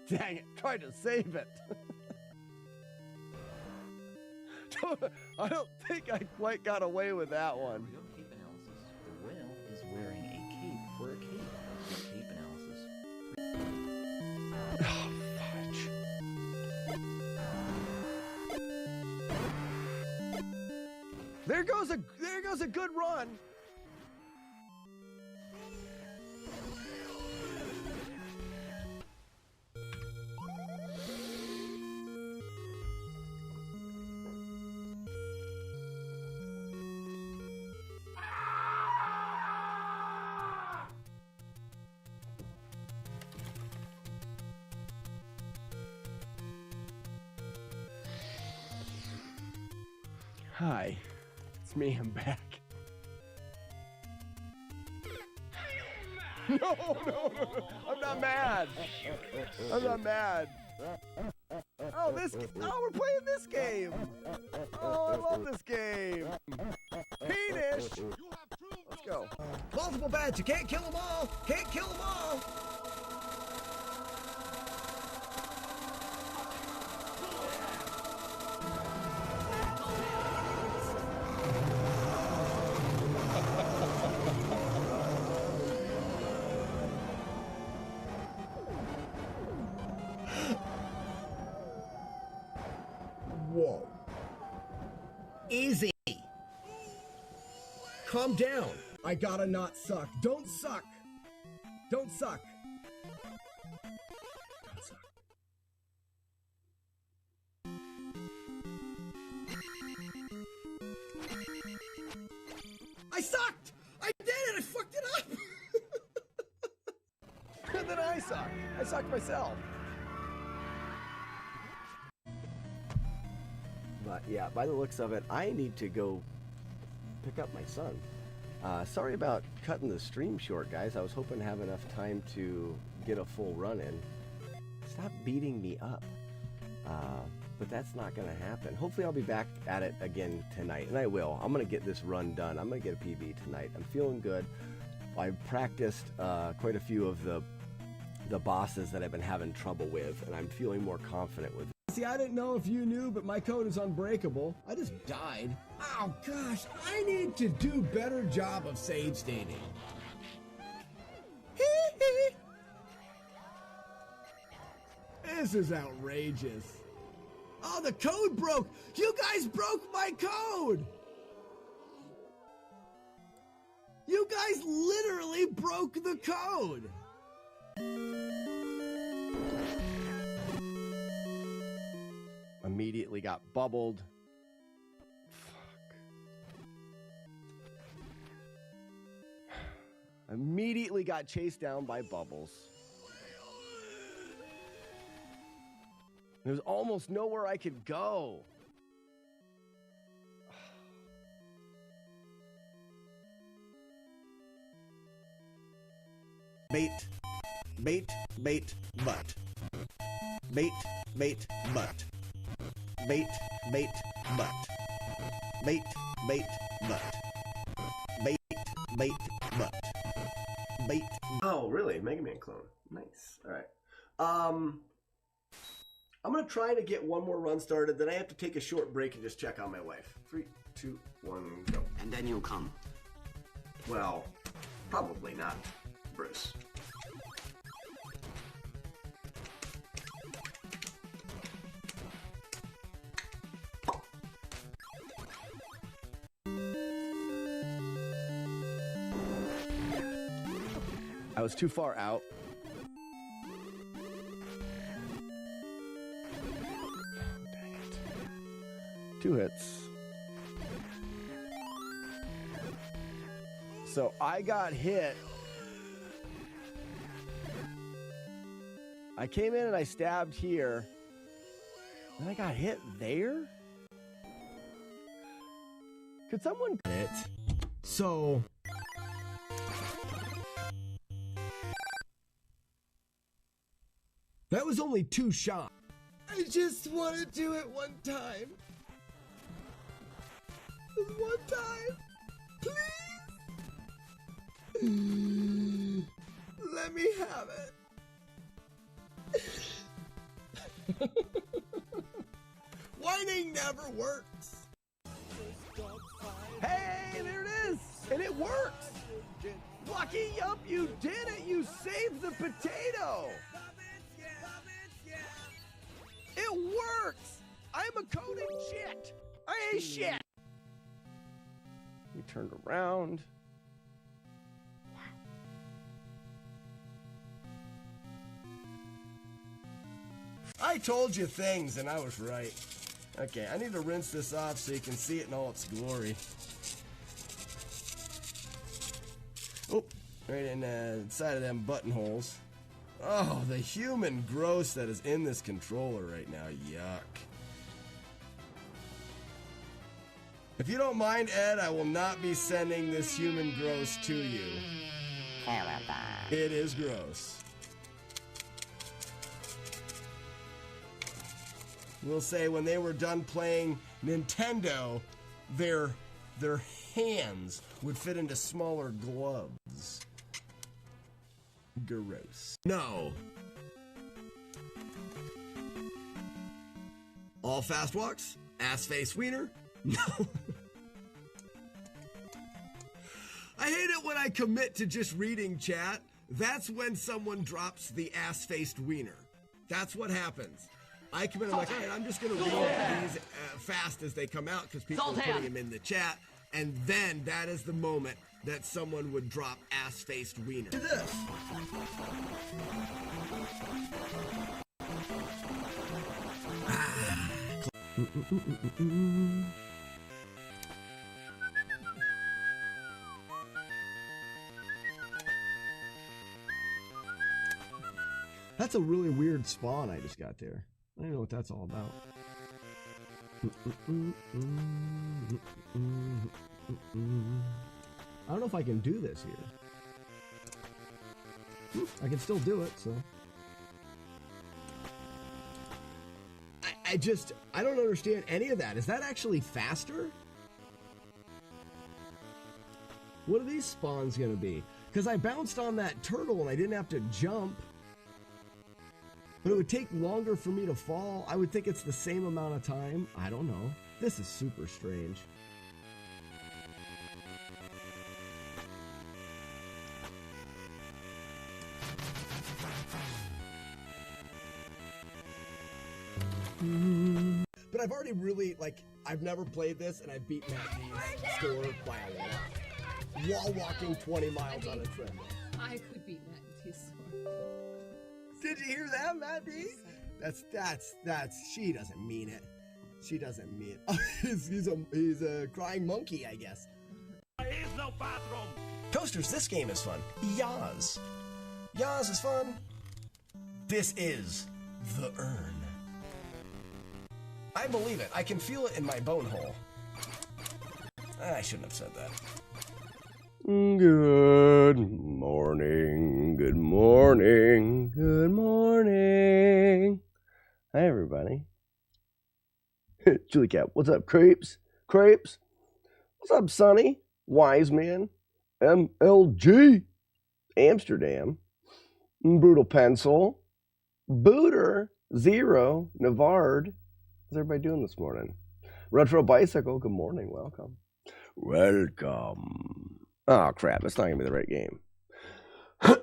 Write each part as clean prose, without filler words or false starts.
Dang it, tried to save it. I don't think I quite got away with that one. Real cape analysis. The whale is wearing a cape for a cape. Cape analysis. Oh, fudge. There goes a good run. Hi, it's me, I'm back. No, I'm not mad. I'm not mad. Oh, we're playing this game. Oh, I love this game. Penis. Let's go. Multiple bats, you can't kill them all. Can't kill them all. Whoa. Easy. Calm down. I gotta not suck. Don't suck. Don't suck. Don't suck. I sucked! I did it! I fucked it up! And then I sucked. I sucked myself. But yeah, by the looks of it, I need to go pick up my son. Sorry about cutting the stream short, guys. I was hoping to have enough time to get a full run in. Stop beating me up. But that's not going to happen. Hopefully I'll be back at it again tonight, and I will. I'm going to get this run done. I'm going to get a PB tonight. I'm feeling good. I've practiced quite a few of the bosses that I've been having trouble with, and I'm feeling more confident with. See, I didn't know if you knew, but my code is unbreakable. I just died. Oh gosh, I need to do better job of save stating. This is outrageous. Oh, the code broke! You guys broke my code! You guys literally broke the code! Immediately got bubbled. Fuck. Immediately got chased down by bubbles. There's almost nowhere I could go. Bait, bait, bait, butt. Bait, bait, butt. Bait, bait, butt. Bait, bait, butt. Bait, bait, butt. Bait. Oh, really? Mega Man clone. Nice. All right. I'm going to try to get one more run started, then I have to take a short break and just check on my wife. 3, 2, 1, go. And then you'll come. Well, probably not, Bruce. I was too far out. Dang it. 2 hits. So I got hit. I came in and I stabbed here. Then I got hit there? Could someone... So... that was only 2 shots. I just want to do it one time. Just one time. Please. Let me have it. Whining never works. Hey, there it is! And it works! Lucky Yump, you did it! You saved the potato! It works! I'm a coding shit! I ain't shit! We turned around. I told you things, and I was right. Okay, I need to rinse this off so you can see it in all its glory. Oh, right inside of them buttonholes. Oh, the human gross that is in this controller right now. Yuck. If you don't mind, Ed, I will not be sending this human gross to you. It is gross. We'll say when they were done playing Nintendo, their hands would fit into smaller gloves. Gross. No. All fast walks? Ass face wiener? No. I hate it when I commit to just reading chat. That's when someone drops the ass-faced wiener. That's what happens. I commit, I'm like, all right, I'm just going to read these fast as they come out because people are putting them in the chat. And then that is the moment that someone would drop ass-faced wiener. Do this. That's a really weird spawn I just got there. I don't know what that's all about. I don't know if I can do this here. I can still do it, so. I don't understand any of that. Is that actually faster? What are these spawns gonna be? Because I bounced on that turtle and I didn't have to jump. But it would take longer for me to fall. I would think it's the same amount of time. I don't know. This is super strange. But I've already really, I've never played this, and I beat Matt D's score by a lot. While walking 20 miles on a treadmill. I could beat Matt D's score. Did you hear that, Matt D? That's, she doesn't mean it. She doesn't mean it. He's a crying monkey, I guess. There is no bathroom. Toasters, this game is fun. Yaz. Yaz is fun. This is the urn. I believe it. I can feel it in my bone hole. I shouldn't have said that. Good morning, good morning, good morning. Hi, everybody. Julie Cat, what's up, Crepes? Crepes? What's up, Sonny? Wise Man? MLG? Amsterdam? Brutal Pencil? Booter? Zero? Navard? What's everybody doing this morning? Retro Bicycle, good morning, welcome. Welcome. Oh crap, that's not gonna be the right game. Meow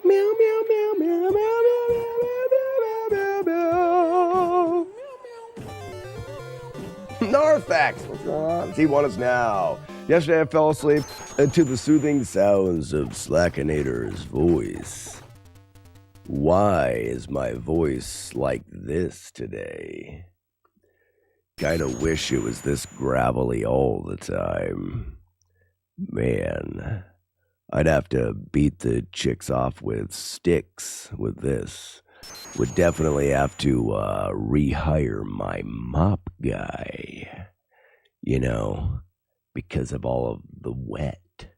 meow meow meow meow meow meow meow meow meow. Narfax, what's going on? T1 is now. Yesterday I fell asleep to the soothing sounds of Slackinator's voice. Why is my voice like this today? Kinda wish it was this gravelly all the time. Man, I'd have to beat the chicks off with sticks with this. Would definitely have to rehire my mop guy. You know, because of all of the wet.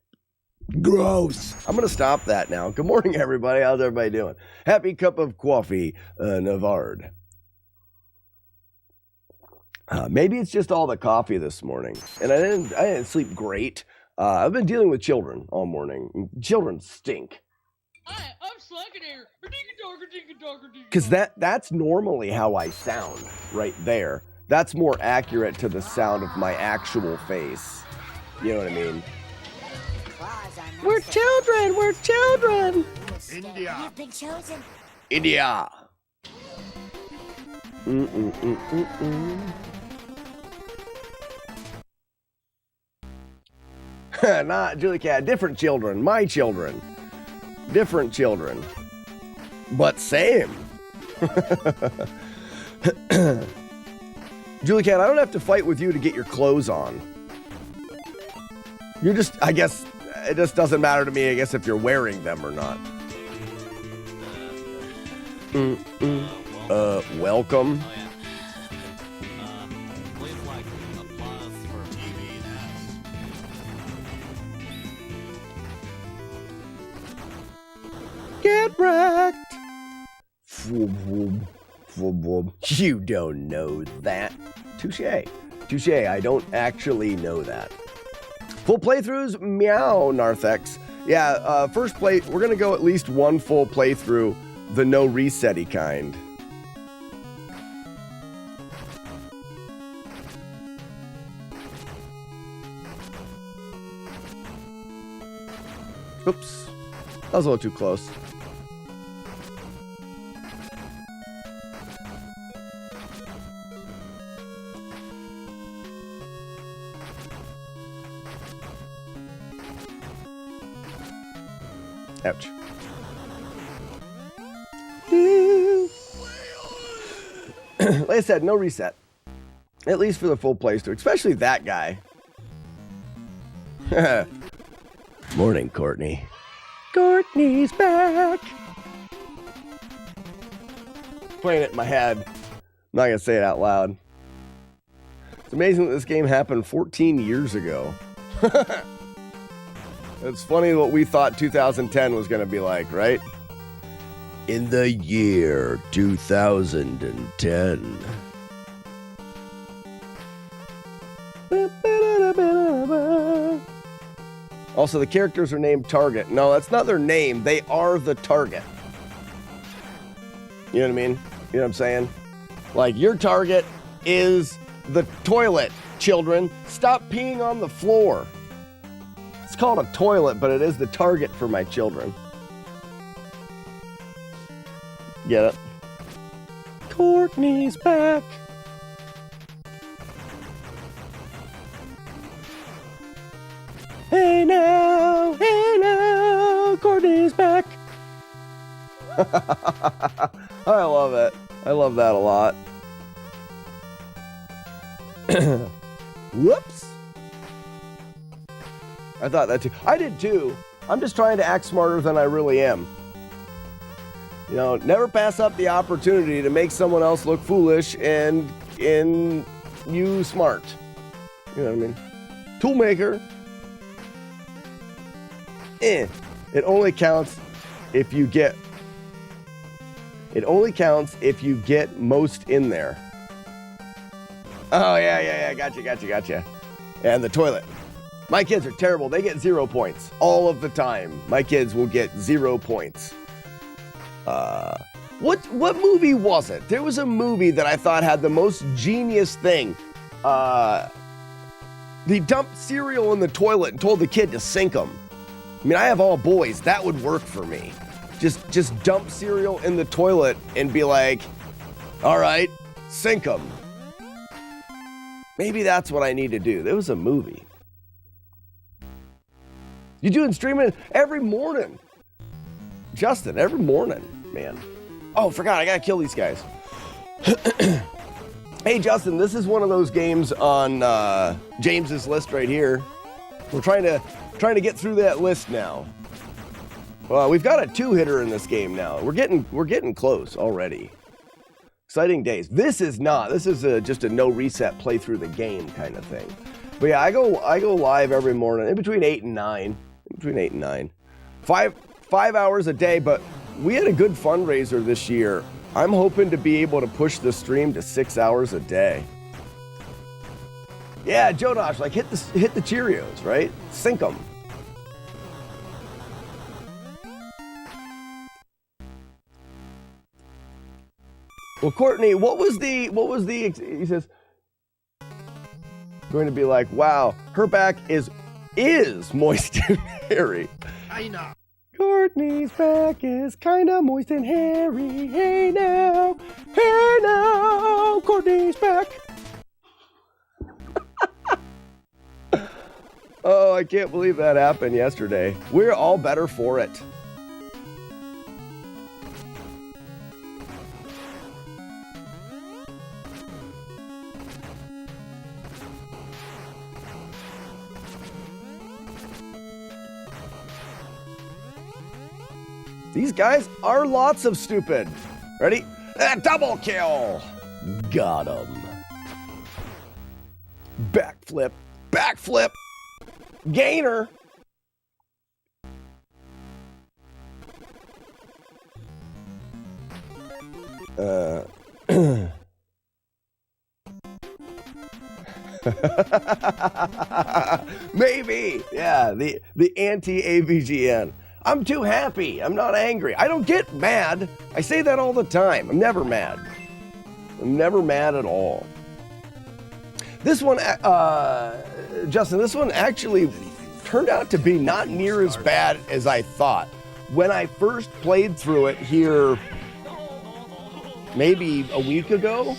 Gross! I'm gonna stop that now. Good morning, everybody. How's everybody doing? Happy cup of coffee, Navard. Maybe it's just all the coffee this morning, and I didn't sleep great. I've been dealing with children all morning. Children stink. Hi, I'm Slackinator. Because that's normally how I sound right there. That's more accurate to the sound of my actual face. You know what I mean? We're children! We're children! India. You've been chosen. India! Not Julie Cat. Different children. My children. Different children. But same. Julie Cat, I don't have to fight with you to get your clothes on. You're just, I guess, it just doesn't matter to me, I guess, if you're wearing them or not. Welcome. Oh, yeah. Please, like, applause for TVNS. Get wrecked. You don't know that. Touche. Touche, I don't actually know that. Full playthroughs? Meow, Narthex. Yeah, first play, we're going to go at least one full playthrough, the no reset-y kind. Oops. That was a little too close. Ouch. Like I said, no reset. At least for the full playthrough, especially that guy. Morning, Courtney. Courtney's back. Playing it in my head. I'm not going to say it out loud. It's amazing that this game happened 14 years ago. It's funny what we thought 2010 was going to be like, right? In the year 2010. Also, the characters are named Target. No, that's not their name. They are the target. You know what I mean? You know what I'm saying? Like, your target is the toilet, children. Stop peeing on the floor. It's called a toilet, but it is the target for my children. Get it? Courtney's back. Hey now, Courtney's back. I love it. I love that a lot. Whoops. I thought that too. I did too. I'm just trying to act smarter than I really am. You know, never pass up the opportunity to make someone else look foolish and you smart. You know what I mean? Toolmaker. It only counts if you get. It only counts if you get most in there. Oh yeah. Gotcha. And the toilet. My kids are terrible. They get 0 points all of the time. My kids will get 0 points. What movie was it? There was a movie that I thought had the most genius thing. They dumped cereal in the toilet and told the kid to sink them. I mean, I have all boys. That would work for me. Just dump cereal in the toilet and be like, all right, sink them. Maybe that's what I need to do. There was a movie. You doing streaming every morning? Justin, every morning, man. Oh, forgot, I gotta kill these guys. Hey, Justin, this is one of those games on James's list right here. We're trying to get through that list now. Well, we've got a 2-hitter in this game now. We're getting close already. Exciting days. This is just a no reset play through the game kind of thing. But yeah, I go live every morning in between 8 and 9. Between 8 and 9. 5 hours a day, but we had a good fundraiser this year. I'm hoping to be able to push the stream to 6 hours a day. Yeah, Jodosh, like hit the Cheerios, right? Sink them. Well, Courtney, what was the, he says, going to be like, wow, her back is moist and hairy. I know. Courtney's back is kind of moist and hairy. Hey now, Courtney's back. Oh, I can't believe that happened yesterday. We're all better for it. These guys are lots of stupid. Ready? Double kill. Got him. Backflip. Backflip. Gainer. Maybe. Yeah, the anti-AVGN. I'm too happy. I'm not angry. I don't get mad. I say that all the time. I'm never mad. I'm never mad at all. This one, Justin, this one actually turned out to be not near as bad as I thought. When I first played through it here maybe a week ago,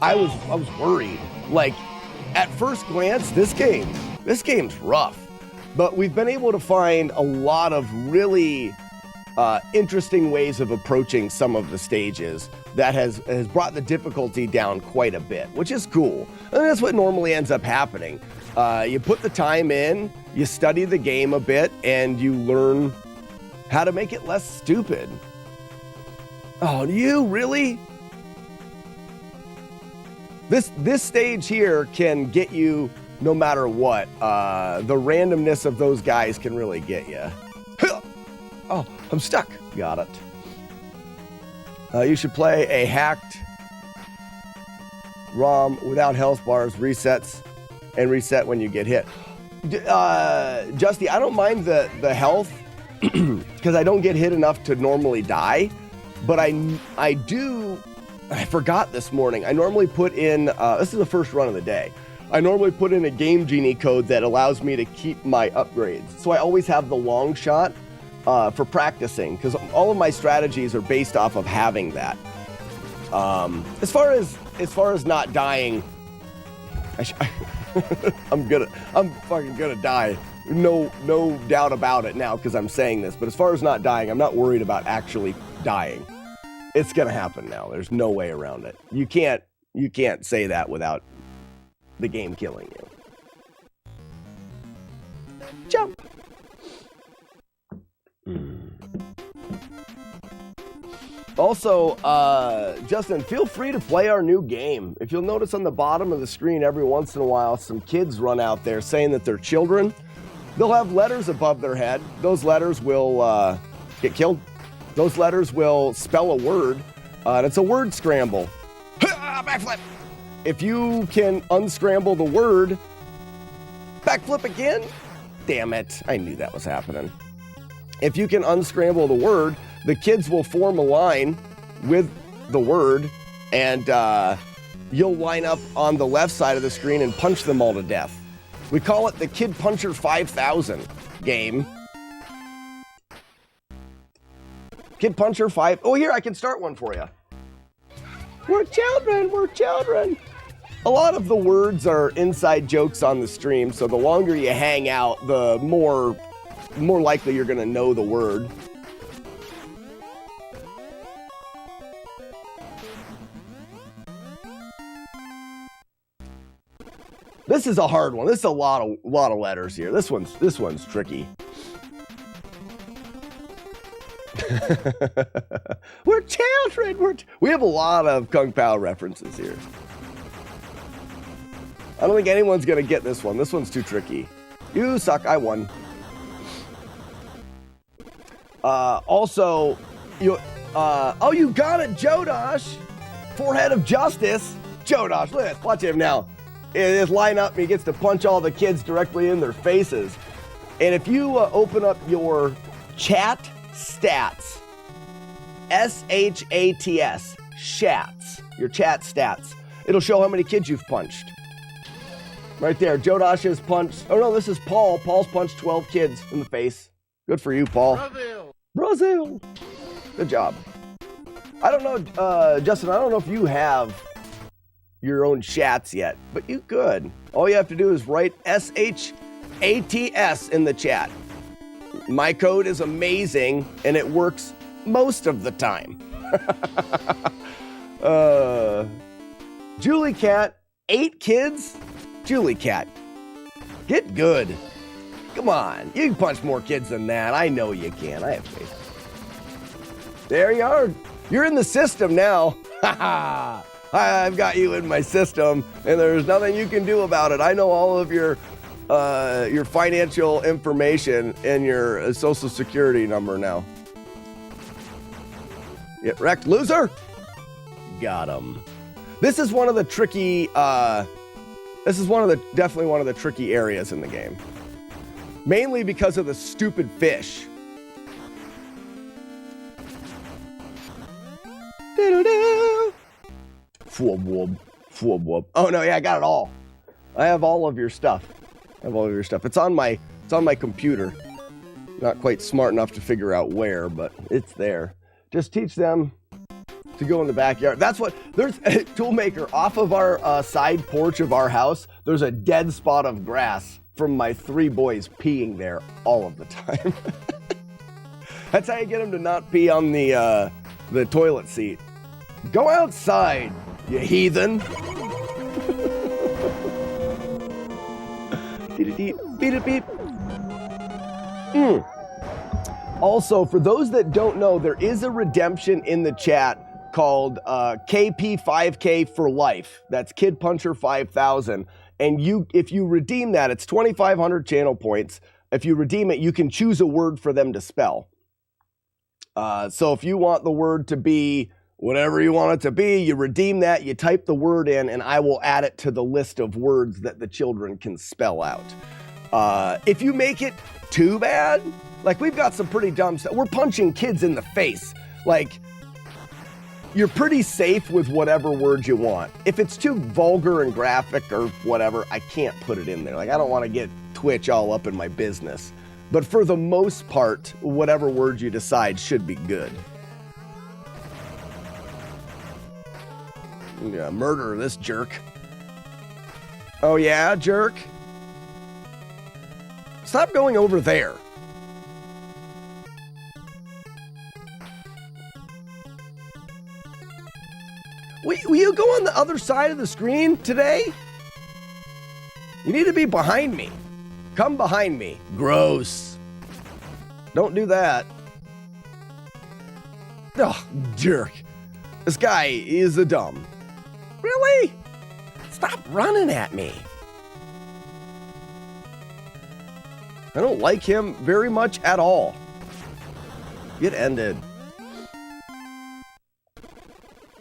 I was worried. Like, at first glance, this game's rough. But we've been able to find a lot of really interesting ways of approaching some of the stages that has brought the difficulty down quite a bit, which is cool. And that's what normally ends up happening. You put the time in, you study the game a bit, and you learn how to make it less stupid. Oh, you really? This stage here can get you no matter what. The randomness of those guys can really get you. Oh, I'm stuck. Got it. You should play a hacked ROM without health bars, resets, and reset when you get hit. Justy, I don't mind the health because I don't get hit enough to normally die, but I forgot this morning. I normally put in, this is the first run of the day. I normally put in a Game Genie code that allows me to keep my upgrades. So I always have the long shot for practicing, because all of my strategies are based off of having that. As far as not dying, I'm fucking gonna die. No doubt about it now, because I'm saying this. But as far as not dying, I'm not worried about actually dying. It's gonna happen now. There's no way around it. You can't say that without the game killing you. Jump. Also, Justin, feel free to play our new game. If you'll notice on the bottom of the screen every once in a while, some kids run out there saying that they're children. They'll have letters above their head. Those letters will get killed. Those letters will spell a word, and it's a word scramble. Backflip! If you can unscramble the word, backflip again? Damn it, I knew that was happening. If you can unscramble the word, the kids will form a line with the word, and you'll line up on the left side of the screen and punch them all to death. We call it the Kid Puncher 5000 game. Kid Puncher 5. Oh, here, I can start one for you. We're children. A lot of the words are inside jokes on the stream, so the longer you hang out, the more likely you're going to know the word. This is a hard one. This is a lot of letters here. This one's tricky. We're children. We have a lot of Kung Pao references here. I don't think anyone's gonna get this one. This one's too tricky. You suck. I won. Also, you got it, Jodosh. Forehead of Justice. Joe Dosh, look at this. Watch him now. He line up and he gets to punch all the kids directly in their faces. And if you open up your chat stats, S-H-A-T-S, shats, your chat stats, it'll show how many kids you've punched. Right there, Joe Dosh has punched, oh no, this is Paul. Paul's punched 12 kids in the face. Good for you, Paul. Brazil. Good job. I don't know, Justin, I don't know if you have your own chats yet, but you could. All you have to do is write S-H-A-T-S in the chat. My code is amazing, and it works most of the time. Julie Cat, 8 kids? Julie Cat, get good. Come on, you can punch more kids than that. I know you can. I have faith. There you are. You're in the system now. Ha ha. I've got you in my system, and there's nothing you can do about it. I know all of your financial information and your social security number now. Get wrecked, loser. Got him. This is one of the tricky. Definitely one of the tricky areas in the game. Mainly because of the stupid fish. Do-do-do. Oh no, yeah, I got it all. I have all of your stuff. It's on my computer. Not quite smart enough to figure out where, but it's there. Just teach them to go in the backyard. That's what there's a Toolmaker off of our side porch of our house. There's a dead spot of grass from my 3 boys peeing there all of the time. That's how you get them to not pee on the toilet seat. Go outside, you heathen. Also, for those that don't know, there is a redemption in the chat called KP5K for life. That's Kid Puncher 5000. And if you redeem that, it's 2,500 channel points. If you redeem it, you can choose a word for them to spell. So if you want the word to be whatever you want it to be, you redeem that, you type the word in, and I will add it to the list of words that the children can spell out. If you make it too bad, like we've got some pretty dumb stuff. We're punching kids in the face. Like, you're pretty safe with whatever word you want. If it's too vulgar and graphic or whatever, I can't put it in there. Like, I don't want to get Twitch all up in my business. But for the most part, whatever word you decide should be good. Yeah, murder this jerk. Oh yeah, jerk? Stop going over there. Will you go on the other side of the screen today? You need to be behind me. Come behind me. Gross. Don't do that. Oh, jerk. This guy is a dumb. Really? Stop running at me. I don't like him very much at all. Get ended.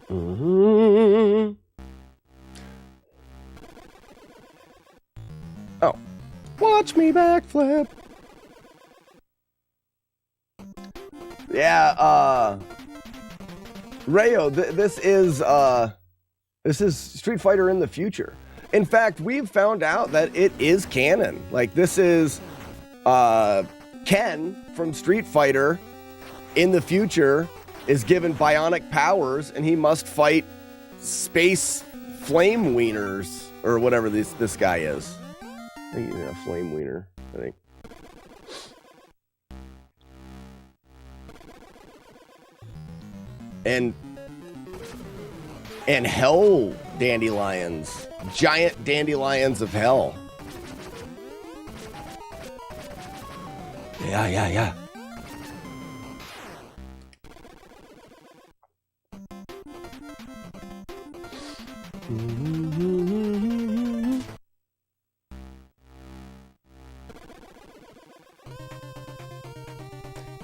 Mm-hmm. Oh. Watch me backflip. Yeah, Rayo, this is Street Fighter in the future. In fact, we've found out that it is canon. Like, this is Ken from Street Fighter in the future is given bionic powers, and he must fight space flame wieners, or whatever this guy is. I think he's a flame wiener, I think. And hell dandelions. Giant dandelions of hell. Yeah.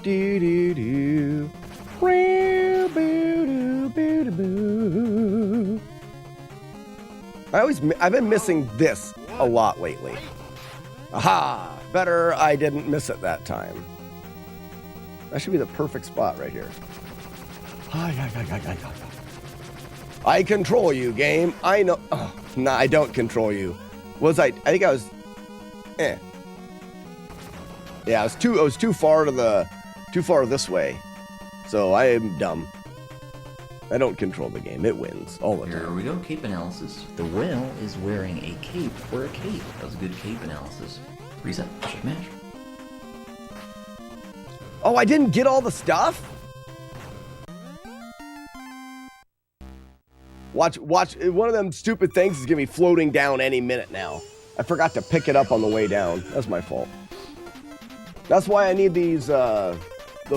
Do do do. Boo, boo, boo, boo. I've been missing this a lot lately. Aha! Better I didn't miss it that time. That should be the perfect spot right here. I control you, game. I know. Oh, nah, I don't control you. I think I was. Yeah, I was too far this way. So I am dumb. I don't control the game. It wins all the time. Here we go, cape analysis. The whale is wearing a cape for a cape. That was a good cape analysis. Reset, check match. Oh, I didn't get all the stuff? Watch, one of them stupid things is gonna be floating down any minute now. I forgot to pick it up on the way down. That's my fault. That's why I need these, the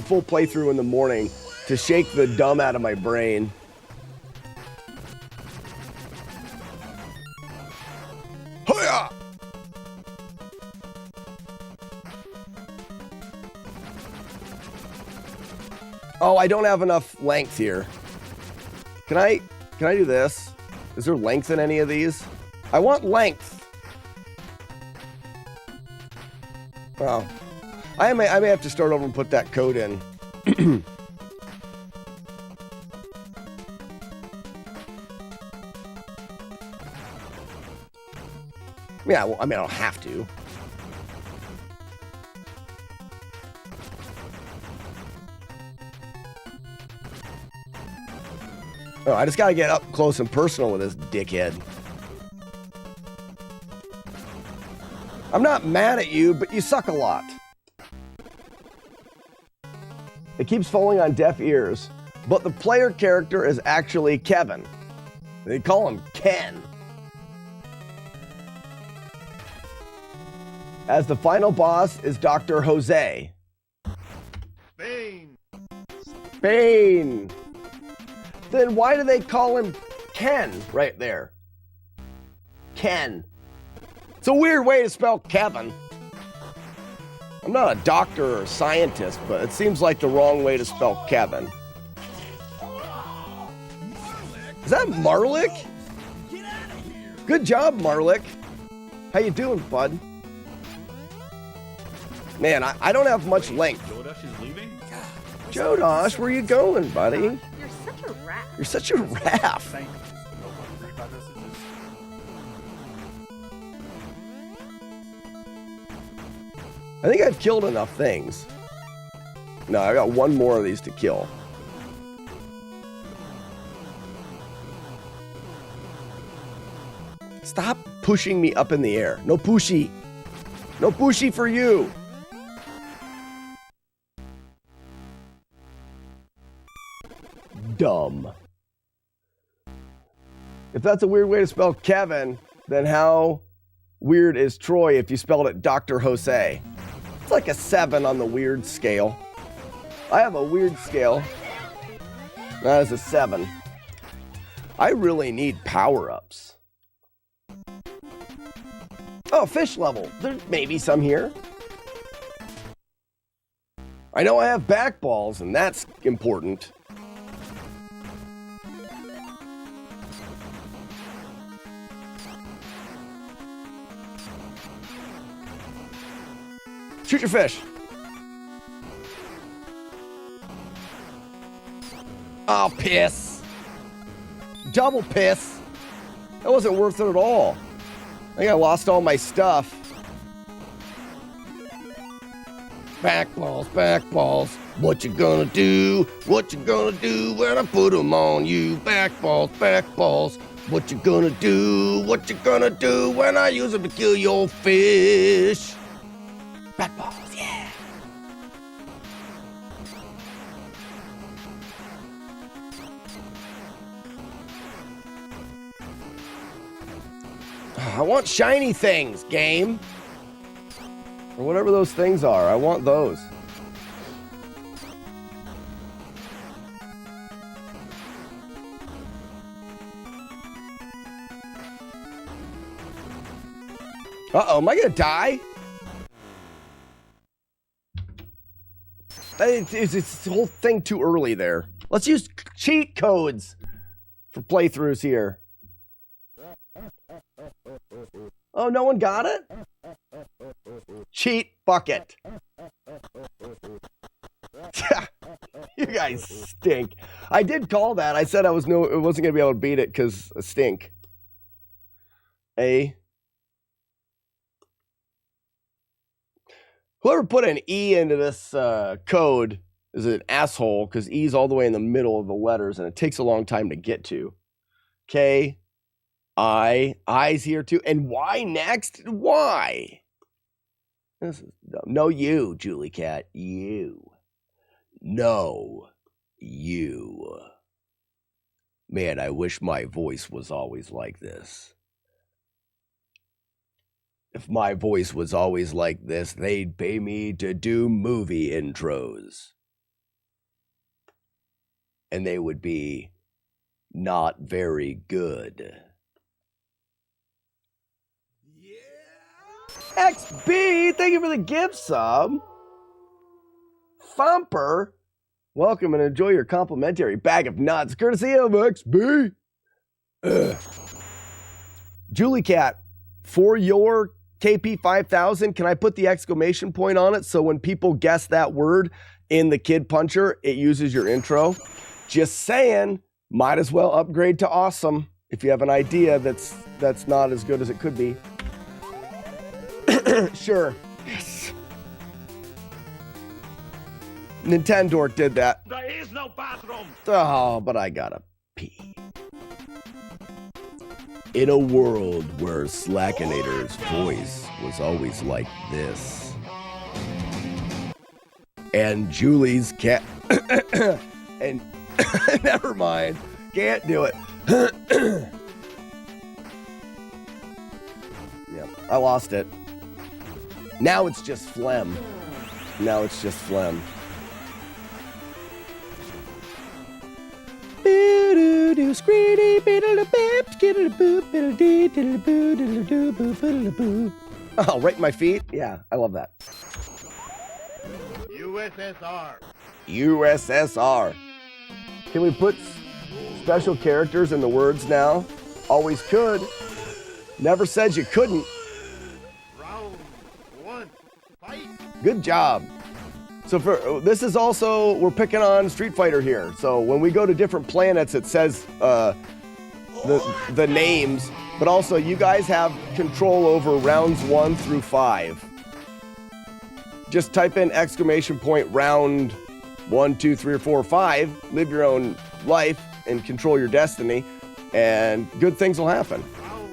full playthrough in the morning to shake the dumb out of my brain. Hoya! Oh, I don't have enough length here. Can I do this? Is there length in any of these? I want length. Oh. I may have to start over and put that code in. Yeah, well, I mean, I don't have to. Oh, I just gotta get up close and personal with this dickhead. I'm not mad at you, but you suck a lot. It keeps falling on deaf ears, but the player character is actually Kevin. They call him Ken. As the final boss is Dr. Jose. Bane. Bane. Then why do they call him Ken right there? Ken. It's a weird way to spell Kevin. I'm not a doctor or scientist, but it seems like the wrong way to spell Kevin. Is that Marlick? Good job, Marlick. How you doing, bud? Man, I don't have much length. Jodash is leaving? Jodash, where you going, buddy? You're such a rat. You're such a raff. Thank you. Read my messages. I think I've killed enough things. No, I got one more of these to kill. Stop pushing me up in the air. No pushy. No pushy for you. Dumb. If that's a weird way to spell Kevin, then how weird is Troy if you spelled it Dr. Jose? It's like a 7 on the weird scale. I have a weird scale. That is a 7. I really need power-ups. Oh, fish level. There may be some here. I know I have back balls, and that's important. Shoot your fish. Oh, piss. Double piss. That wasn't worth it at all. I think I lost all my stuff. Back balls, back balls. What you gonna do? What you gonna do when I put them on you? Back balls, back balls. What you gonna do? What you gonna do when I use them to kill your fish? Back balls, yeah. I want shiny things, game. Or whatever those things are. I want those. Uh-oh, am I gonna die? It's this whole thing too early there. Let's use cheat codes for playthroughs here. Oh, no one got it? Cheat bucket. You guys stink. I did call that. I said I wasn't going to be able to beat it because I stink. Whoever put an E into this code is an asshole because E's all the way in the middle of the letters and it takes a long time to get to. K, I's here too. And Y next? Why? This is dumb. No, you, Julie Cat. You. No, you. Man, I wish my voice was always like this. If my voice was always like this, they'd pay me to do movie intros. And they would be not very good. Yeah. XB, thank you for the gift sub. Fumper, welcome and enjoy your complimentary bag of nuts, courtesy of XB. Julie Cat, for your KP5000, can I put the exclamation point on it so when people guess that word in the Kid Puncher, it uses your intro? Just saying, might as well upgrade to awesome if you have an idea that's not as good as it could be. Sure. Yes. Nintendo did that. There is no bathroom. Oh, but I gotta pee. In a world where Slackinator's voice was always like this, and Julie's cat, and never mind, can't do it. Yep, I lost it. Now it's just phlegm. Now it's just phlegm. Oh, right in my feet? Yeah, I love that. USSR. USSR. Can we put special characters in the words now? Always could. Never said you couldn't. Round one. Fight. Good job. So this is also, we're picking on Street Fighter here. So when we go to different planets, it says the names, but also you guys have control over rounds 1 through 5. Just type in exclamation point round 1, 2, 3, or 4, or 5. Live your own life and control your destiny, and good things will happen. Round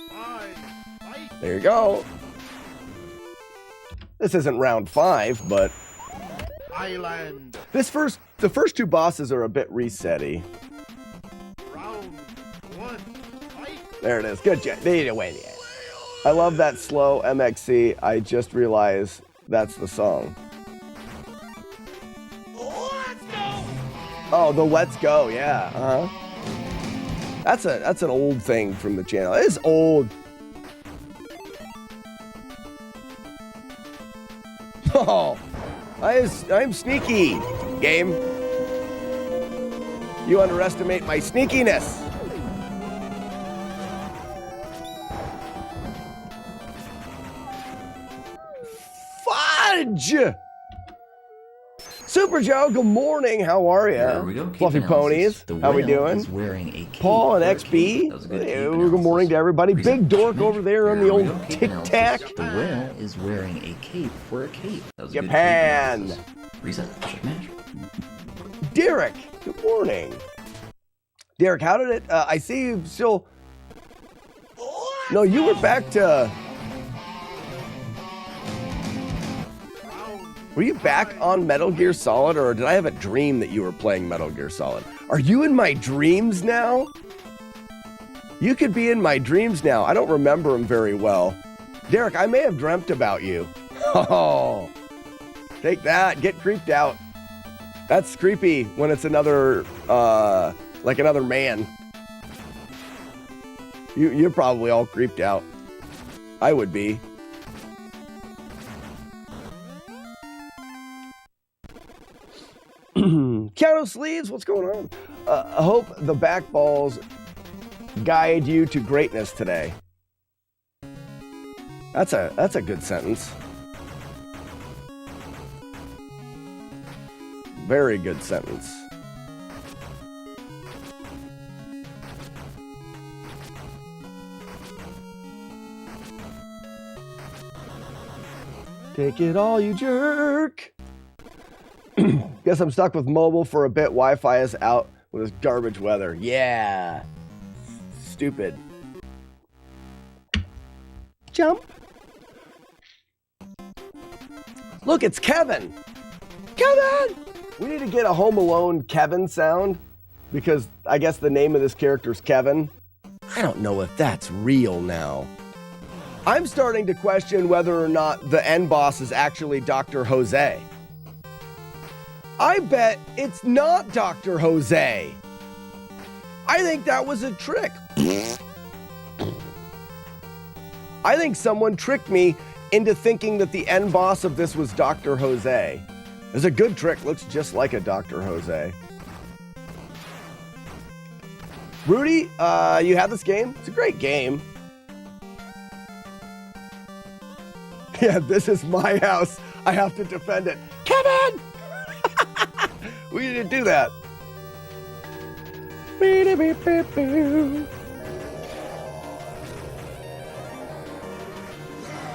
5. Fight. There you go. This isn't round 5, but Island. the first two bosses are a bit reset-y. Round 1. Fight. There it is. Good job. There you win. I love that slow MXC. I just realized that's the song. Let's go. Oh, the Let's Go. Yeah. That's an old thing from the channel. It is old. Oh, I'm sneaky, game. You underestimate my sneakiness. Fudge! Super Joe, good morning. How are There we you? go. Cape Fluffy analysis. ponies. The How we whale doing? is wearing a cape Paul and for a XB. cape. That was a good cape Good analysis. morning to everybody. Big dork over there on the There we old go, cape Tic Tac. analysis. The whale is wearing a cape for a cape. That was a good cape Japan. analysis. Reset. Checkmate. Derek, good morning. Derek, how did it? I see you still. No, you were back to. Were you back on Metal Gear Solid, or did I have a dream that you were playing Metal Gear Solid? Are you in my dreams now? You could be in my dreams now. I don't remember them very well. Derek, I may have dreamt about you. Oh, take that. Get creeped out. That's creepy when it's another, like another man. You're probably all creeped out. I would be. Keanu Sleeves, what's going on? I hope the back balls guide you to greatness today. That's a good sentence. Very good sentence. Take it all, you jerk. Guess I'm stuck with mobile for a bit. Wi-Fi is out with this garbage weather. Yeah. Stupid. Jump. Look, it's Kevin. Kevin! We need to get a Home Alone Kevin sound because I guess the name of this character is Kevin. I don't know if that's real now. I'm starting to question whether or not the end boss is actually Dr. Jose. I bet it's not Dr. Jose. I think that was a trick. I think someone tricked me into thinking that the end boss of this was Dr. Jose. It's a good trick, looks just like a Dr. Jose. Rudy, you have this game? It's a great game. Yeah, this is my house. I have to defend it. Kevin! We need to do that.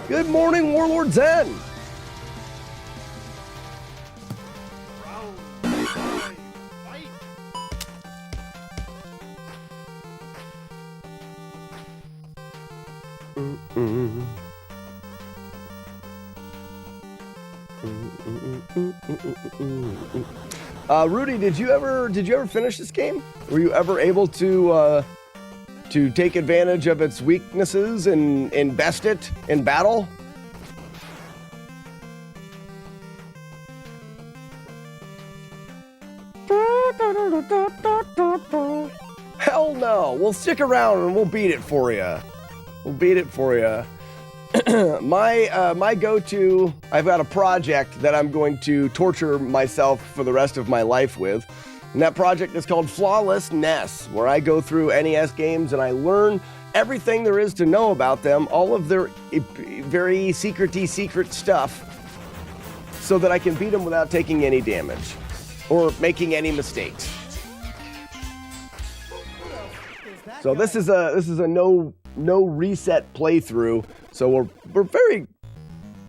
Good morning, Warlord Zen. Round 5. Fight. Rudy, did you ever finish this game? Were you ever able to take advantage of its weaknesses and best it in battle? Hell no. We'll stick around and we'll beat it for you. We'll beat it for you. My go-to, I've got a project that I'm going to torture myself for the rest of my life with. And that project is called FlawlessNES, where I go through NES games and I learn everything there is to know about them, all of their very secret stuff, so that I can beat them without taking any damage or making any mistakes. So this is a no reset playthrough. So we're very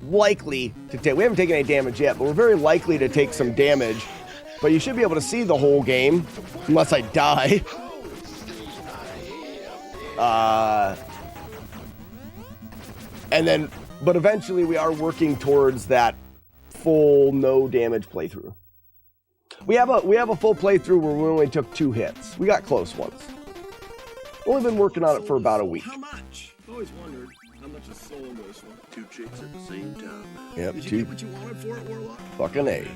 likely to take. We haven't taken any damage yet, but we're very likely to take some damage. But you should be able to see the whole game, unless I die. But eventually we are working towards that full no damage playthrough. We have a full playthrough where we only took 2 hits. We got close once. Only been working on it for about a week. How much? Always wondered how much a soul goes for. 2 chicks at the same time. Yep, Did you 2. get what you wanted for it, Warlock? Fucking A.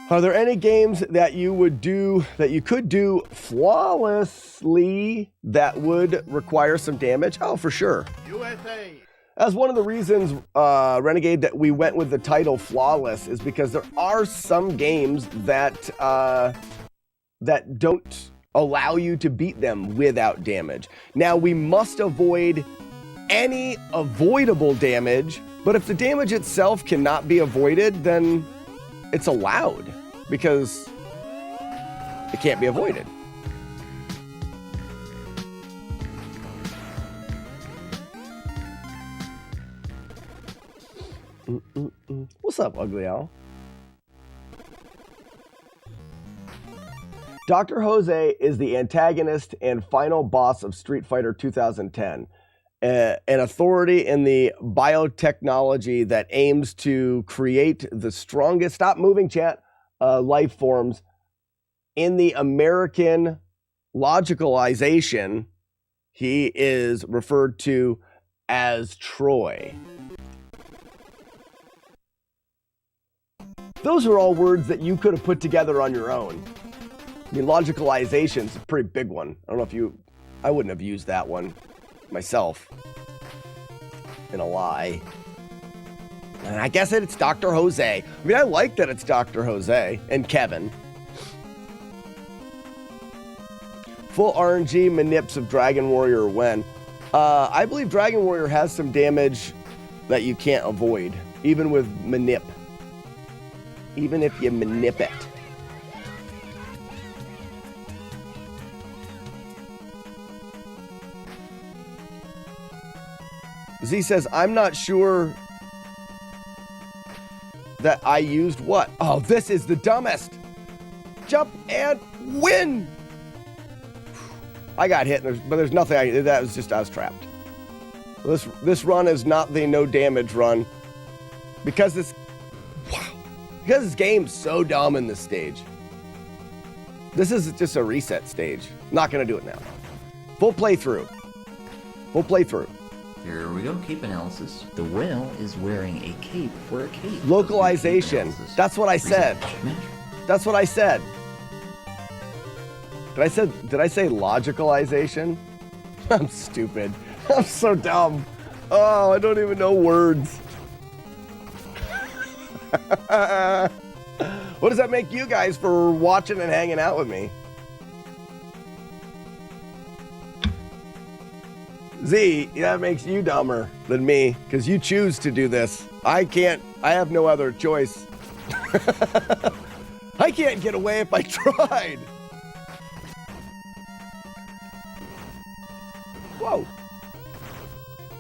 Are there any games that you could do flawlessly that would require some damage? Oh, for sure. USA. That's one of the reasons, Renegade, that we went with the title Flawless is because there are some games that don't allow you to beat them without damage. Now, we must avoid any avoidable damage, but if the damage itself cannot be avoided, then it's allowed because it can't be avoided. What's up, Ugly Owl? Dr. Jose is the antagonist and final boss of Street Fighter 2010, an authority in the biotechnology that aims to create the strongest, stop moving chat, life forms in the American logicalization. He is referred to as Troy. Those are all words that you could have put together on your own. I mean, logicalization is a pretty big one. I don't know if I wouldn't have used that one myself in a lie. And I guess it's Dr. Jose. I mean, I like that it's Dr. Jose and Kevin. Full RNG manips of Dragon Warrior when? I believe Dragon Warrior has some damage that you can't avoid, even with manip. Even if you manip it. Z says, I'm not sure that I used what? Oh, this is the dumbest. Jump and win. I got hit, but there's nothing. That was just, I was trapped. This run is not the no damage run because this game's so dumb in this stage. This is just a reset stage. Not gonna do it now. Full playthrough. Full playthrough. Here we go, cape analysis. The whale is wearing a cape for a cape. Localization. That's what I said. That's what I said. Did I say logicalization? I'm stupid. I'm so dumb. Oh, I don't even know words. What does that make you guys for watching and hanging out with me? Z, that makes you dumber than me because you choose to do this. I can't. I have no other choice. I can't get away if I tried. Whoa.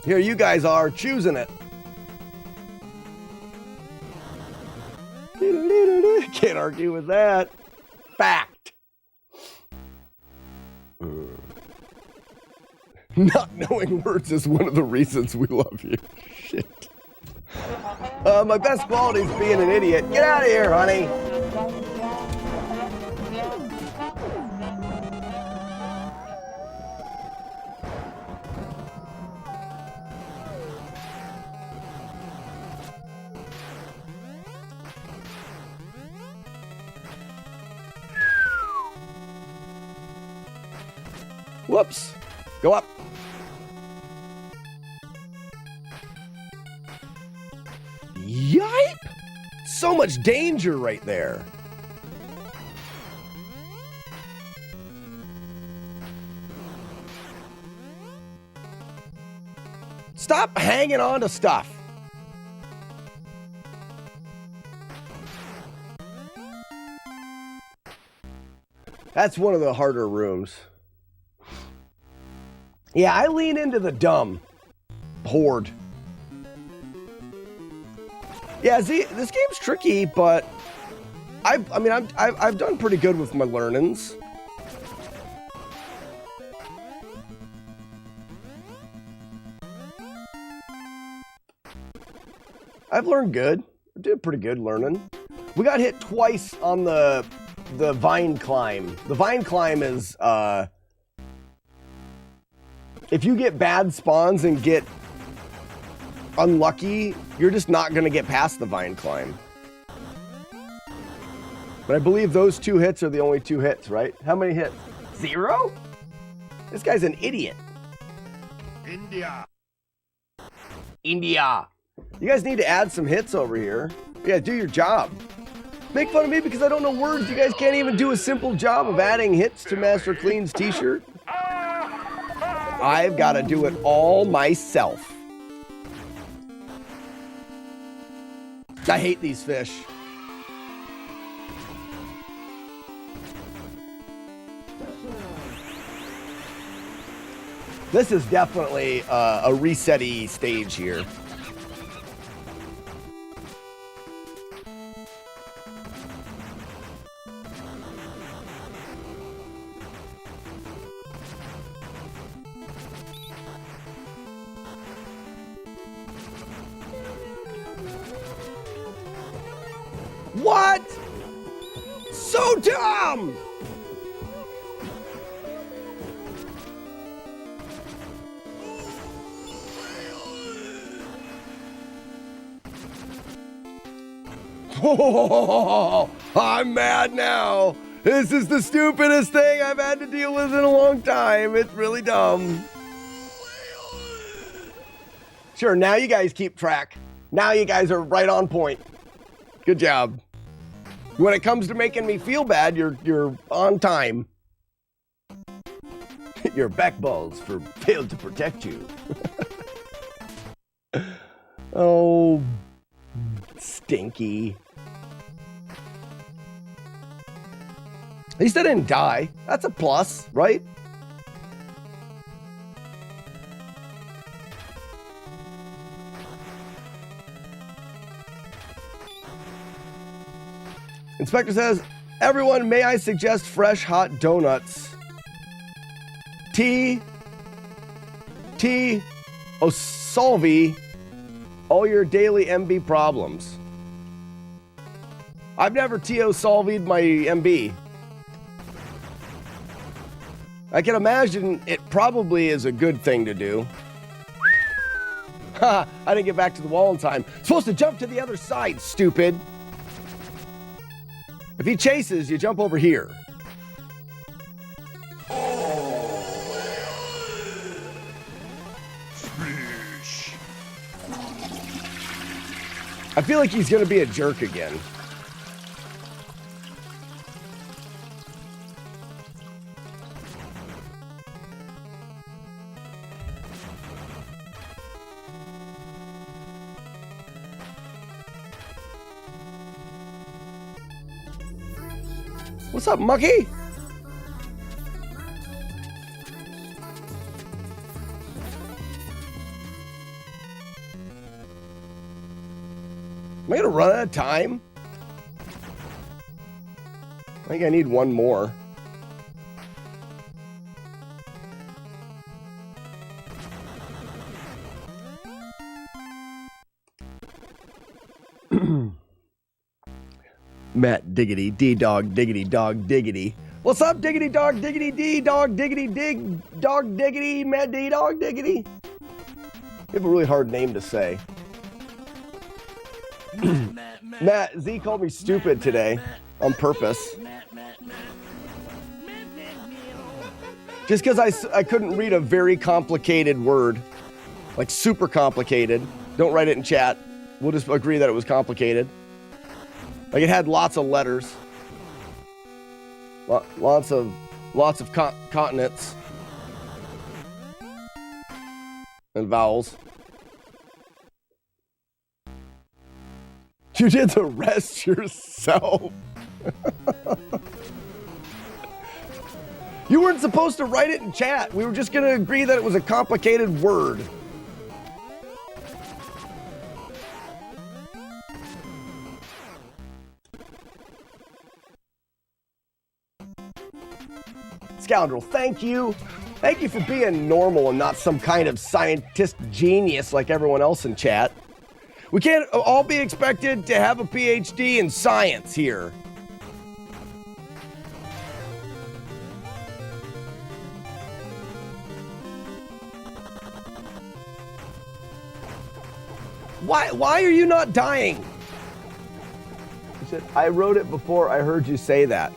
Here you guys are choosing it. Can't argue with that. Fact. Not knowing words is one of the reasons we love you. Shit. My best quality is being an idiot. Get out of here, honey. Whoops. Go up. Yipe! So much danger right there. Stop hanging on to stuff. That's one of the harder rooms. Yeah, I lean into the dumb horde. Yeah, Z, this game's tricky, but I've done pretty good with my learnings. I've learned good. I did pretty good learning. We got hit twice on the vine climb. The vine climb is if you get bad spawns and get unlucky, you're just not going to get past the vine climb. But I believe those 2 hits are the only 2 hits, right? How many hits? 0? This guy's an idiot. India. India. You guys need to add some hits over here. Yeah, do your job. Make fun of me because I don't know words. You guys can't even do a simple job of adding hits to Master Clean's t-shirt. I've got to do it all myself. I hate these fish. This is definitely a reset-y stage here. What? So dumb! Oh, I'm mad now. This is the stupidest thing I've had to deal with in a long time. It's really dumb. Sure, now you guys keep track. Now you guys are right on point. Good job. When it comes to making me feel bad, you're on time. Your back balls for failed to protect you. Oh, stinky. At least I didn't die. That's a plus, right? Inspector says, everyone, may I suggest fresh hot donuts? Solve all your daily MB problems. I've never solved my MB. I can imagine it probably is a good thing to do. Ha! I didn't get back to the wall in time. Supposed to jump to the other side, stupid. If he chases, you jump over here. I feel like he's gonna be a jerk again. What's up, monkey? Am I gonna run out of time? I think I need one more. Matt Diggity, D-Dog, Diggity, Dog, Diggity. What's up, Diggity, Dog, Diggity, D-Dog, Diggity, Dig, Dog, Diggity, Matt D-Dog, Diggity? You have a really hard name to say. Matt, Z called me stupid today on purpose. Just because I couldn't read a very complicated word. Like super complicated. Don't write it in chat. We'll just agree that it was complicated. Like it had lots of letters. Lots of continents. And vowels. You did the rest yourself. You weren't supposed to write it in chat. We were just going to agree that it was a complicated word. Scoundrel, thank you. Thank you for being normal and not some kind of scientist genius like everyone else in chat. We can't all be expected to have a PhD in science here. Why are you not dying? He said, I wrote it before I heard you say that.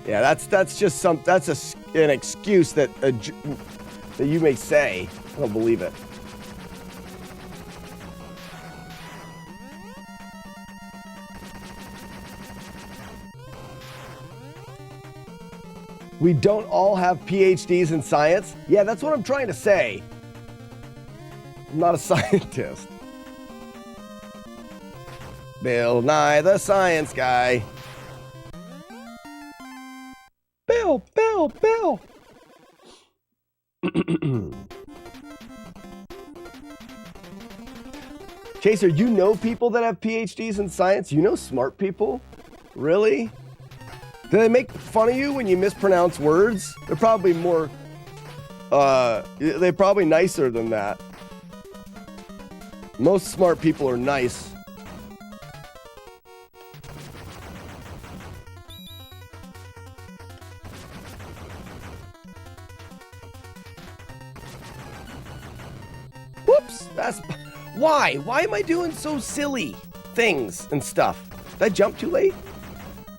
Yeah, that's just an excuse that you may say. I don't believe it. We don't all have PhDs in science? Yeah, that's what I'm trying to say. I'm not a scientist. Bill Nye the Science Guy. Bill. Chaser, you know people that have PhDs in science? You know smart people? Really? Do they make fun of you when you mispronounce words? They're probably more, they're probably nicer than that. Most smart people are nice. Whoops, why? Why am I doing so silly things and stuff? Did I jump too late?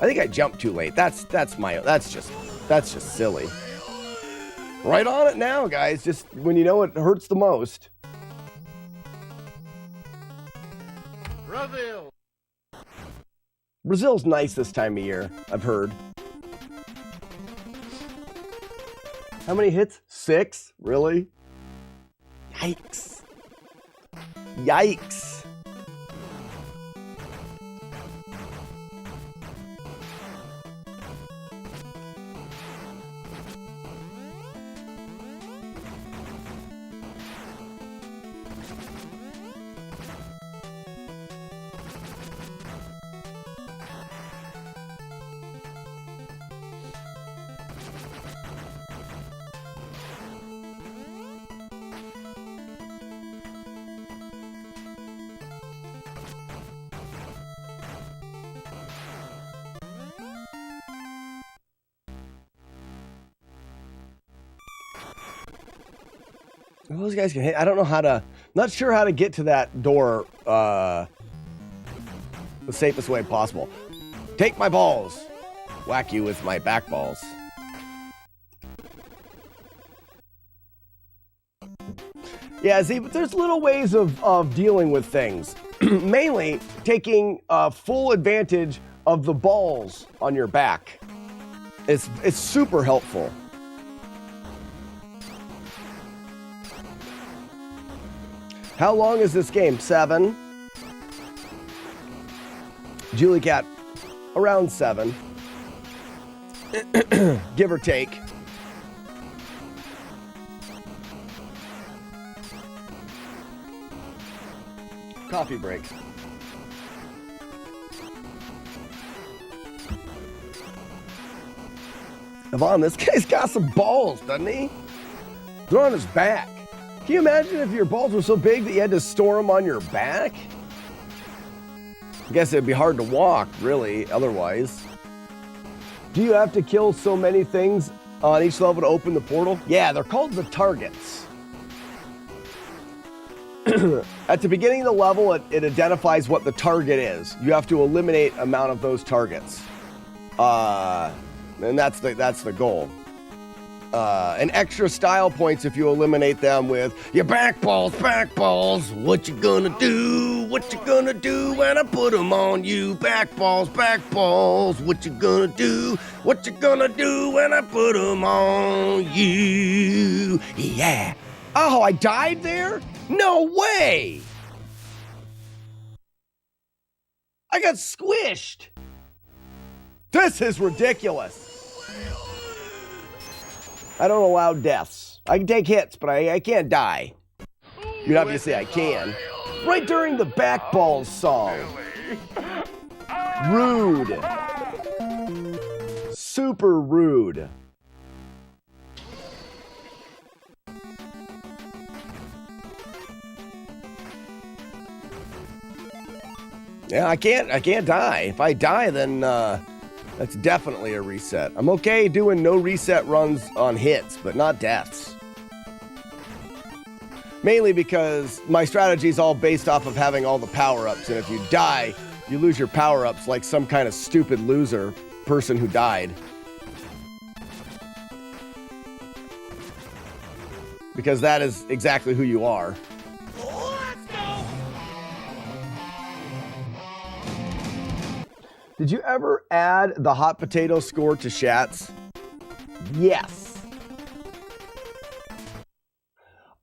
I think I jumped too late. That's just silly. Right on it now, guys. Just when you know it hurts the most. Brazil's nice this time of year, I've heard. How many hits? 6? Really? Yikes. Yikes. Those guys can hit. I don't know how to. Not sure how to get to that door the safest way possible. Take my balls. Whack you with my back balls. Yeah, see, but there's little ways of dealing with things. Mainly taking full advantage of the balls on your back. It's super helpful. How long is this game? 7. Julie Cat, around 7. Give or take. Coffee break. Yvonne, this guy's got some balls, doesn't he? They're on his back. Can you imagine if your balls were so big that you had to store them on your back? I guess it'd be hard to walk, really, otherwise. Do you have to kill so many things on each level to open the portal? Yeah, they're called the targets. At the beginning of the level, it identifies what the target is. You have to eliminate amount of those targets. And that's the goal. And extra style points if you eliminate them with your back balls. What you gonna do? What you gonna do when I put them on you? Back balls. What you gonna do? What you gonna do when I put them on you? Yeah. Oh, I died there? No way! I got squished. This is ridiculous. I don't allow deaths. I can take hits, but I can't die. I mean, obviously I can. Right during the back balls song. Rude. Super rude. Yeah, I can't die. If I die, then that's definitely a reset. I'm okay doing no reset runs on hits, but not deaths. Mainly because my strategy is all based off of having all the power-ups, and if you die, you lose your power-ups like some kind of stupid loser person who died. Because that is exactly who you are. Did you ever add the hot potato score to Shats? Yes.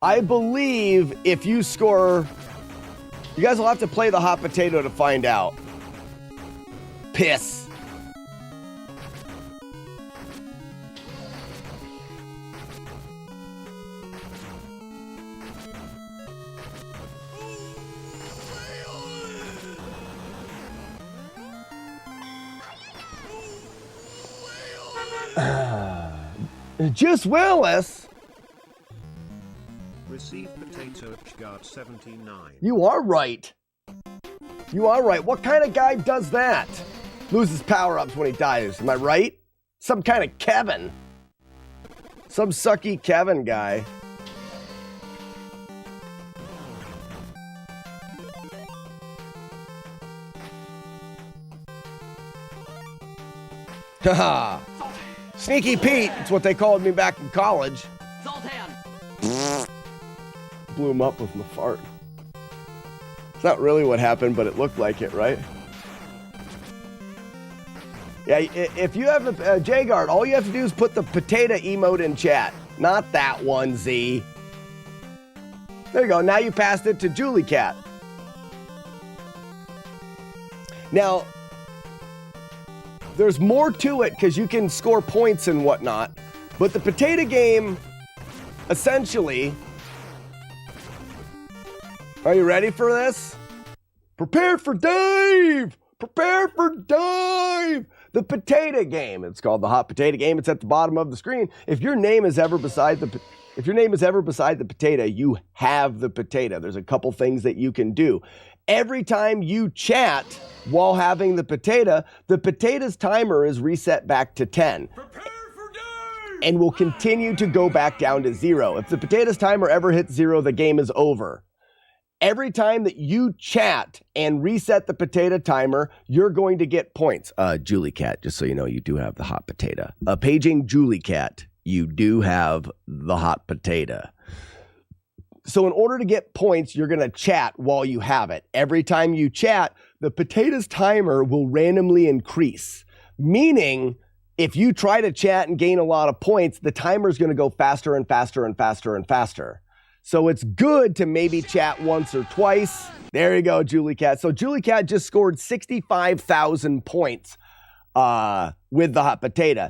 I believe if you score... You guys will have to play the hot potato to find out. Piss. Just Willis. Receive potato guard 79. You are right. You are right. What kind of guy does that? Loses power-ups when he dies. Am I right? Some kind of Kevin. Some sucky Kevin guy. Haha. Sneaky Pete, it's what they called me back in college. Blew him up with my fart. It's not really what happened, but it looked like it, right? Yeah, if you have the J-Guard, all you have to do is put the potato emote in chat. Not that one, Z. There you go. Now you passed it to Julie Cat. Now, there's more to it because you can score points and whatnot. But the potato game, essentially... Are you ready for this? Prepare for dive! Prepare for dive! The potato game. It's called the hot potato game. It's at the bottom of the screen. If your name is ever beside the potato, you have the potato. There's a couple things that you can do. Every time you chat while having the potato's timer is reset back to 10. Prepare for dive! And will continue to go back down to 0. If the potato's timer ever hits 0, the game is over. Every time that you chat and reset the potato timer, you're going to get points. Julie Cat, just so you know, you do have the hot potato. Paging Julie Cat, you do have the hot potato. So in order to get points, you're going to chat while you have it. Every time you chat, the potato's timer will randomly increase. Meaning, if you try to chat and gain a lot of points, the timer is going to go faster and faster and faster and faster. So it's good to maybe chat once or twice. There you go, Julie Cat. So Julie Cat just scored 65,000 points with the hot potato.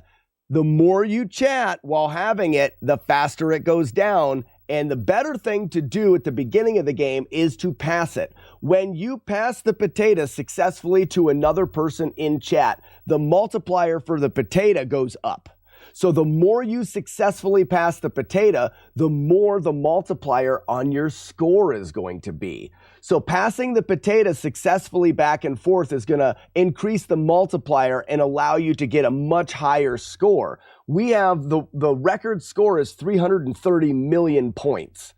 The more you chat while having it, the faster it goes down. And the better thing to do at the beginning of the game is to pass it. When you pass the potato successfully to another person in chat, the multiplier for the potato goes up. So the more you successfully pass the potato, the more the multiplier on your score is going to be. So passing the potato successfully back and forth is going to increase the multiplier and allow you to get a much higher score. We have the record score is 330 million points.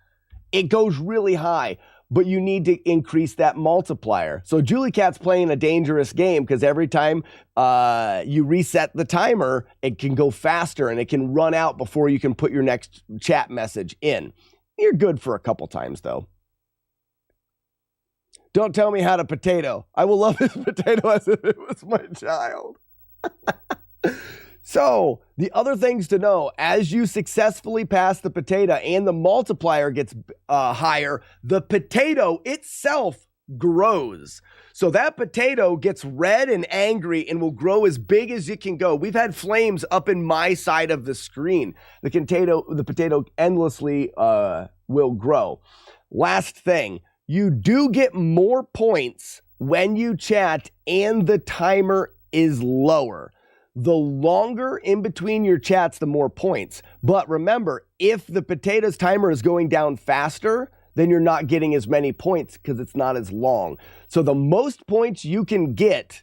It goes really high, but you need to increase that multiplier. So Julie Cat's playing a dangerous game because every time you reset the timer, it can go faster and it can run out before you can put your next chat message in. You're good for a couple times, though. Don't tell me how to potato. I will love this potato as if it was my child. So, the other things to know, as you successfully pass the potato and the multiplier gets higher, the potato itself grows. So that potato gets red and angry and will grow as big as it can go. We've had flames up in my side of the screen. The potato endlessly will grow. Last thing, you do get more points when you chat and the timer is lower. The longer in between your chats, the more points. But remember, if the potato's timer is going down faster, then you're not getting as many points because it's not as long. So the most points you can get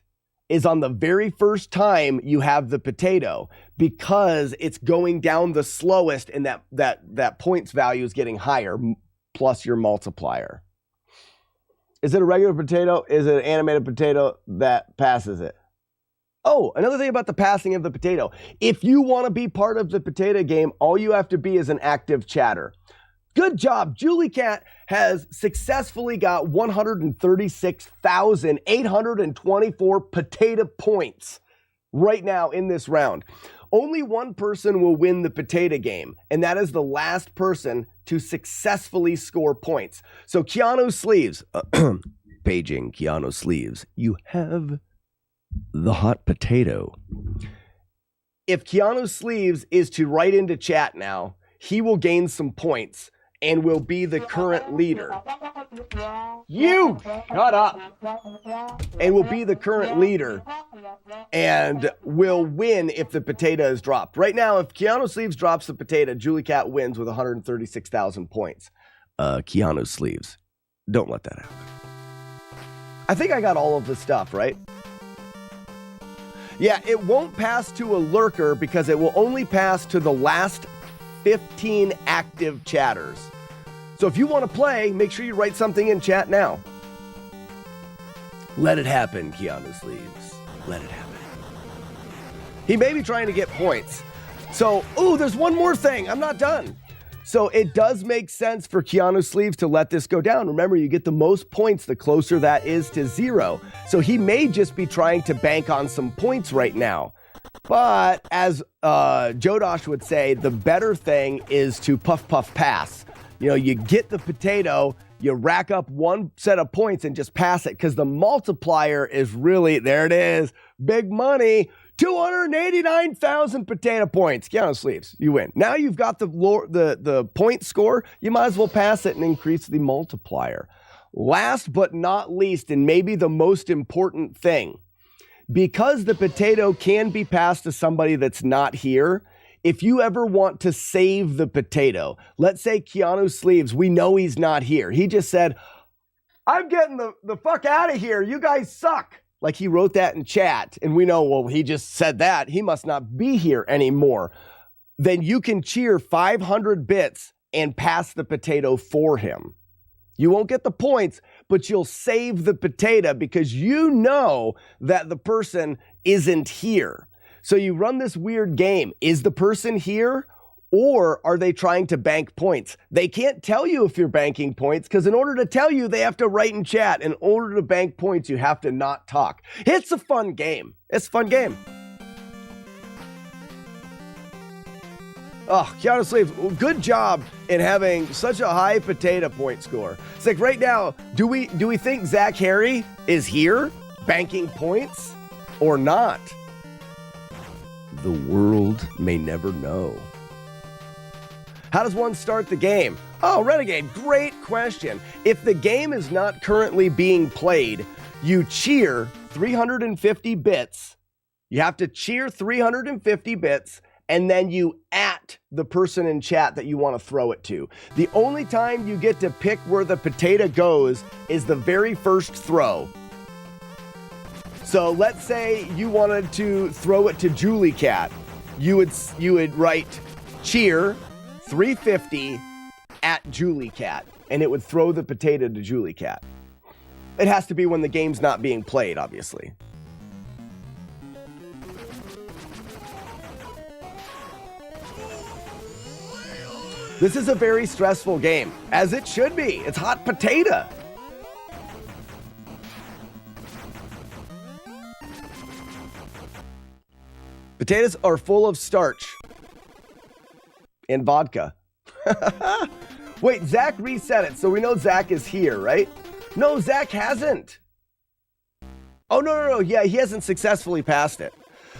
is on the very first time you have the potato because it's going down the slowest and that points value is getting higher plus your multiplier. Is it a regular potato? Is it an animated potato that passes it? Oh, another thing about the passing of the potato. If you want to be part of the potato game, all you have to be is an active chatter. Good job. Julie Cat has successfully got 136,824 potato points right now in this round. Only one person will win the potato game, and that is the last person to successfully score points. So Keanu Sleeves, paging Keanu Sleeves, you have the hot potato. If Keanu Sleeves is to write into chat now, he will gain some points and will be the current leader. You shut up. And will be the current leader and will win if the potato is dropped. Right now, if Keanu Sleeves drops the potato, Julie Cat wins with 136,000 points. Keanu Sleeves, don't let that happen. I think I got all of the stuff, right? Yeah, it won't pass to a lurker because it will only pass to the last 15 active chatters. So if you want to play, make sure you write something in chat now. Let it happen, Keanu Sleeves. Let it happen. He may be trying to get points. So, there's one more thing. I'm not done. So it does make sense for Keanu Sleeves to let this go down. Remember, you get the most points the closer that is to 0. So he may just be trying to bank on some points right now. But as Jodosh would say, the better thing is to puff, puff, pass. You know, you get the potato, you rack up one set of points and just pass it, because the multiplier is really, there it is, big money. 289,000 potato points. Keanu Sleeves, you win. Now you've got the point score. You might as well pass it and increase the multiplier. Last but not least, and maybe the most important thing, because the potato can be passed to somebody that's not here, if you ever want to save the potato, let's say Keanu Sleeves, we know he's not here. He just said, I'm getting the fuck out of here. You guys suck. Like he wrote that in chat, and we know, well, he just said that. He must not be here anymore. Then you can cheer 500 bits and pass the potato for him. You won't get the points, but you'll save the potato because you know that the person isn't here. So you run this weird game. Is the person here? Or are they trying to bank points? They can't tell you if you're banking points, because in order to tell you, they have to write in chat. In order to bank points, you have to not talk. It's a fun game. It's a fun game. Oh, Keanu Sleeves, good job in having such a high potato point score. It's like right now, do we think Zach Harry is here banking points or not? The world may never know. How does one start the game? Oh, Renegade, great question. If the game is not currently being played, you cheer 350 bits. You have to cheer 350 bits, and then you at the person in chat that you want to throw it to. The only time you get to pick where the potato goes is the very first throw. So let's say you wanted to throw it to Julie Cat. You would write cheer 350 at Julie Cat, and it would throw the potato to Julie Cat. It has to be when the game's not being played, obviously. This is a very stressful game, as it should be. It's hot potato. Potatoes are full of starch and vodka. Wait, Zach reset it, so we know Zach is here, right? No, Zach hasn't. Oh, no. Yeah, he hasn't successfully passed it.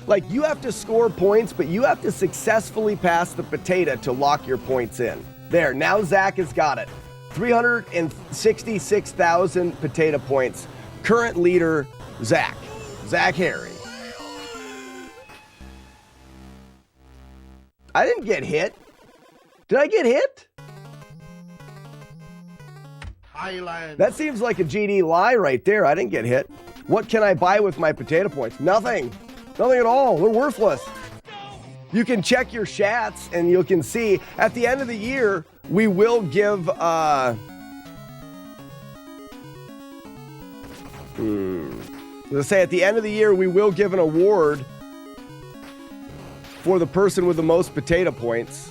Like, you have to score points, but you have to successfully pass the potato to lock your points in. There, now Zach has got it. 366,000 potato points. Current leader, Zach Harry. I didn't get hit. Did I get hit? Highland. That seems like a GD lie right there. I didn't get hit. What can I buy with my potato points? Nothing. Nothing at all. They're worthless. You can check your chats and you can see at the end of the year, we will give, let's say at the end of the year, we will give an award for the person with the most potato points,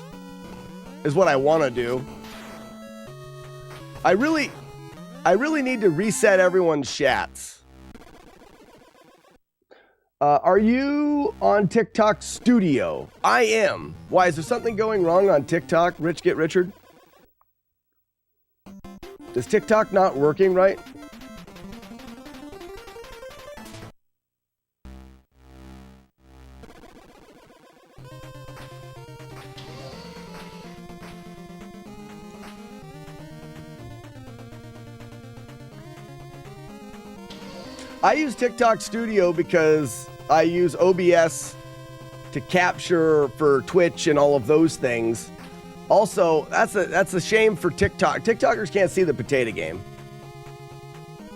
is what I want to do. I really need to reset everyone's chats. Are you on TikTok Studio? I am. Why, is there something going wrong on TikTok? Rich Get Richard? Is TikTok not working right? I use TikTok Studio because I use OBS to capture for Twitch and all of those things. Also, that's a shame for TikTok. TikTokers can't see the potato game.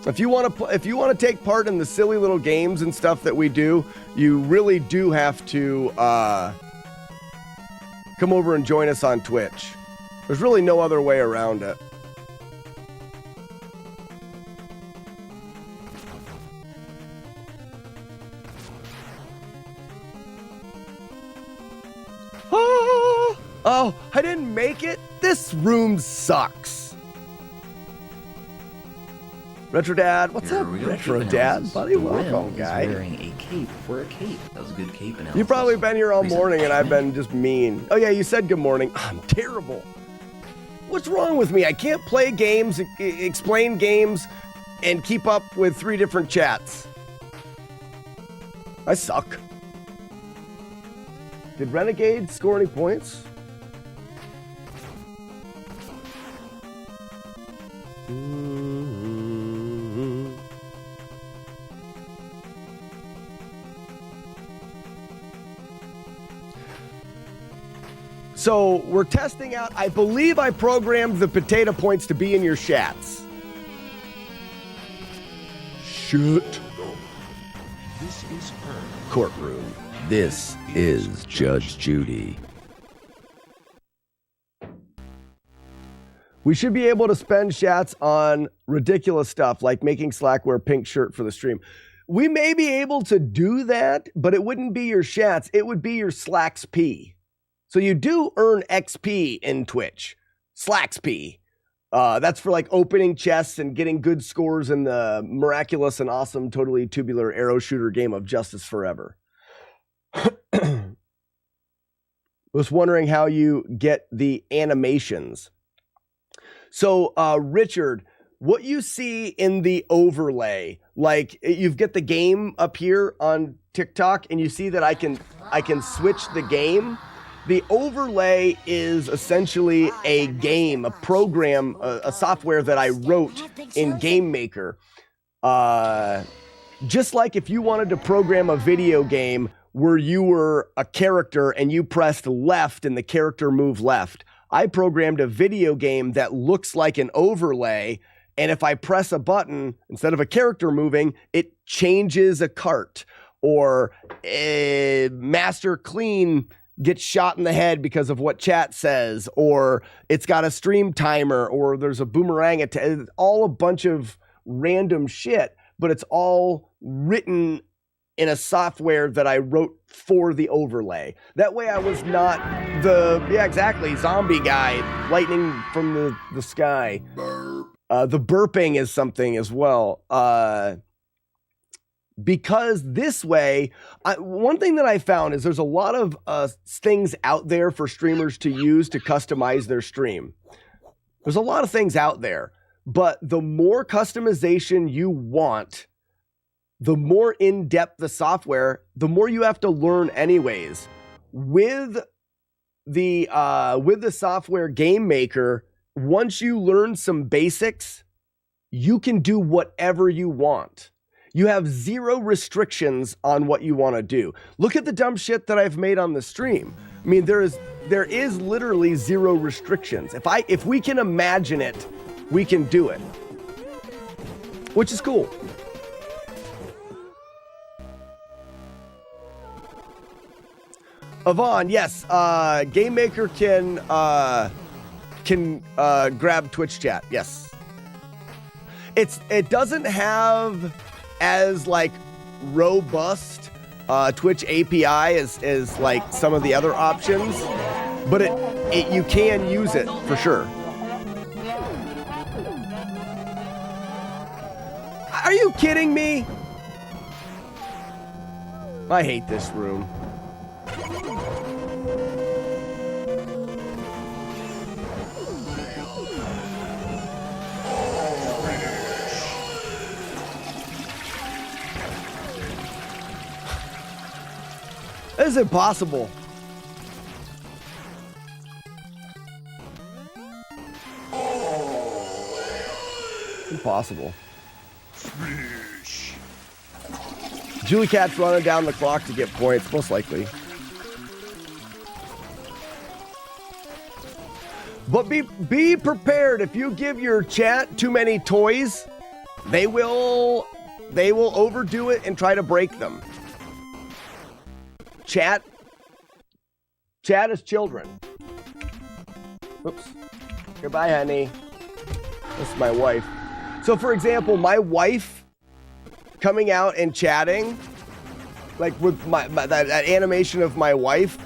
If you want to take part in the silly little games and stuff that we do, you really do have to come over and join us on Twitch. There's really no other way around it. Oh, I didn't make it? This room sucks. Retro Dad, what's Here up, we go, Retro cape Dad? analysis. Buddy, The whale welcome, is guy. wearing a cape for a cape. That was a good cape analysis. You've probably been here all Reset. morning and I've been just mean. Oh yeah, you said good morning. I'm terrible. What's wrong with me? I can't play games, explain games, and keep up with 3 different chats. I suck. Did Renegade score any points? So we're testing out. I believe I programmed the potato points to be in your chats. Shit. This is her. Courtroom. This is Judge Judy. We should be able to spend chats on ridiculous stuff like making Slack wear pink shirt for the stream. We may be able to do that, but it wouldn't be your chats. It would be your Slacks P. So you do earn XP in Twitch. Slacks P. That's for like opening chests and getting good scores in the miraculous and awesome, totally tubular arrow shooter game of Justice Forever. Was wondering how you get the animations. So, Richard, what you see in the overlay, like you get the game up here on TikTok, and you see that I can switch the game. The overlay is essentially a game, a program, a software that I wrote in Game Maker. Just like if you wanted to program a video game where you were a character and you pressed left and the character moved left, I programmed a video game that looks like an overlay, and if I press a button, instead of a character moving, it changes a cart, or Master Clean gets shot in the head because of what chat says, or it's got a stream timer, or there's a boomerang attack. All a bunch of random shit, but it's all written in a software that I wrote for the overlay. That way I was not zombie guy, lightning from the sky. The burping is something as well. Because this way, one thing that I found is there's a lot of things out there for streamers to use to customize their stream. There's a lot of things out there, but the more customization you want, the more in-depth the software, the more you have to learn anyways. With the software Game Maker, once you learn some basics, you can do whatever you want. You have zero restrictions on what you want to do. Look at the dumb shit that I've made on the stream. I mean, there is literally zero restrictions. If we can imagine it, we can do it, which is cool. Yvonne, yes, Game Maker can grab Twitch chat. Yes, it doesn't have as like robust Twitch API as like some of the other options, but you can use it for sure. Are you kidding me? I hate this room. This is impossible. Impossible. Julie Cat's running down the clock to get points, most likely. But be prepared. If you give your chat too many toys, they will overdo it and try to break them. Chat is children. Oops. Goodbye, honey. This is my wife. So, for example, my wife coming out and chatting, like with that animation of my wife,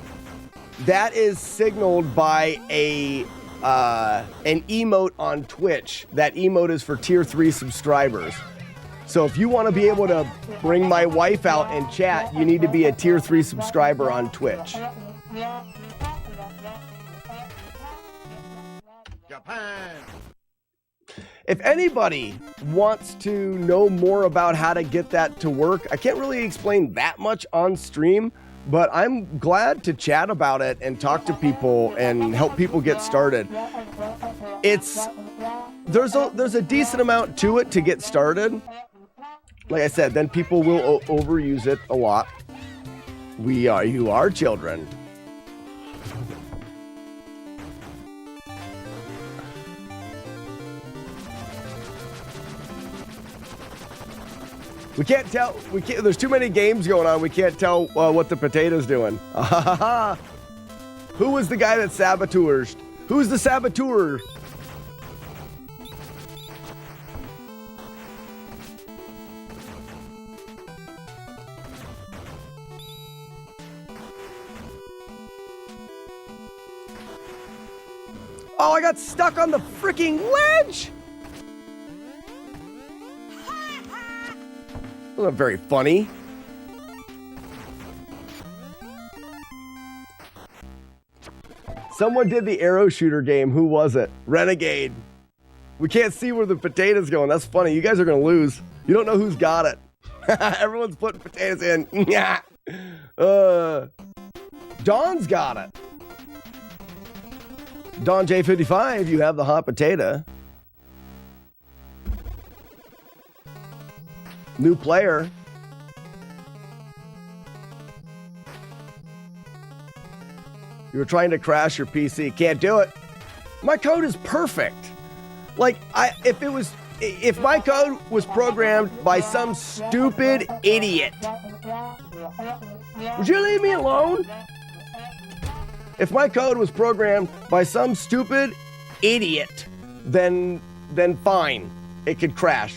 that is signaled by a an emote on Twitch. That emote is for tier 3 subscribers. So if you want to be able to bring my wife out and chat, you need to be a tier 3 subscriber on Twitch. Japan. If anybody wants to know more about how to get that to work, I can't really explain that much on stream, but I'm glad to chat about it and talk to people and help people get started. There's a decent amount to it to get started. Like I said, then people will overuse it a lot. You are children. We can't tell. There's too many games going on. We can't tell what the potato's doing. Who was the guy that saboteurs? Who's the saboteur? Oh, I got stuck on the freaking ledge. Not very funny. Someone did the arrow shooter game. Who was it? Renegade. We can't see where the potato's going. That's funny. You guys are going to lose. You don't know who's got it. Everyone's putting potatoes in. Dawn's got it. Dawn J55, you have the hot potato. New player. You were trying to crash your PC. Can't do it. My code is perfect. Like, if my code was programmed by some stupid idiot, would you leave me alone? If my code was programmed by some stupid idiot, then fine. It could crash,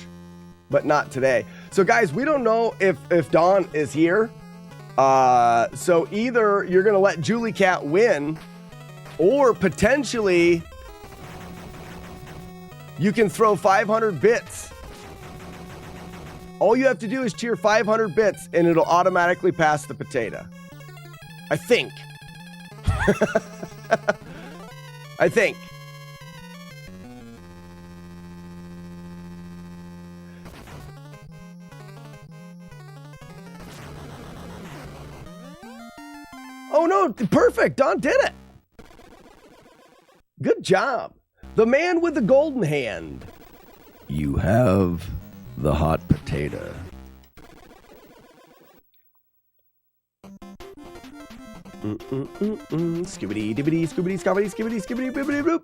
but not today. So guys, we don't know if Dawn is here. So either you're going to let Julie Cat win, or potentially you can throw 500 bits. All you have to do is cheer 500 bits and it'll automatically pass the potato. I think. I think. Oh no, perfect. Don did it. Good job. The man with the golden hand. You have the hot potato. Skibbity dibbity skibbity skibbity skibbity skibbity bibbity boop.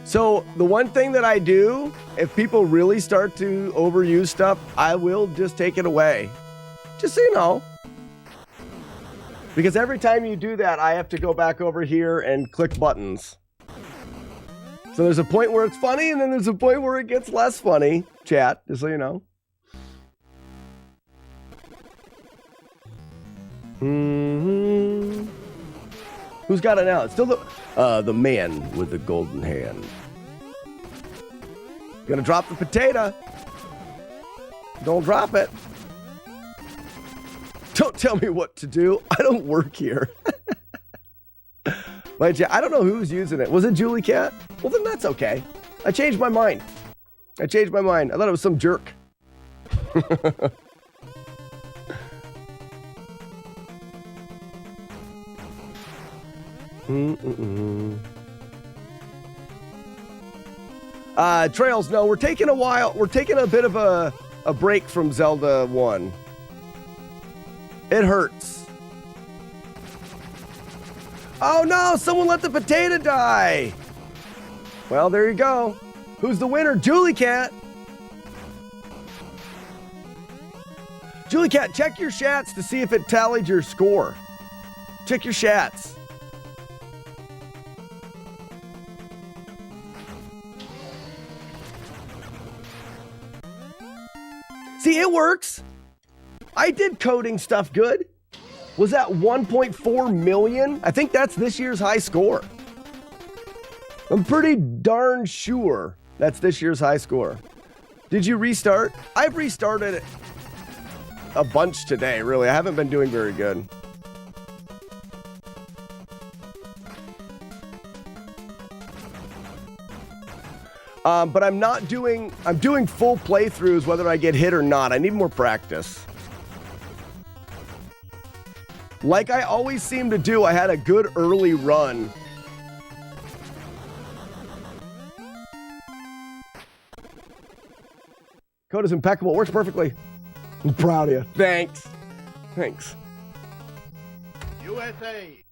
So the one thing that I do, if people really start to overuse stuff, I will just take it away. Just so you know. Because every time you do that, I have to go back over here and click buttons. So there's a point where it's funny, and then there's a point where it gets less funny. Chat, just so you know. Who's got it now? It's still the man with the golden hand. Gonna drop the potato. Don't drop it. Don't tell me what to do. I don't work here. I don't know who's using it. Was it Julie Cat? Well, then that's okay. I changed my mind. I thought it was some jerk. Trails, no, we're taking a while. We're taking a bit of a break from Zelda 1. It hurts. Oh no, someone let the potato die. Well, there you go. Who's the winner? Julie Cat. Julie Cat, check your chats to see if it tallied your score. Check your chats. See, it works. I did coding stuff good. Was that 1.4 million? I think that's this year's high score. I'm pretty darn sure that's this year's high score. Did you restart? I've restarted a bunch today, really. I haven't been doing very good. But I'm doing full playthroughs whether I get hit or not. I need more practice. Like I always seem to do, I had a good early run. Code is impeccable. Works perfectly. I'm proud of you. Thanks. Thanks. USA.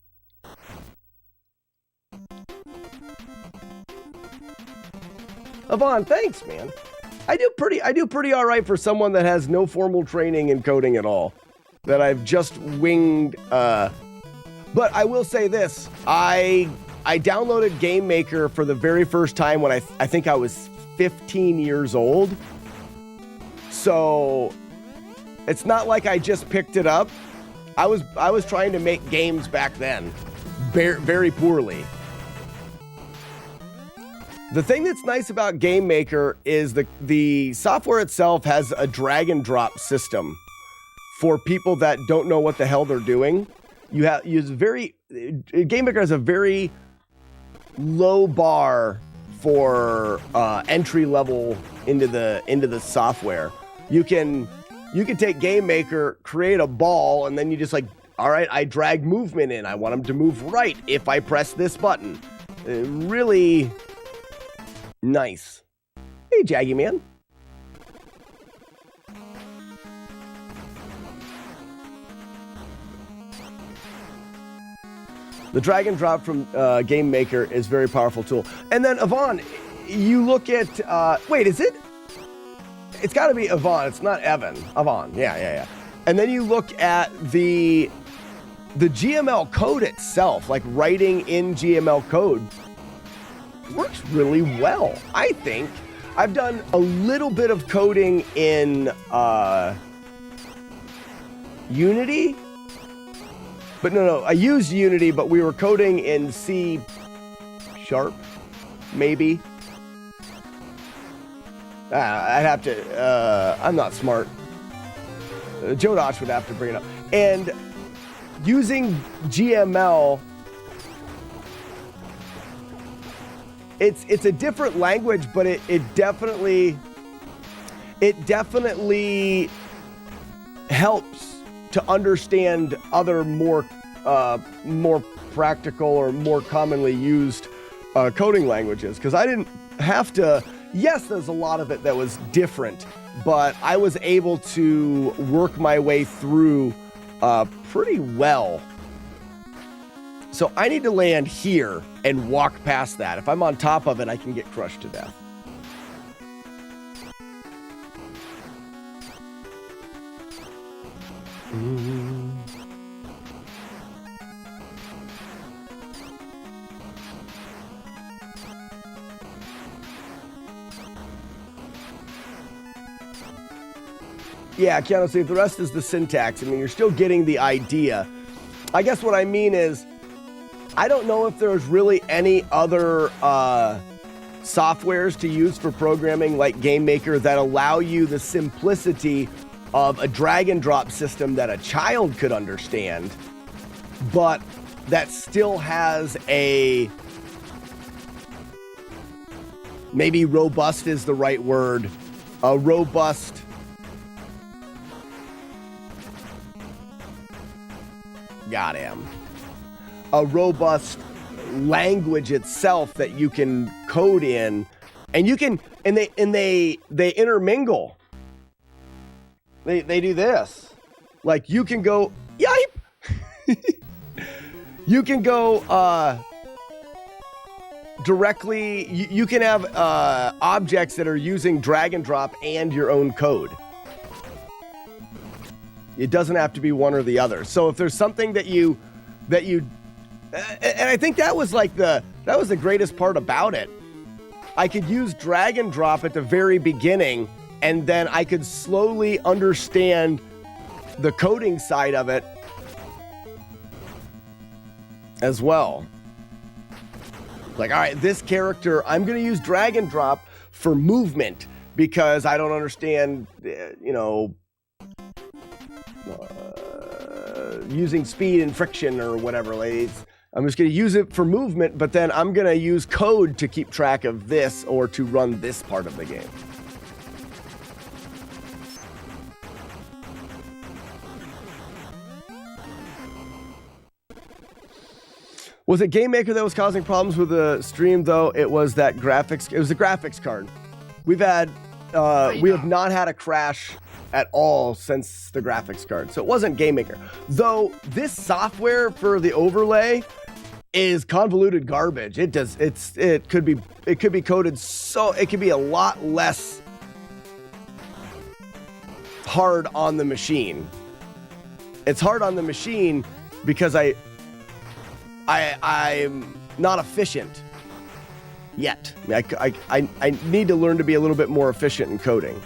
Avon, thanks, man. I do pretty all right for someone that has no formal training in coding at all. That I've just winged. But I will say this: I downloaded Game Maker for the very first time when I think I was 15 years old. So it's not like I just picked it up. I was trying to make games back then, very poorly. The thing that's nice about Game Maker is the software itself has a drag and drop system for people that don't know what the hell they're doing. Game Maker has a very low bar for entry level into the software. You can take Game Maker, create a ball, and then you just like, all right, I drag movement in. I want them to move right if I press this button. Really nice. Hey, Jaggy Man. The drag and drop from Game Maker is a very powerful tool. And then Avon, you look at, wait, is it? It's got to be Avon. It's not Evan. Avon. Yeah. And then you look at the GML code itself, like writing in GML code, works really well, I think. I've done a little bit of coding in Unity. But no, I used Unity, but we were coding in C#, maybe. I'd have to, I'm not smart. Joe Dosh would have to bring it up. And using GML, it's a different language, but it definitely helps to understand other more practical or more commonly used coding languages. Because I didn't have to. Yes, there's a lot of it that was different, but I was able to work my way through pretty well. So I need to land here and walk past that. If I'm on top of it, I can get crushed to death. Yeah, Keanu, see, the rest is the syntax. I mean, you're still getting the idea. I guess what I mean is, I don't know if there's really any other softwares to use for programming like Game Maker that allow you the simplicity of a drag and drop system that a child could understand, but that still has maybe robust is the right word, a robust a robust language itself that you can code in, and you can, and they intermingle. They do this, like you can go yipe. You can go directly, you can have objects that are using drag and drop and your own code. It doesn't have to be one or the other. So if there's something that you, and I think that was like that was the greatest part about it. I could use drag and drop at the very beginning, and then I could slowly understand the coding side of it as well. Like, all right, this character, I'm going to use drag and drop for movement because I don't understand, using speed and friction or whatever. Like, I'm just going to use it for movement, but then I'm going to use code to keep track of this or to run this part of the game. Was it Game Maker that was causing problems with the stream, though? It was that graphics. It was the graphics card. We have not had a crash at all since the graphics card. So it wasn't Game Maker. Though this software for the overlay is convoluted garbage. It could be coded so it could be a lot less hard on the machine. It's hard on the machine because I'm not efficient yet. I need to learn to be a little bit more efficient in coding.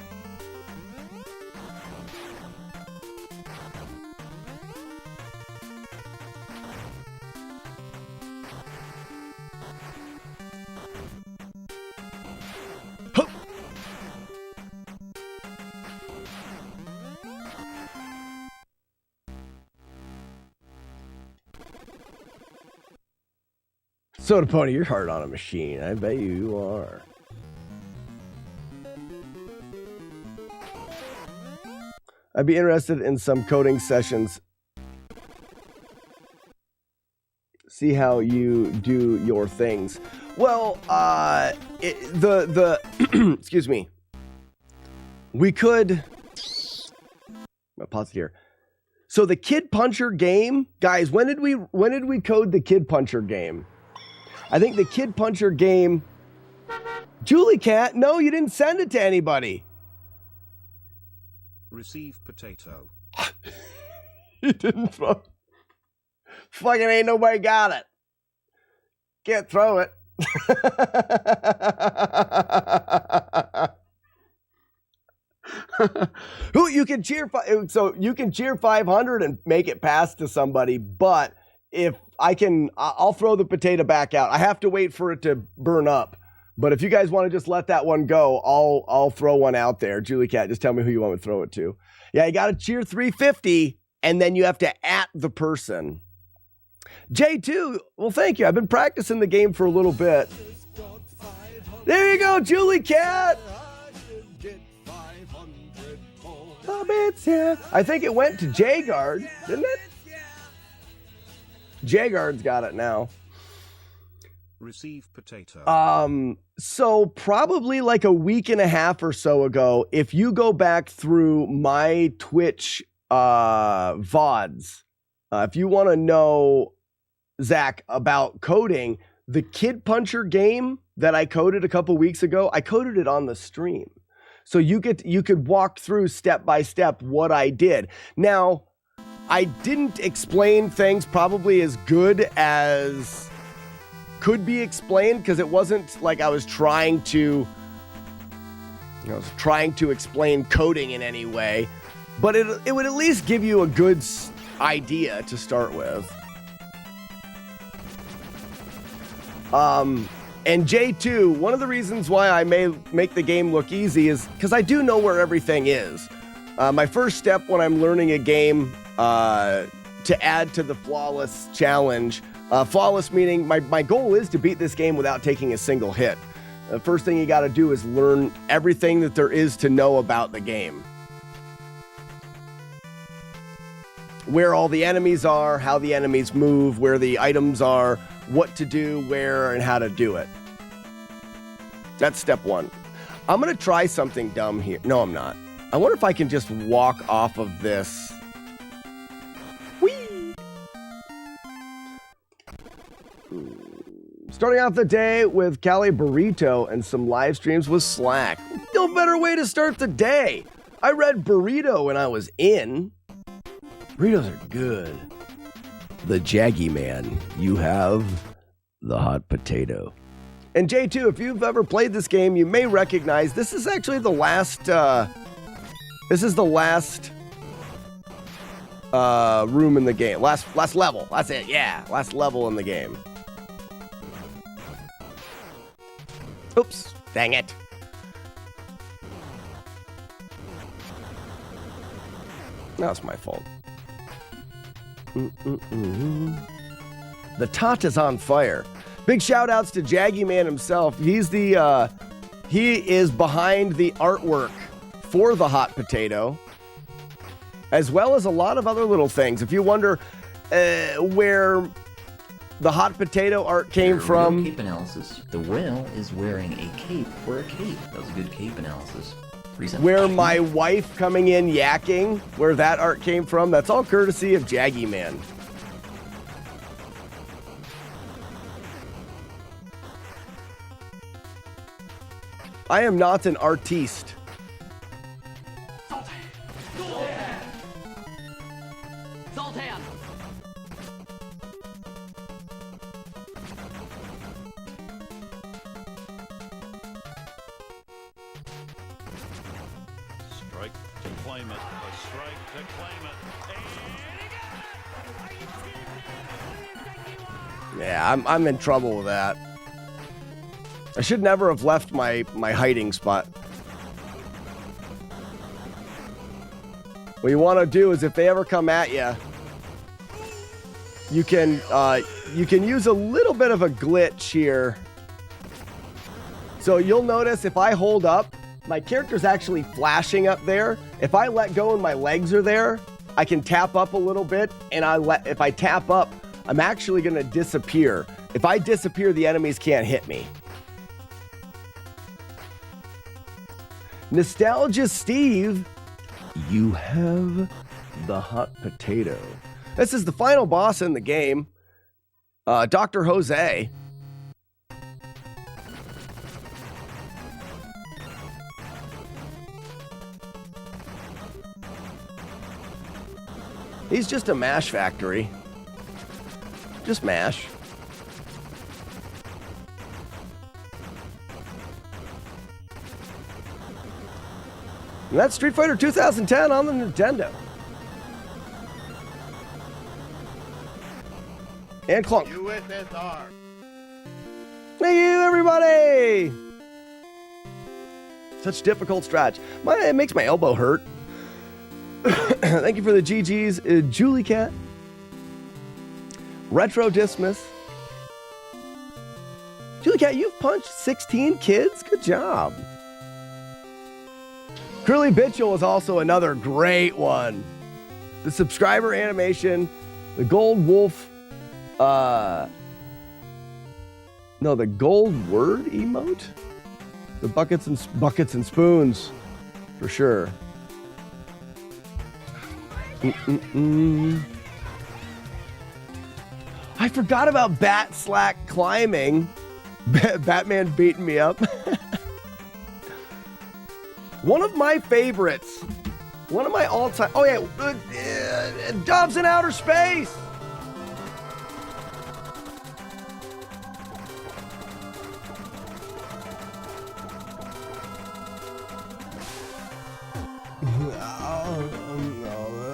Soda Pony, you're hard on a machine. I bet you are. I'd be interested in some coding sessions. See how you do your things. Well, excuse me. We could. I'll pause it here. So the Kid Puncher game, guys. When did we code the Kid Puncher game? I think the Kid Puncher game... Julie Cat, no, you didn't send it to anybody. Receive potato. You didn't throw... Fucking ain't nobody got it. Can't throw it. You can cheer... So you can cheer 500 and make it pass to somebody, but... If I can, I'll throw the potato back out. I have to wait for it to burn up. But if you guys want to just let that one go, I'll throw one out there. Julie Cat, just tell me who you want to throw it to. Yeah, you got to cheer 350, and then you have to @ the person. J2, well, thank you. I've been practicing the game for a little bit. There you go, Julie Cat. I think it went to J-Guard, didn't it? Jagard's got it now. Receive potato. So probably like a week and a half or so ago, if you go back through my Twitch VODs, if you want to know, Zach, about coding, the Kid Puncher game that I coded a couple weeks ago, I coded it on the stream. So you could walk through step by step what I did. Now, I didn't explain things probably as good as could be explained because it wasn't like I was trying to explain coding in any way, but it would at least give you a good idea to start with. And J2, one of the reasons why I may make the game look easy is because I do know where everything is. My first step when I'm learning a game to add to the Flawless challenge. Flawless meaning my goal is to beat this game without taking a single hit. The first thing you got to do is learn everything that there is to know about the game. Where all the enemies are, how the enemies move, where the items are, what to do, where, and how to do it. That's step one. I'm going to try something dumb here. No, I'm not. I wonder if I can just walk off of this. Whee! Starting off the day with Cali Burrito and some live streams with Slack. No better way to start the day. I read burrito when I was in. Burritos are good. The Jaggy Man, you have the hot potato. And J2, if you've ever played this game, you may recognize this is actually the last, room in the game. Last level. That's it. Yeah, last level in the game. Oops. Dang it. That's my fault. The tot is on fire. Big shout outs to Jaggy Man himself. He is behind the artwork for the hot potato, as well as a lot of other little things. If you wonder where the hot potato art came from. Cape analysis. The whale is wearing a cape for a cape. That was a good cape analysis. Reset. Where my wife coming in yakking, where that art came from, that's all courtesy of Jaggy Man. I am not an artiste. Zoltan! Strike to claim it. A strike to claim it. Yeah, I'm in trouble with that. I should never have left my hiding spot. What you want to do is if they ever come at you, you can use a little bit of a glitch here. So you'll notice if I hold up, my character's actually flashing up there. If I let go and my legs are there, I can tap up a little bit, and if I tap up, I'm actually going to disappear. If I disappear, the enemies can't hit me. Nostalgia Steve, you have the hot potato. This is the final boss in the game, Dr. Jose. He's just a mash factory. Just mash. And that's Street Fighter 2010 on the Nintendo. And Clunk. USSR. Thank you, everybody! Such difficult stretch. It makes my elbow hurt. Thank you for the GGs, Julie Cat. Retro Dismiss. Julie Cat, you've punched 16 kids? Good job. Curly Bitchel is also another great one. The subscriber animation, the gold wolf, the gold word emote, the buckets and spoons, for sure. I forgot about Bat Slack climbing. Batman beating me up. One of my favorites. One of my all-time... Oh, yeah. Doves in Outer Space.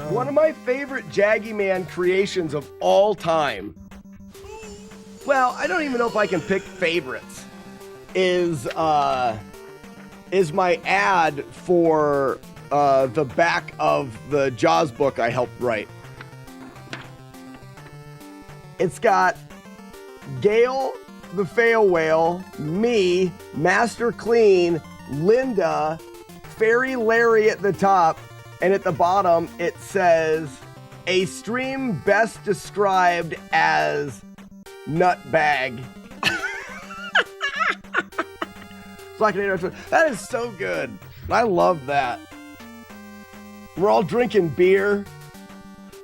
One of my favorite Jaggy Man creations of all time. Well, I don't even know if I can pick favorites. Is my ad for the back of the Jaws book I helped write. It's got Gale, the Fail Whale, me, Master Clean, Linda, Fairy Larry at the top, and at the bottom it says, a stream best described as nutbag. That is so good. I love that. We're all drinking beer.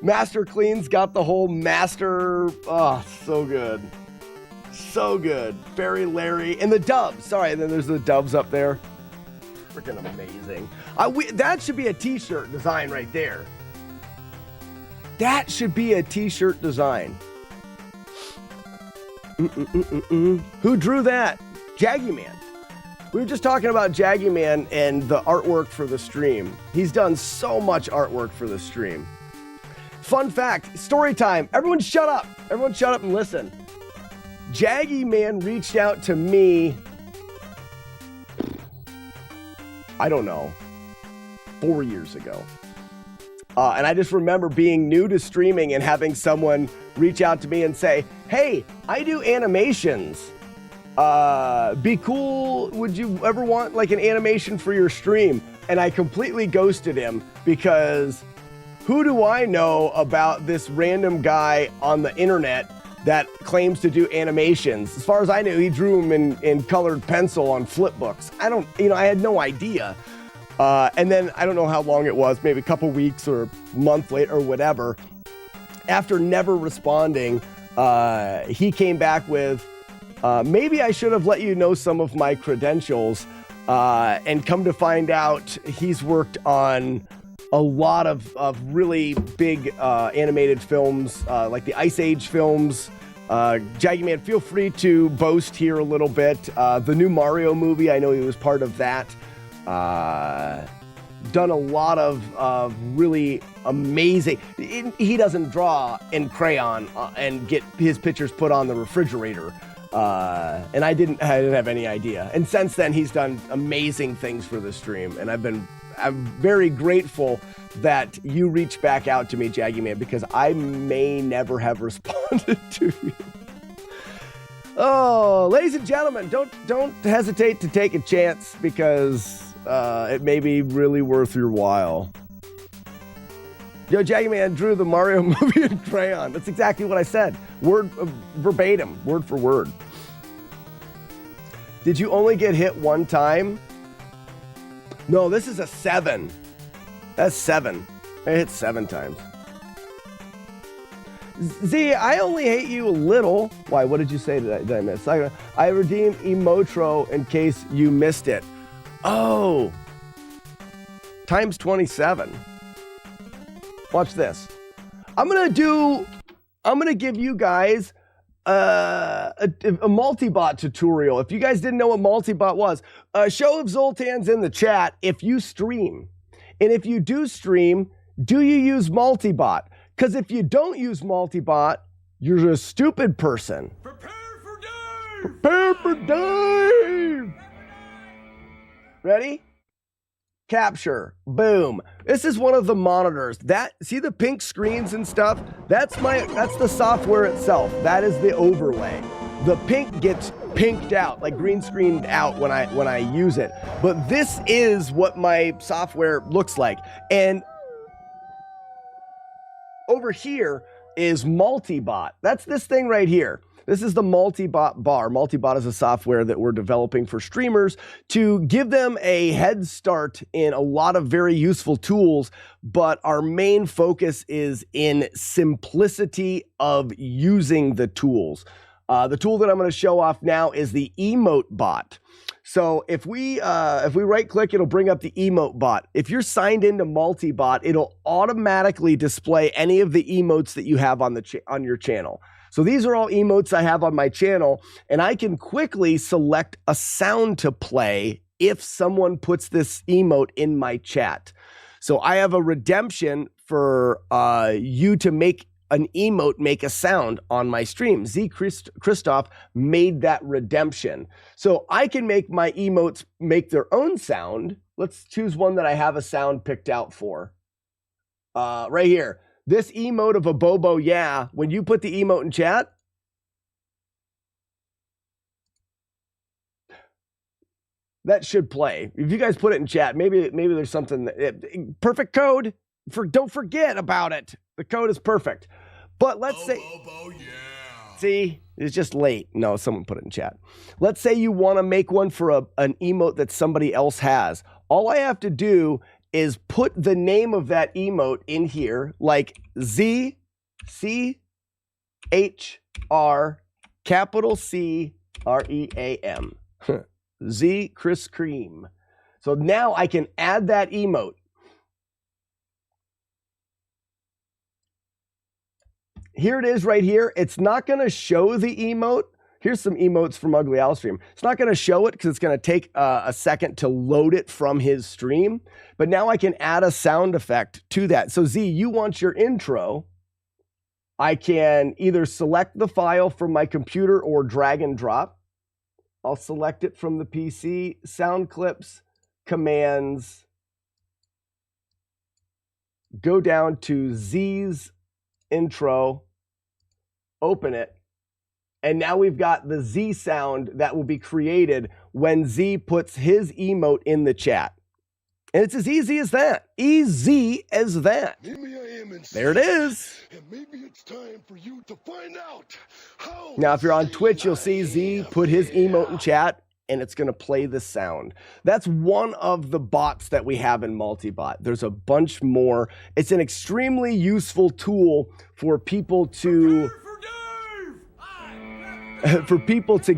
Master Clean's got the whole master. Oh, so good. so good. Barry, Larry, and the doves. Sorry, and then there's the doves up there. Freaking amazing. That should be a t-shirt design right there. That should be a t-shirt design. Who drew that? Jaggy Man. We were just talking about Jaggy Man and the artwork for the stream. He's done so much artwork for the stream. Fun fact, story time. Everyone shut up. Everyone shut up and listen. Jaggy Man reached out to me, I don't know, 4 years ago. And I just remember being new to streaming and having someone reach out to me and say, hey, I do animations. Be cool. Would you ever want like an animation for your stream? And I completely ghosted him because who do I know about this random guy on the internet that claims to do animations? As far as I knew, he drew them in colored pencil on flip books. I had no idea. And then I don't know how long it was, maybe a couple weeks or a month later or whatever. After never responding, he came back with, maybe I should have let you know some of my credentials. And come to find out, he's worked on a lot of really big animated films, like the Ice Age films. Jaggy Man, feel free to boast here a little bit. The new Mario movie, I know he was part of that. Done a lot of really amazing. He doesn't draw in crayon and get his pictures put on the refrigerator. And I didn't have any idea. And since then, he's done amazing things for the stream. And I'm very grateful that you reached back out to me, Jaggy Man, because I may never have responded to you. Oh, ladies and gentlemen, don't hesitate to take a chance because it may be really worth your while. Yo, Jaggy Man drew the Mario movie in crayon. That's exactly what I said. Verbatim, word for word. Did you only get hit one time? No, this is a 7. That's 7. I hit 7 times. Z, I only hate you a little. Why? What did you say that I missed? I redeemed Emotro in case you missed it. Oh. Times 27. Watch this. I'm going to give you guys a multi-bot tutorial. If you guys didn't know what multi-bot was, a show of Zoltan's in the chat if you stream. And if you do stream, do you use multi-bot? Because if you don't use multi-bot, you're a stupid person. Prepare for Dave! Prepare for Dave! Ready? Capture. Boom. This is one of the monitors. See the pink screens and stuff? That's the software itself. That is the overlay. The pink gets pinked out, like green screened out when I use it. But this is what my software looks like. And over here is multi-bot. That's this thing right here. This is the multi-bot bar. Multi-bot is a software that we're developing for streamers to give them a head start in a lot of very useful tools, but our main focus is in simplicity of using the tools. The tool that I'm going to show off now is the emote bot. So if we right click, it'll bring up the emote bot. If you're signed into multi-bot, it'll automatically display any of the emotes that you have on your channel. So these are all emotes I have on my channel, and I can quickly select a sound to play if someone puts this emote in my chat. So I have a redemption for you to make an emote make a sound on my stream. Z Christoph made that redemption. So I can make my emotes make their own sound. Let's choose one that I have a sound picked out for. Right here. This emote of a Bobo, yeah. When you put the emote in chat, that should play. If you guys put it in chat, maybe there's something. Perfect code. Don't forget about it. The code is perfect. But let's say, Yeah. See, it's just late. No, someone put it in chat. Let's say you want to make one for an emote that somebody else has. All I have to do is put the name of that emote in here, like Z, C, H, R, capital C-R-E-A-M. Z Chris Cream. So now I can add that emote. Here it is right here. It's not going to show the emote. Here's some emotes from Ugly Owl Stream. It's not going to show it because it's going to take a second to load it from his stream. But now I can add a sound effect to that. So Z, you want your intro. I can either select the file from my computer or drag and drop. I'll select it from the PC, sound clips, commands, go down to Z's intro, open it, and now we've got the Z sound that will be created when Z puts his emote in the chat. And it's as easy as that. Easy as that. Maybe I am insane, There it is. and maybe it's time for you to find out how. Now, if you're on insane Twitch, you'll I see Z am. put his emote in chat, and it's going to play the sound. That's one of the bots that we have in Multibot. There's a bunch more. It's an extremely useful tool for people to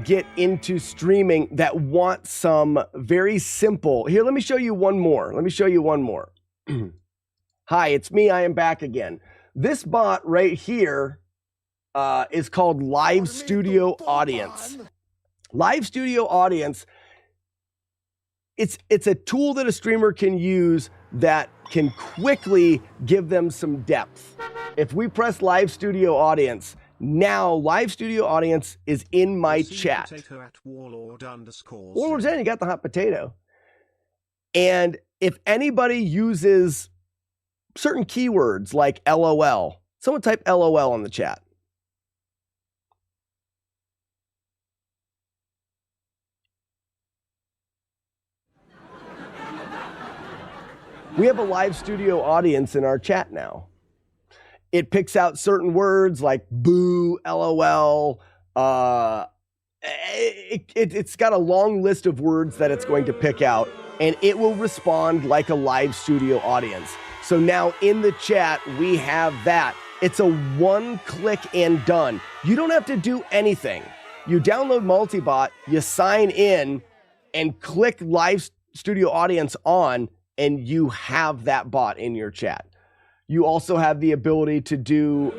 get into streaming that want some very simple. Here, let me show you one more. Hi, it's me. I am back again. This bot right here is called Live Studio Audience. Live Studio Audience, it's a tool that a streamer can use that can quickly give them some depth. If we press Live Studio Audience, now Live Studio Audience is in my chat. Warlord Zen, you got the hot potato. And if anybody uses certain keywords like LOL, someone type LOL in the chat. We have a Live Studio Audience in our chat now. It picks out certain words like boo, LOL. It's got a long list of words that it's going to pick out, and it will respond like a Live Studio Audience. So now in the chat, we have that. It's a one click and done. You don't have to do anything. You download Multibot, you sign in, and click Live Studio Audience on, and you have that bot in your chat. You also have the ability to do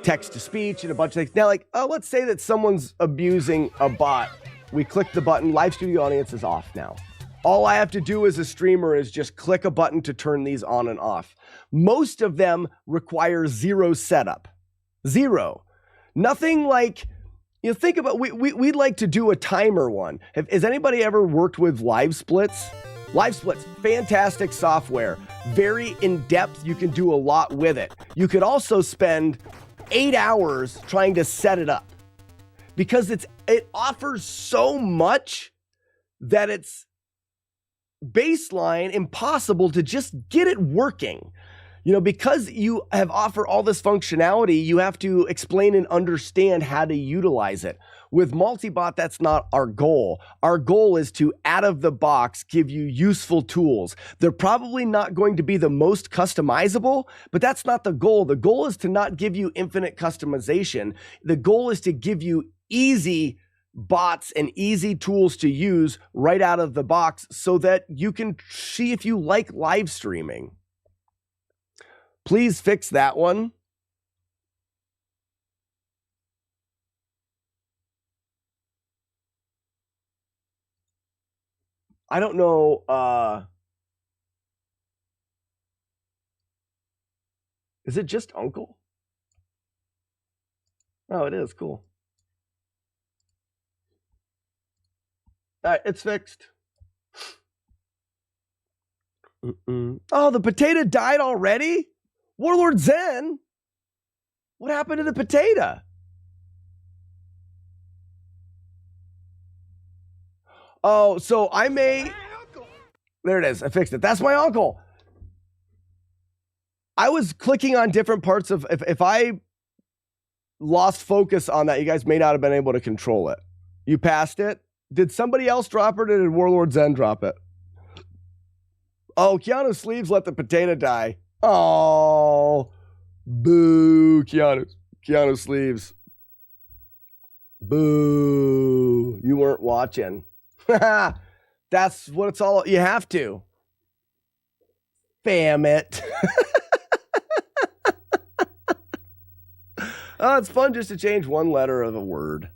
text to speech and a bunch of things. Now, like, let's say that someone's abusing a bot. We click the button, Live Studio Audience is off now. All I have to do as a streamer is just click a button to turn these on and off. Most of them require zero setup. Zero. Nothing like, think about, we'd like to do a timer one. Has anybody ever worked with Live Splits? Live Splits, fantastic software. Very in-depth. You can do a lot with it. You could also spend 8 hours trying to set it up because it offers so much that it's baseline impossible to just get it working. Because you have offer all this functionality, you have to explain and understand how to utilize it. With Multibot, that's not our goal. Our goal is to, out of the box, give you useful tools. They're probably not going to be the most customizable, but that's not the goal. The goal is to not give you infinite customization. The goal is to give you easy bots and easy tools to use right out of the box so that you can see if you like live streaming. Please fix that one. I don't know. Is it just Uncle? Oh, it is. Cool. All right, it's fixed. Oh, the potato died already? Warlord Zen? What happened to the potato? Oh, so I may... There it is. I fixed it. That's my uncle. I was clicking on different parts of... If I lost focus on that, you guys may not have been able to control it. You passed it? Did somebody else drop it, or did Warlord Zen drop it? Oh, Keanu Sleeves let the potato die. Oh, boo, Keanu Sleeves. Boo. You weren't watching. That's what it's all. You have to. Damn it. Oh, it's fun just to change one letter of a word.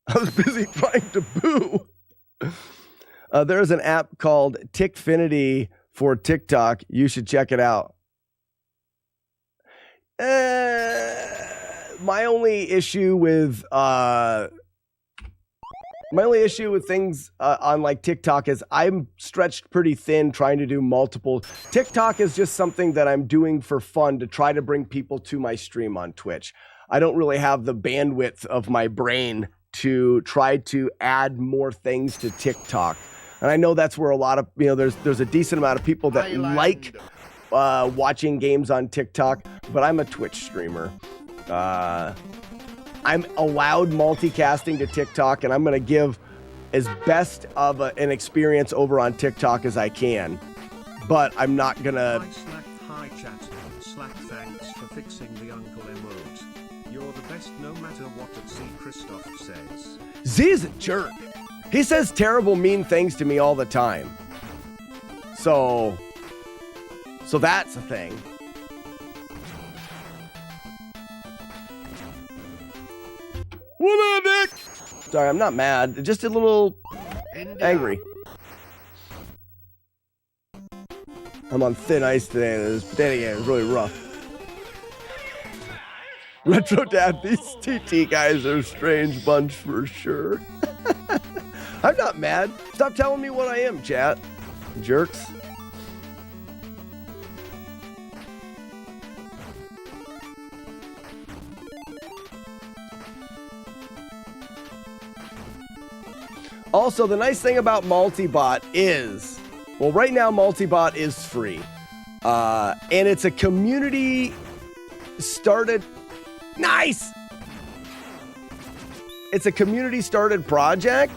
I was busy trying to boo. There's an app called Tickfinity for TikTok. You should check it out. My only issue with things on like TikTok is I'm stretched pretty thin trying to do multiple. TikTok is just something that I'm doing for fun to try to bring people to my stream on Twitch. I don't really have the bandwidth of my brain to try to add more things to TikTok. And I know that's where a lot of, there's a decent amount of people that like watching games on TikTok, but I'm a Twitch streamer. I'm allowed multicasting to TikTok, and I'm going to give as best of an experience over on TikTok as I can. But I'm not going to... Hi chat. Thanks for fixing the uncle emote. You're the best no matter what Z Christoph says. Z's a jerk. He says terrible, mean things to me all the time. So that's a thing. What up, Nick? Sorry, I'm not mad. Just a little angry. I'm on thin ice today. This day game is really rough. Retro Dad, these TT guys are a strange bunch for sure. I'm not mad. Stop telling me what I am, chat. Jerks. Also, the nice thing about Multibot is, well, right now Multibot is free. And it's a community started... Nice! It's a community started project.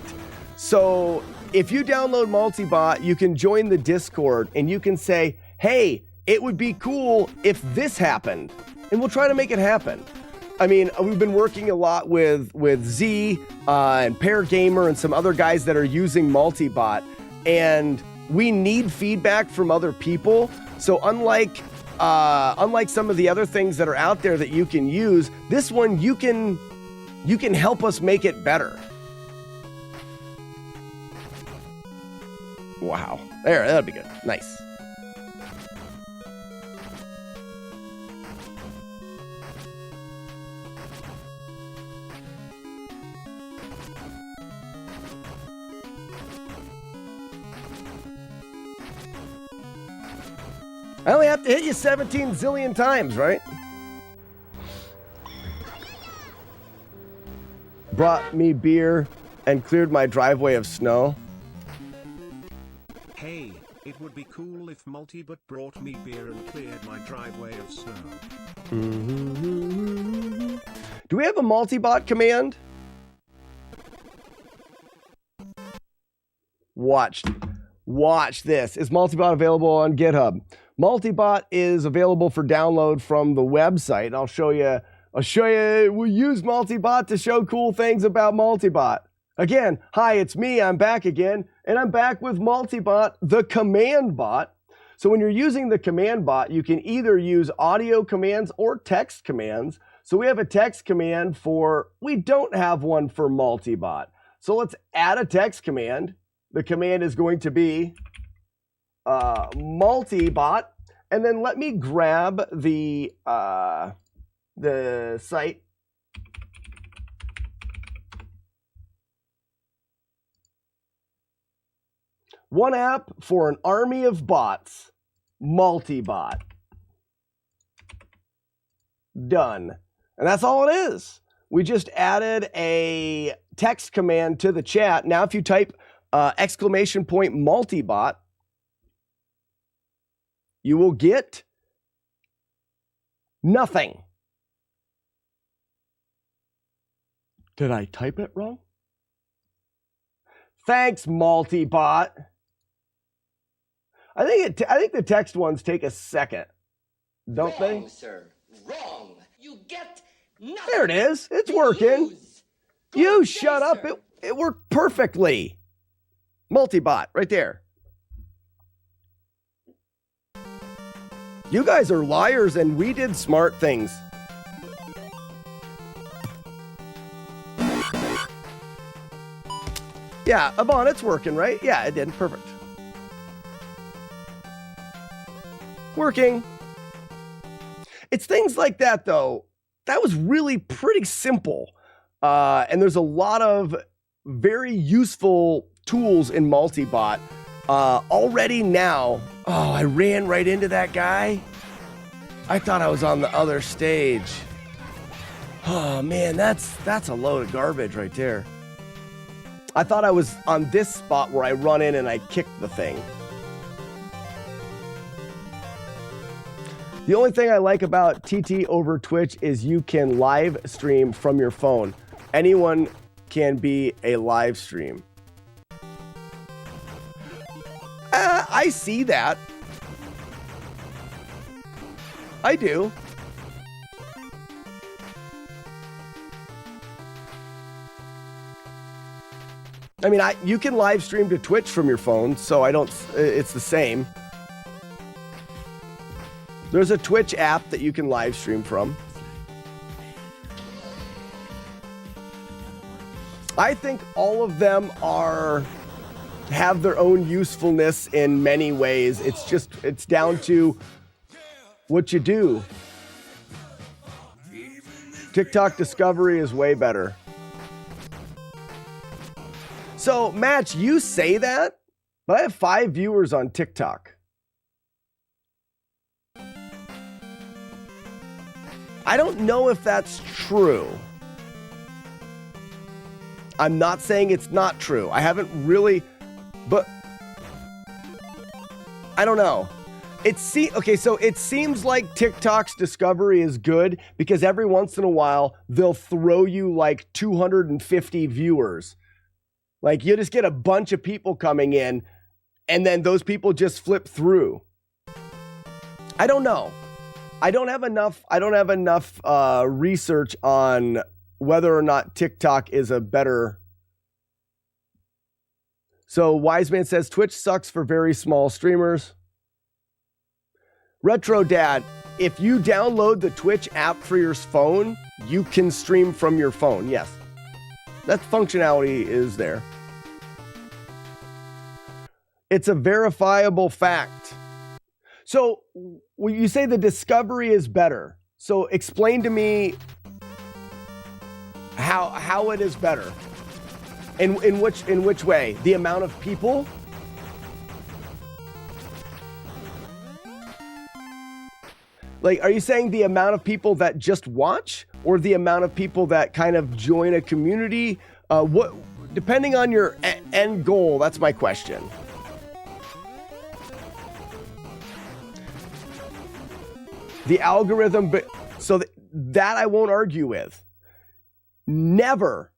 So if you download Multibot, you can join the Discord and you can say, hey, it would be cool if this happened. And we'll try to make it happen. I mean, we've been working a lot with Z and Pear Gamer and some other guys that are using Multibot, and we need feedback from other people. So unlike some of the other things that are out there that you can use, this one you can help us make it better. Wow. There, that'd be good. Nice. I only have to hit you 17 zillion times, right? Brought me beer and cleared my driveway of snow. Hey, it would be cool if Multibot brought me beer and cleared my driveway of snow. Do we have a Multibot command? Watch this. Is Multibot available on GitHub? Multibot is available for download from the website. I'll show you. We use Multibot to show cool things about Multibot. Again, hi, it's me. I'm back again, and I'm back with Multibot, the command bot. So when you're using the command bot, you can either use audio commands or text commands. So we have a text command we don't have one for Multibot. So let's add a text command. The command is going to be Multibot, and then let me grab the site. One app for an army of bots, Multibot. Done. And that's all it is. We just added a text command to the chat. Now if you type exclamation point Multibot, you will get nothing. Did I type it wrong? Thanks, Multibot. I think the text ones take a second, don't they? Wrong, sir. Wrong. There it is. It's working. You shut up. It worked perfectly. Multibot right there. You guys are liars and we did smart things. Yeah, Avon, it's working, right? Yeah, it did. Perfect. Working. It's things like that, though. That was really pretty simple. And there's a lot of very useful tools in Multibot. Already now. Oh, I ran right into that guy. I thought I was on the other stage. Oh, man, that's a load of garbage right there. I thought I was on this spot where I run in and I kick the thing. The only thing I like about TT over Twitch is you can live stream from your phone. Anyone can be a live stream. I see that. I do. I mean, you can live stream to Twitch from your phone, so it's the same. There's a Twitch app that you can live stream from. I think all of them have their own usefulness in many ways. It's down to what you do. TikTok discovery is way better. So, Match, you say that, but I have 5 viewers on TikTok. I don't know if that's true. I'm not saying it's not true. I haven't really, but I don't know. So it seems like TikTok's discovery is good because every once in a while they'll throw you like 250 viewers. Like you just get a bunch of people coming in and then those people just flip through. I don't know. I don't have enough research on whether or not TikTok is a better. So Wiseman says Twitch sucks for very small streamers. Retro Dad, if you download the Twitch app for your phone, you can stream from your phone. Yes. That functionality is there. It's a verifiable fact. So when you say the discovery is better, so explain to me how it is better. In which way? The amount of people? Like, are you saying the amount of people that just watch or the amount of people that kind of join a community? What, depending on your end goal, that's my question. The algorithm, so that I won't argue with. Never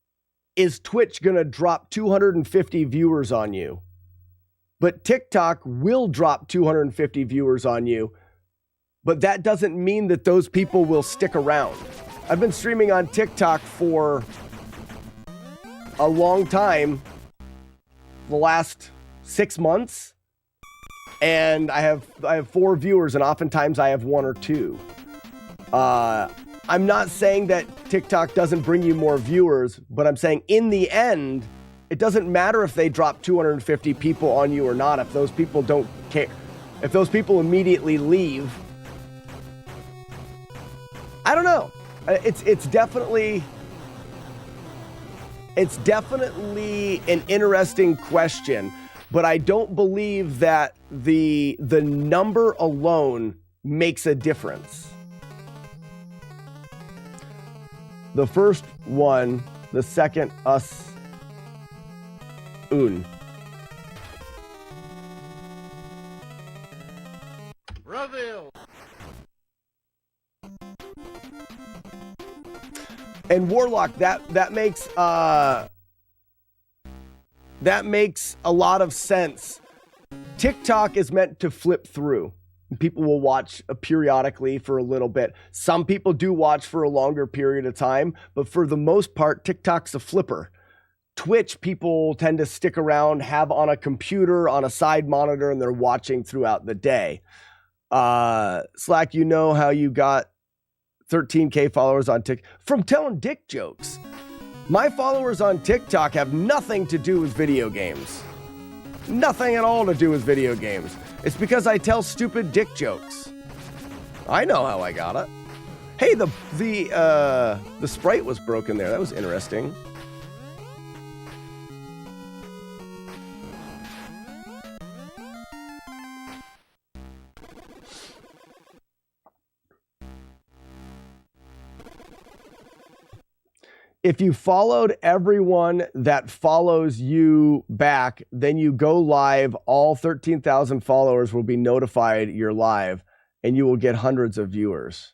is Twitch going to drop 250 viewers on you. But TikTok will drop 250 viewers on you. But that doesn't mean that those people will stick around. I've been streaming on TikTok for a long time, the last 6 months. And I have 4 viewers, and oftentimes I have 1 or 2. I'm not saying that TikTok doesn't bring you more viewers, but I'm saying in the end, it doesn't matter if they drop 250 people on you or not. If those people don't care, if those people immediately leave, I don't know. It's definitely an interesting question, but I don't believe that the number alone makes a difference. The first one, the second us un. Reveal. And Warlock, that makes a lot of sense. TikTok is meant to flip through. People will watch periodically for a little bit. Some people do watch for a longer period of time, but for the most part, TikTok's a flipper. Twitch, people tend to stick around, have on a computer, on a side monitor, and they're watching throughout the day. Slack, you know how you got 13K followers on TikTok? From telling dick jokes. My followers on TikTok have nothing to do with video games. Nothing at all to do with video games. It's because I tell stupid dick jokes. I know how I got it. Hey, the sprite was broken there. That was interesting. If you followed everyone that follows you back, then you go live, all 13,000 followers will be notified you're live, and you will get hundreds of viewers.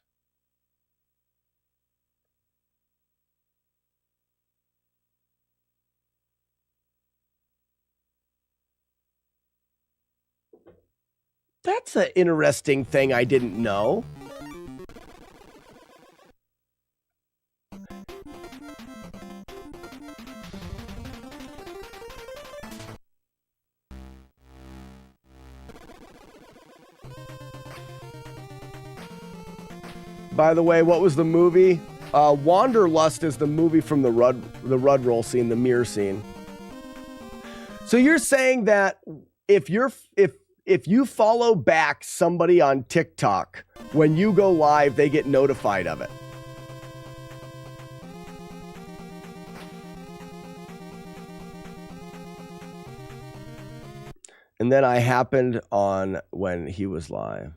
That's an interesting thing I didn't know. By the way, what was the movie? Wanderlust is the movie from the Rudd roll scene, the mirror scene. So you're saying that if you follow back somebody on TikTok, when you go live, they get notified of it. And then I happened on when he was live.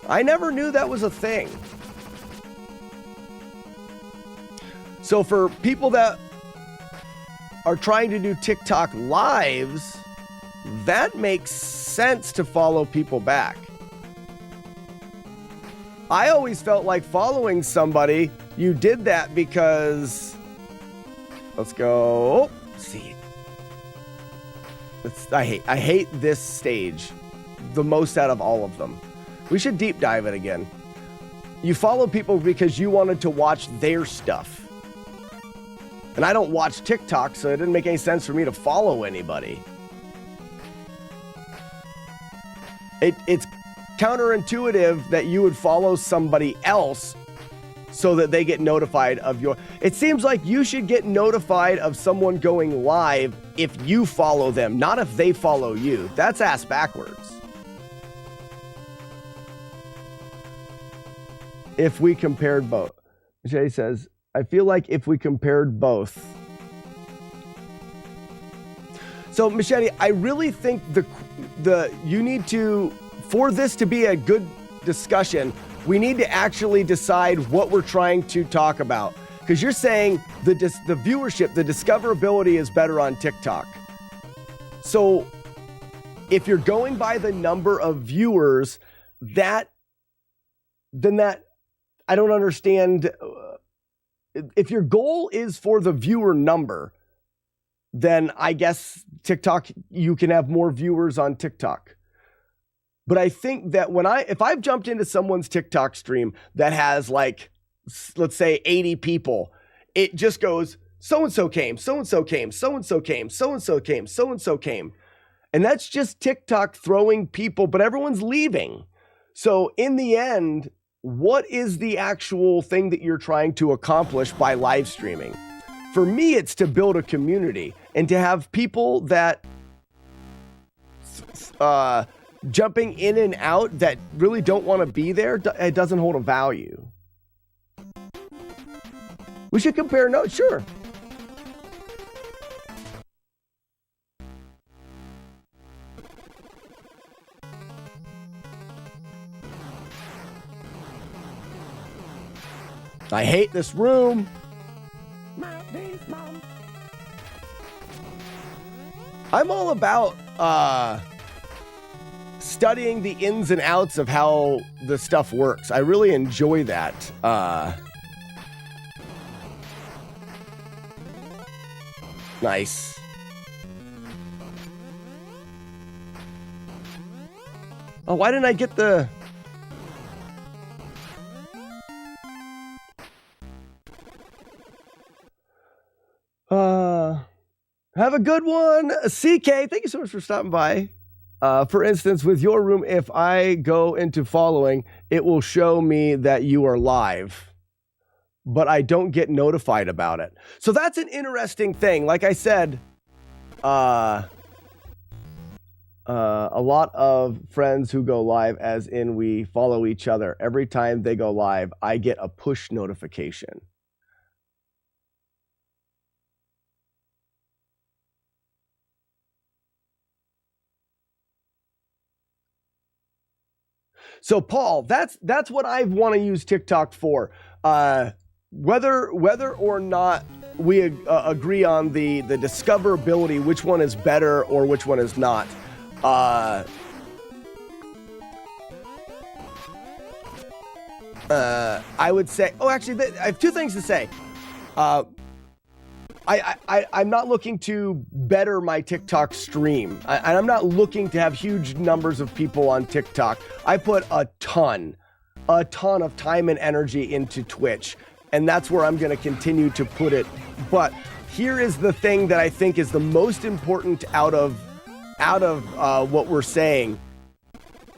I never knew that was a thing. So for people that are trying to do TikTok lives, that makes sense to follow people back. I always felt like following somebody, you did that because, let's go, oh, see. I hate this stage the most out of all of them. We should deep dive it again. You follow people because you wanted to watch their stuff. And I don't watch TikTok, so it didn't make any sense for me to follow anybody. It's counterintuitive that you would follow somebody else so that they get notified of your... It seems like you should get notified of someone going live if you follow them, not if they follow you. That's ass backwards. If we compared both. Jay says, I feel like if we compared both. So, Machete, I really think you need to, for this to be a good discussion, we need to actually decide what we're trying to talk about. Because you're saying the viewership, the discoverability is better on TikTok. So, if you're going by the number of viewers, then that, I don't understand. If your goal is for the viewer number, then I guess TikTok, you can have more viewers on TikTok. But I think that if I've jumped into someone's TikTok stream that has like, let's say 80 people, it just goes, so-and-so came, so-and-so came, so-and-so came, so-and-so came, so-and-so came. And that's just TikTok throwing people, but everyone's leaving. So in the end, what is the actual thing that you're trying to accomplish by live streaming? For me, it's to build a community and to have people that jumping in and out that really don't want to be there. It doesn't hold a value. We should compare notes, sure. I hate this room. I'm all about studying the ins and outs of how the stuff works. I really enjoy that. Nice. Oh, why didn't I get the... Have a good one. CK, thank you so much for stopping by. For instance, with your room, if I go into following, it will show me that you are live, but I don't get notified about it. So that's an interesting thing. Like I said, a lot of friends who go live, as in we follow each other, every time they go live, I get a push notification. So Paul, that's what I want to use TikTok for. Whether or not we agree on the discoverability, which one is better or which one is not. I would say. Oh, actually, I have two things to say. I'm not looking to better my TikTok stream. I'm not looking to have huge numbers of people on TikTok. I put a ton of time and energy into Twitch, and that's where I'm going to continue to put it. But here is the thing that I think is the most important out of what we're saying.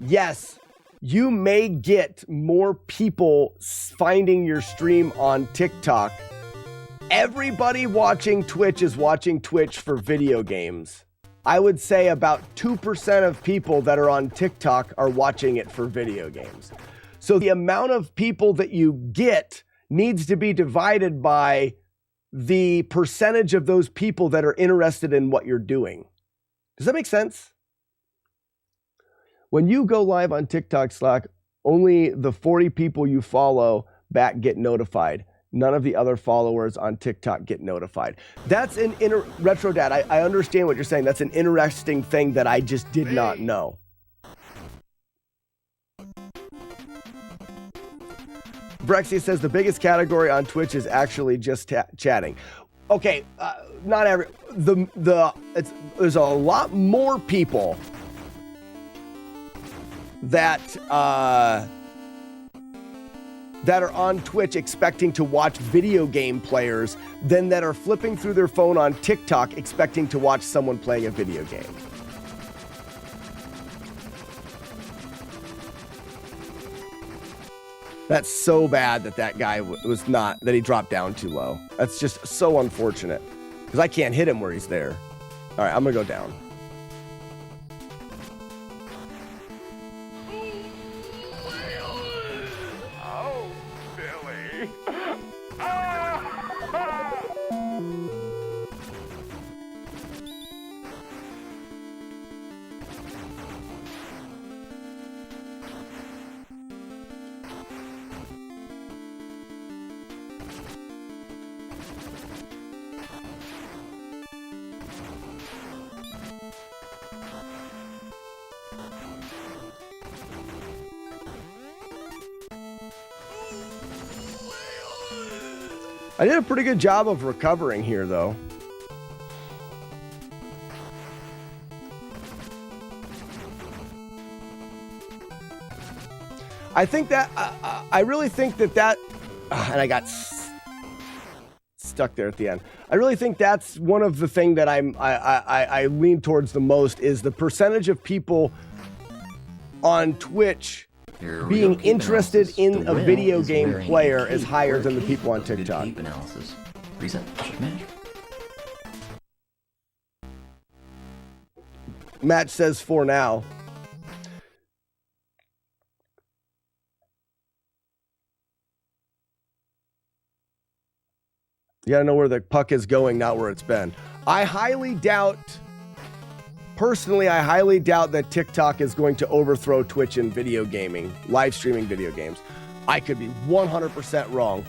Yes, you may get more people finding your stream on TikTok. Everybody watching Twitch is watching Twitch for video games. I would say about 2% of people that are on TikTok are watching it for video games. So the amount of people that you get needs to be divided by the percentage of those people that are interested in what you're doing. Does that make sense? When you go live on TikTok, Slack, only the 40 people you follow back get notified. None of the other followers on TikTok get notified. That's an Retro Dad. I understand what you're saying. That's an interesting thing that I just did not know. Brexy says the biggest category on Twitch is actually just chatting. Okay, not every. There's a lot more people that are on Twitch expecting to watch video game players than that are flipping through their phone on TikTok expecting to watch someone playing a video game. That's so bad that guy was not, that he dropped down too low. That's just so unfortunate because I can't hit him where he's there. All right, I'm going to go down. I did a pretty good job of recovering here, though. I think that, I really think that, and I got stuck there at the end. I really think that's one of the things that I lean towards the most is the percentage of people on Twitch being interested in a video game player is higher than the people on TikTok. Reset. Match. Match says for now. You gotta know where the puck is going, not where it's been. Personally, I highly doubt that TikTok is going to overthrow Twitch in video gaming, live streaming video games. I could be 100% wrong.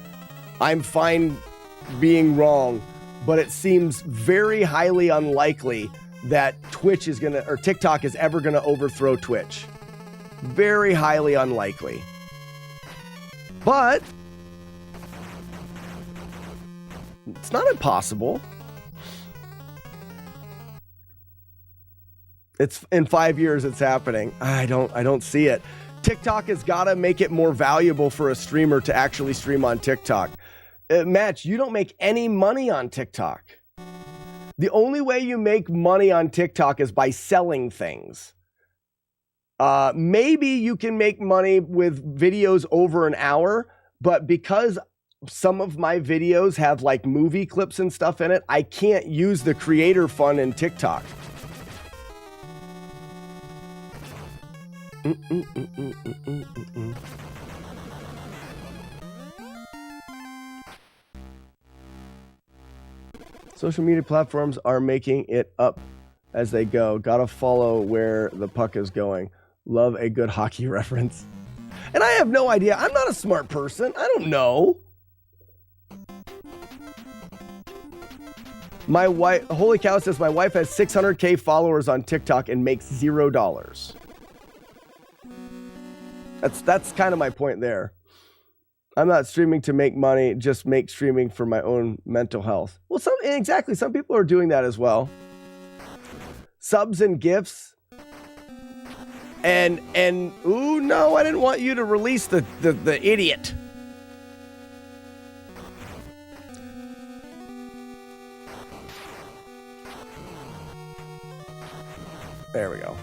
I'm fine being wrong, but it seems very highly unlikely that TikTok is ever gonna overthrow Twitch. Very highly unlikely. But it's not impossible. It's in 5 years it's happening. I don't see it. TikTok has got to make it more valuable for a streamer to actually stream on TikTok. Match, you don't make any money on TikTok. The only way you make money on TikTok is by selling things. Maybe you can make money with videos over an hour, but because some of my videos have like movie clips and stuff in it, I can't use the creator fund in TikTok. Social media platforms are making it up as they go. Gotta follow where the puck is going. Love a good hockey reference. And I have no idea. I'm not a smart person. I don't know. My wife, Holy Cow says, my wife has 600K followers on TikTok and makes $0. That's kind of my point there. I'm not streaming to make money, just make streaming for my own mental health. Well, exactly. Some people are doing that as well. Subs and gifts. And ooh, no, I didn't want you to release the idiot. There we go.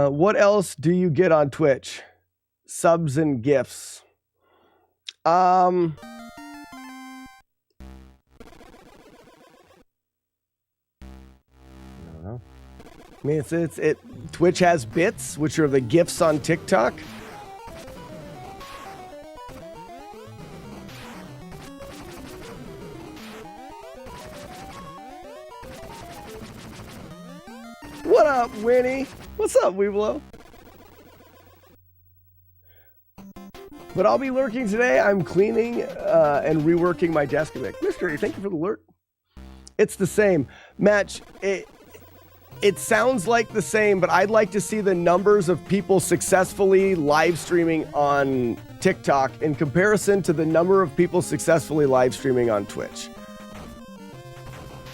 What else do you get on Twitch? Subs and gifts. I don't know. I mean, Twitch has bits, which are the gifts on TikTok. What up, Winnie? What's up, Weeblo? But I'll be lurking today. I'm cleaning and reworking my desk a bit. Mystery, thank you for the lurk. It's the same. Match, it sounds like the same, but I'd like to see the numbers of people successfully live streaming on TikTok in comparison to the number of people successfully live streaming on Twitch.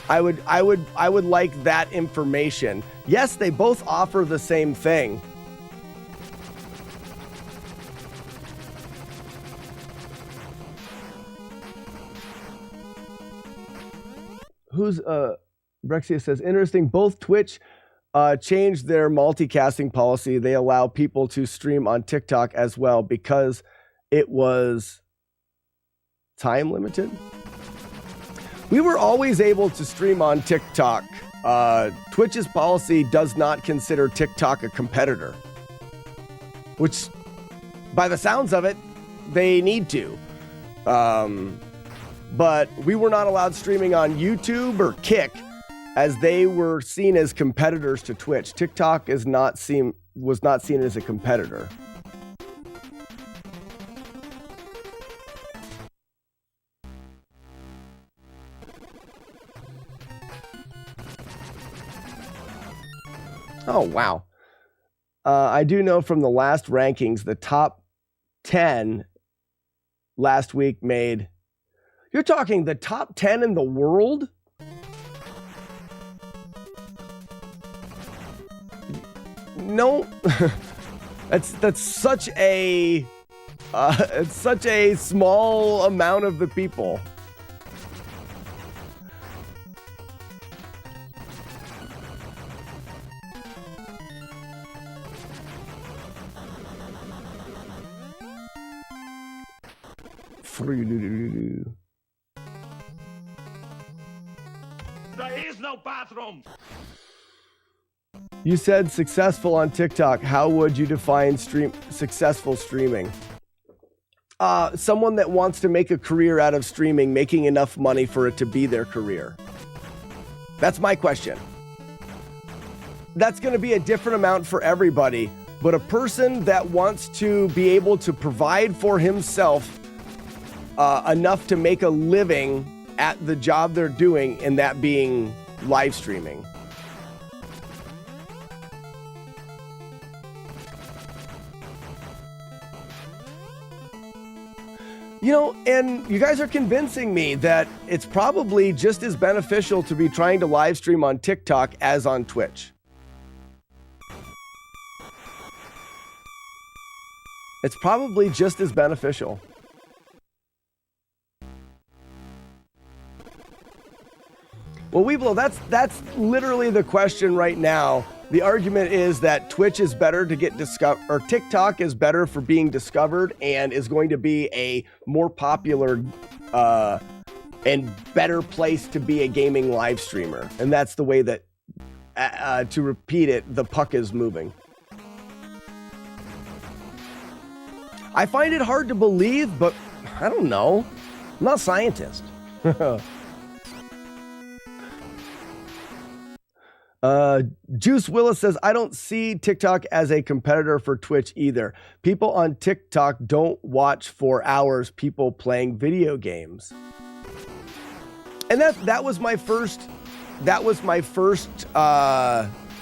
I would like that information. Yes, they both offer the same thing. Brexia says, interesting. Both Twitch changed their multicasting policy. They allow people to stream on TikTok as well because it was time limited. We were always able to stream on TikTok. Twitch's policy does not consider TikTok a competitor, which, by the sounds of it, they need to. But we were not allowed streaming on YouTube or Kick, as they were seen as competitors to Twitch. TikTok was not seen as a competitor. Oh, wow. I do know from the last rankings, the top 10 last week made... You're talking the top 10 in the world? No. That's such a... it's such a small amount of the people. There is no bathroom. You said successful on TikTok. How would you define successful streaming? Someone that wants to make a career out of streaming, making enough money for it to be their career. That's my question. That's going to be a different amount for everybody, but a person that wants to be able to provide for himself enough to make a living at the job they're doing, and that being live streaming. You know, and you guys are convincing me that it's probably just as beneficial to be trying to live stream on TikTok as on Twitch. It's probably just as beneficial. Well, Weeblo, that's literally the question right now. The argument is that Twitch is better to get discovered, or TikTok is better for being discovered and is going to be a more popular and better place to be a gaming live streamer. And that's the way that, to repeat it, the puck is moving. I find it hard to believe, but I don't know. I'm not a scientist. Juice Willis says, I don't see TikTok as a competitor for Twitch either. People on TikTok don't watch for hours people playing video games. And that was my first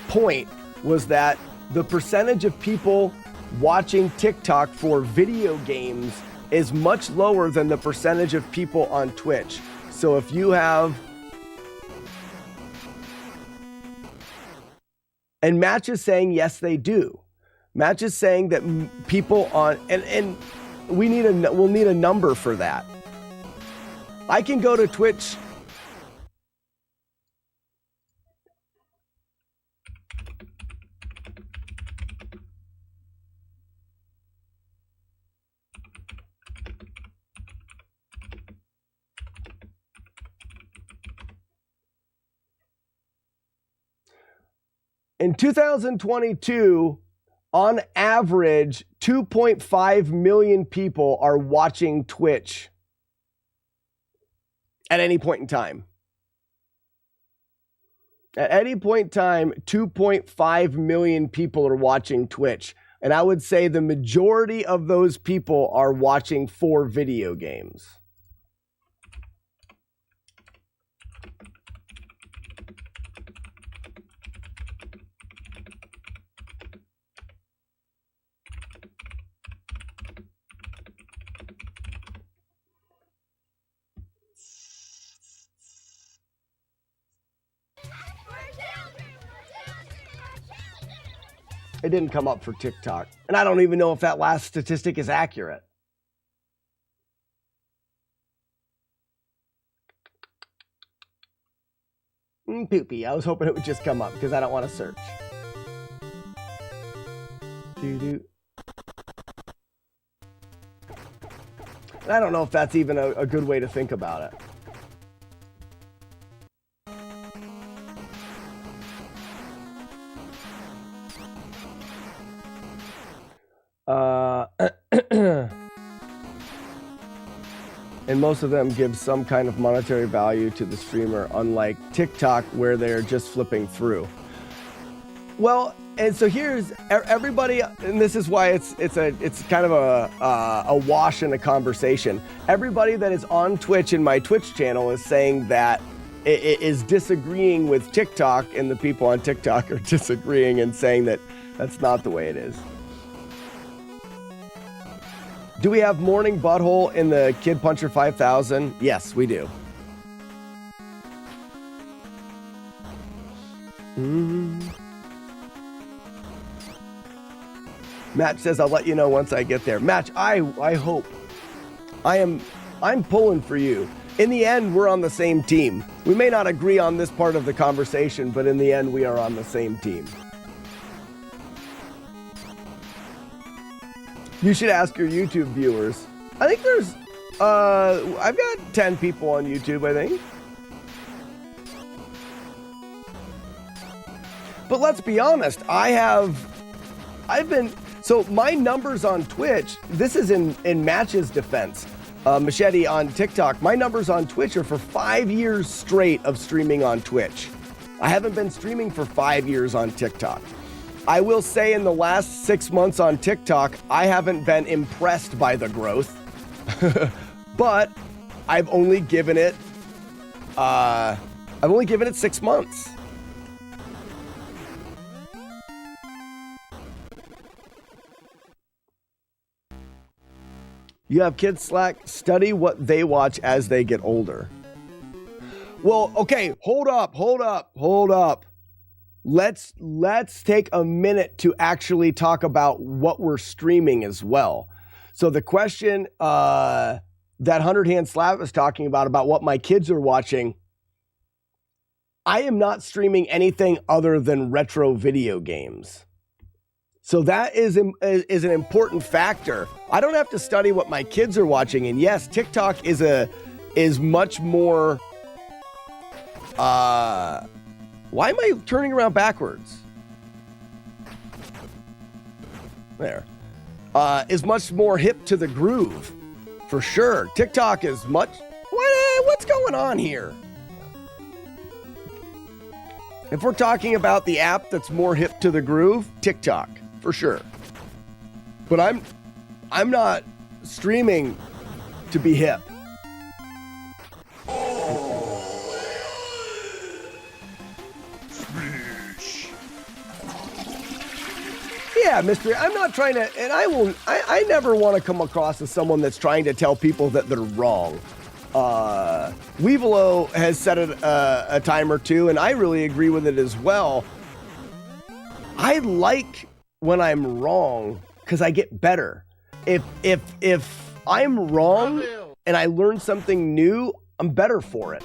point, was that the percentage of people watching TikTok for video games is much lower than the percentage of people on Twitch. So if you have... And Match is saying, yes, they do. Match is saying that people on... And we'll need a number for that. I can go to Twitch... In 2022, on average, 2.5 million people are watching Twitch at any point in time. At any point in time, 2.5 million people are watching Twitch. And I would say the majority of those people are watching for video games. It didn't come up for TikTok. And I don't even know if that last statistic is accurate. Poopy. I was hoping it would just come up because I don't want to search. Doo-doo. And I don't know if that's even a good way to think about it. And most of them give some kind of monetary value to the streamer, unlike TikTok, where they're just flipping through. Well, and so here's everybody, and this is why it's kind of a wash in a conversation. Everybody that is on Twitch in my Twitch channel is saying that it is disagreeing with TikTok, and the people on TikTok are disagreeing and saying that that's not the way it is. Do we have Morning Butthole in the Kid Puncher 5000? Yes, we do. Match says, I'll let you know once I get there. Match, I hope. I'm pulling for you. In the end, we're on the same team. We may not agree on this part of the conversation, but in the end, we are on the same team. You should ask your YouTube viewers. I think there's, I've got 10 people on YouTube, I think. But let's be honest, so my numbers on Twitch, this is in Match's defense, Machete on TikTok, my numbers on Twitch are for 5 years straight of streaming on Twitch. I haven't been streaming for 5 years on TikTok. I will say in the last 6 months on TikTok, I haven't been impressed by the growth, but I've only given it I've only given it 6 months. You have kids, Slack, study what they watch as they get older. Well, okay, hold up. Let's take a minute to actually talk about what we're streaming as well. So the question that 100 Hand Slav is talking about what my kids are watching, I am not streaming anything other than retro video games. So that is an important factor. I don't have to study what my kids are watching. And yes, TikTok is much more. Why am I turning around backwards? There. Is much more hip to the groove, for sure. TikTok is much. What's going on here? If we're talking about the app that's more hip to the groove, TikTok. For sure. But I'm not streaming to be hip. Yeah, Mr. I'm not trying to, and I never want to come across as someone that's trying to tell people that they're wrong. Weevilo has said it a time or two, and I really agree with it as well. I like when I'm wrong because I get better. If I'm wrong and I learn something new, I'm better for it.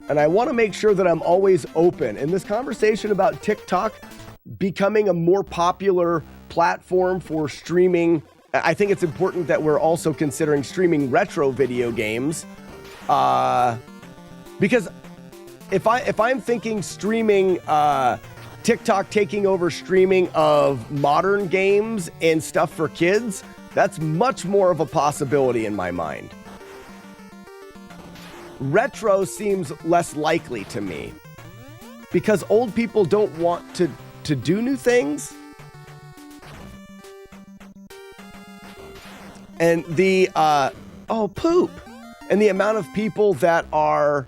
And I want to make sure that I'm always open. And this conversation about TikTok becoming a more popular platform for streaming, I think it's important that we're also considering streaming retro video games. Because if I'm thinking streaming, TikTok taking over streaming of modern games and stuff for kids, that's much more of a possibility in my mind. Retro seems less likely to me because old people don't want to do new things. And the, poop. And the amount of people that are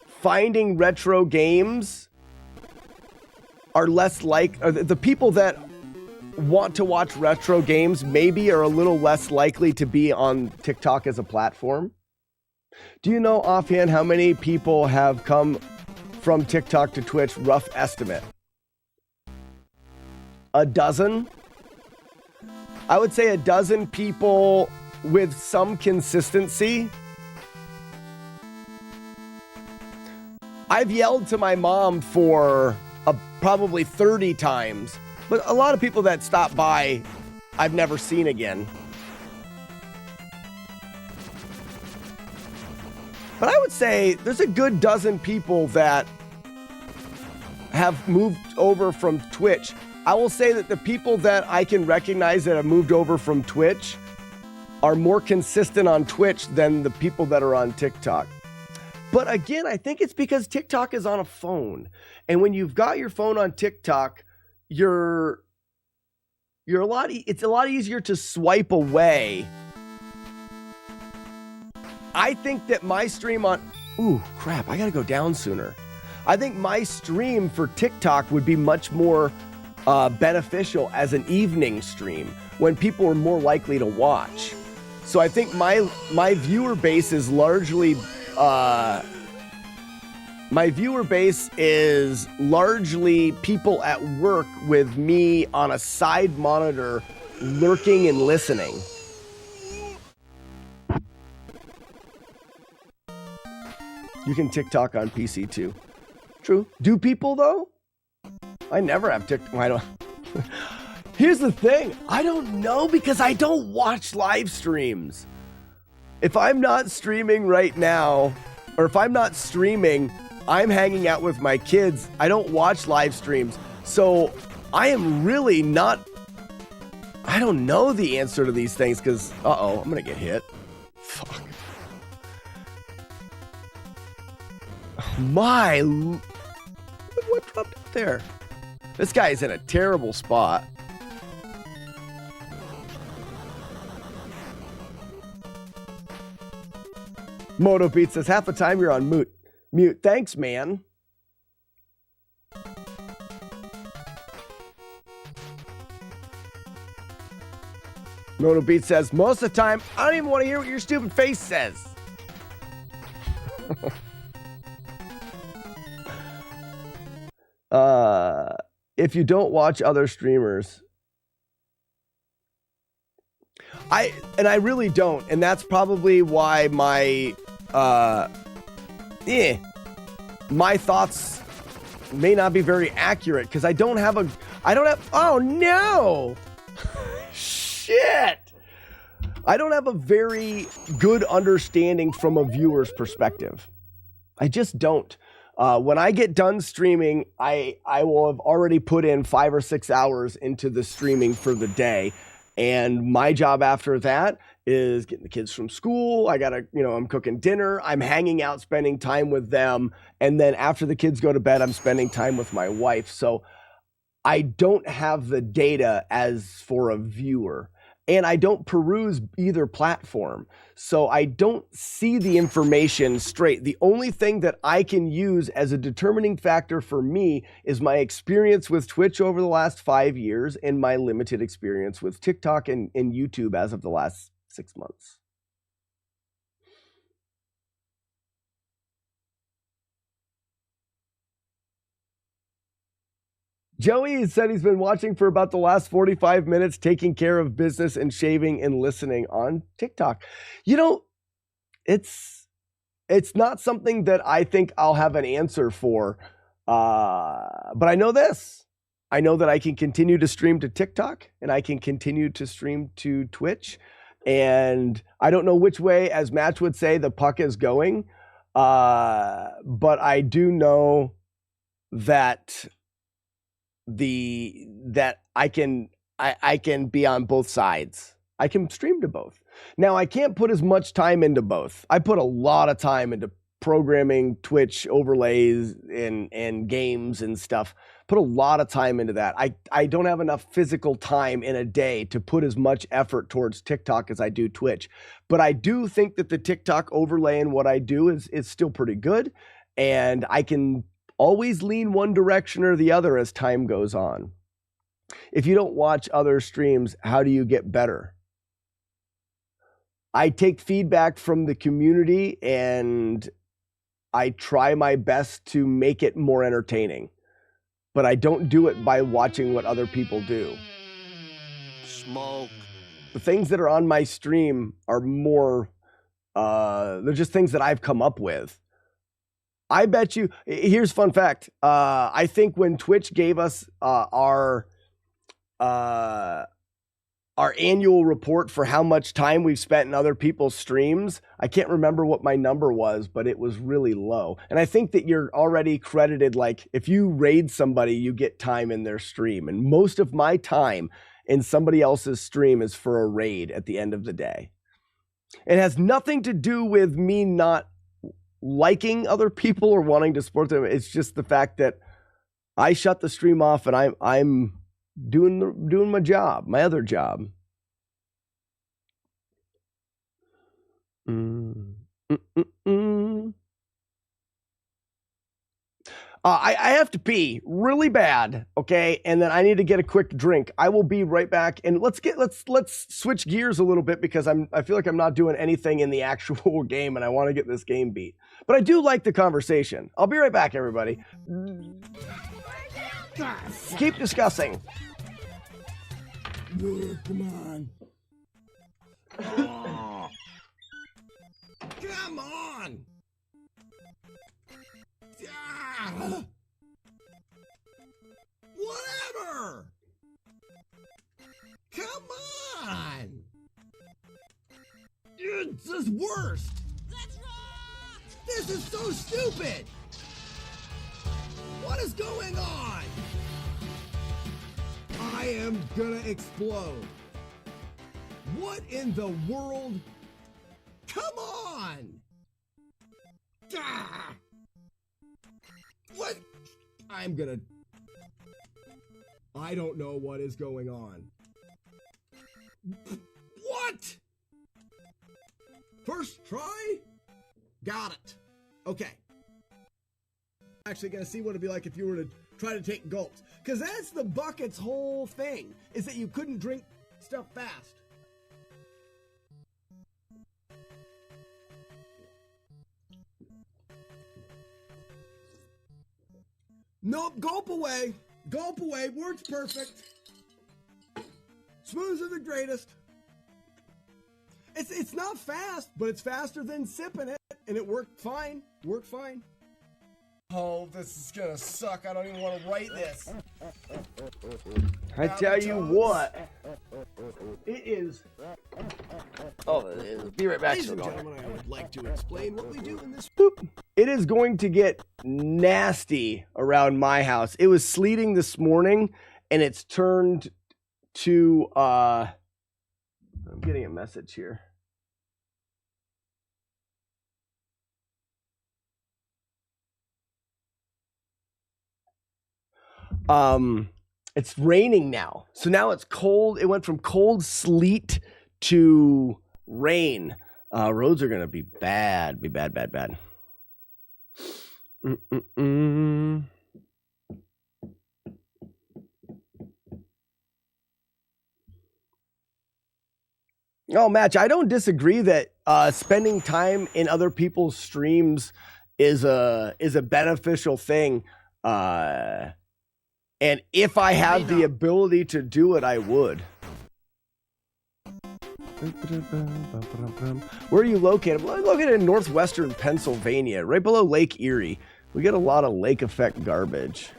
finding retro games are less the people that want to watch retro games maybe are a little less likely to be on TikTok as a platform. Do you know offhand how many people have come from TikTok to Twitch? Rough estimate. A dozen? I would say a dozen people with some consistency. I've yelled to my mom for probably 30 times, but a lot of people that stop by, I've never seen again. But I would say there's a good dozen people that have moved over from Twitch. I will say that the people that I can recognize that have moved over from Twitch are more consistent on Twitch than the people that are on TikTok. But again, I think it's because TikTok is on a phone. And when you've got your phone on TikTok, it's a lot easier to swipe away. I think that my stream on, ooh, crap, I gotta go down sooner. I think my stream for TikTok would be much more beneficial as an evening stream when people are more likely to watch. So I think my viewer base is largely people at work with me on a side monitor lurking and listening. You can TikTok on PC too. True. Do people though? I never have TikTok. I don't. Here's the thing. I don't know because I don't watch live streams. If I'm not streaming right now, or if I'm not streaming, I'm hanging out with my kids. I don't watch live streams. So I am really not. I don't know the answer to these things because, I'm going to get hit. Fuck. What dropped up there? This guy is in a terrible spot. Moto Beat says, half the time you're on mute. Mute. Thanks, man. Mono Beat says, most of the time, I don't even want to hear what your stupid face says. If you don't watch other streamers, I really don't, and that's probably why my thoughts may not be very accurate, because I don't have, oh no, shit, I don't have a very good understanding from a viewer's perspective. I just don't. When I get done streaming, I will have already put in 5 or 6 hours into the streaming for the day. And my job after that is getting the kids from school. I'm cooking dinner. I'm hanging out, spending time with them. And then after the kids go to bed, I'm spending time with my wife. So I don't have the data as for a viewer. And I don't peruse either platform. So I don't see the information straight. The only thing that I can use as a determining factor for me is my experience with Twitch over the last 5 years and my limited experience with TikTok and YouTube as of the last 6 months. Joey said he's been watching for about the last 45 minutes, taking care of business and shaving and listening on TikTok. You know, it's not something that I think I'll have an answer for, but I know this. I know that I can continue to stream to TikTok and I can continue to stream to Twitch. And I don't know which way, as Match would say, the puck is going, but I do know that I can be on both sides. I can stream to both. Now, I can't put as much time into both. I put a lot of time into programming Twitch overlays and games and stuff. Put a lot of time into that. I don't have enough physical time in a day to put as much effort towards TikTok as I do Twitch. But I do think that the TikTok overlay in what I do is still pretty good. And I can always lean one direction or the other as time goes on. If you don't watch other streams, how do you get better? I take feedback from the community and I try my best to make it more entertaining. But I don't do it by watching what other people do. Smoke. The things that are on my stream are more, they're just things that I've come up with. I bet you, here's a fun fact. I think when Twitch gave us our annual report for how much time we've spent in other people's streams, I can't remember what my number was, but it was really low. And I think that you're already credited, like if you raid somebody, you get time in their stream. And most of my time in somebody else's stream is for a raid at the end of the day. It has nothing to do with me not liking other people or wanting to support them. It's just the fact that I shut the stream off and I'm doing my job, my other job. I have to pee really bad, okay, and then I need to get a quick drink. I will be right back, and let's switch gears a little bit because I feel like I'm not doing anything in the actual game, and I want to get this game beat. But I do like the conversation. I'll be right back, everybody. Keep discussing. Come on. Oh. Come on. Ah. Whatever. Come on. It's the worst. This is so stupid. What is going on? I am gonna explode. What in the world? Come on! Ah! What? I don't know what is going on. What? First try? Got it. Okay. actually going to see what it'd be like if you were to try to take gulps. Because that's the bucket's whole thing, is that you couldn't drink stuff fast. Nope, gulp away. Gulp away, works perfect. Smooths are the greatest. It's not fast, but it's faster than sipping it, and it worked fine. Worked fine. Oh, this is gonna suck. I don't even want to write this. I tell you what. It is. Oh, be right back. Ladies and gentlemen, I would like to explain what we do in this. Boop. It is going to get nasty around my house. It was sleeting this morning, and it's turned to. I'm getting a message here. It's raining now. So now it's cold. It went from cold sleet to rain. Roads are going to be bad. Be bad, bad, bad. Oh, Match, I don't disagree that spending time in other people's streams is a beneficial thing. And if I have the ability to do it, I would. Where are you located? Well, I'm located in northwestern Pennsylvania, right below Lake Erie. We get a lot of lake effect garbage.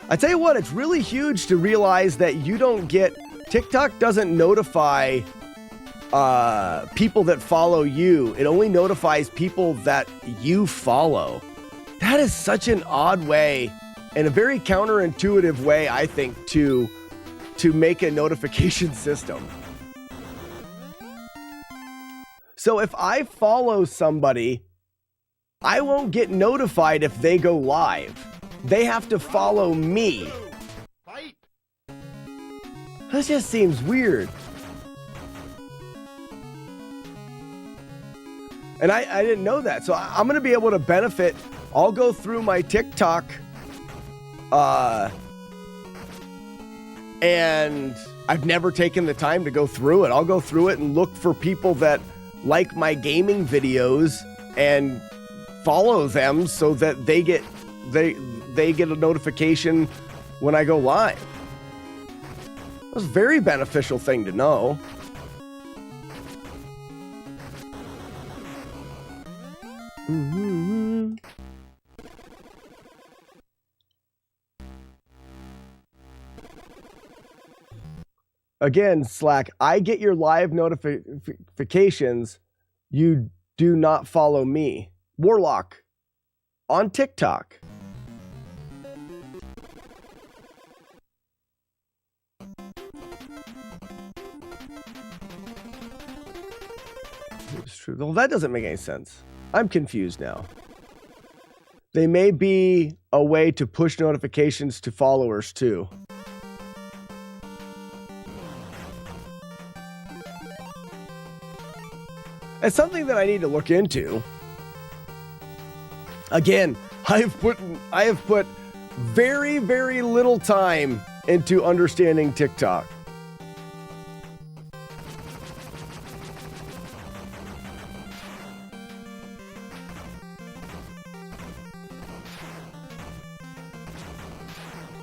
I tell you what, it's really huge to realize that you don't get... TikTok doesn't notify people that follow you. It only notifies people that you follow. That is such an odd way and a very counterintuitive way, I think, to make a notification system. So if I follow somebody, I won't get notified if they go live. They have to follow me. That just seems weird. And I didn't know that. So I'm going to be able to benefit. I'll go through my TikTok. And I've never taken the time to go through it. I'll go through it and look for people that like my gaming videos and follow them so that they get a notification when I go live. That's a very beneficial thing to know. Again, Slack, I get your live notifications. You do not follow me. Warlock on TikTok. It's true. Well, that doesn't make any sense. I'm confused now. They may be a way to push notifications to followers too. It's something that I need to look into. Again, I have put very, very little time into understanding TikTok.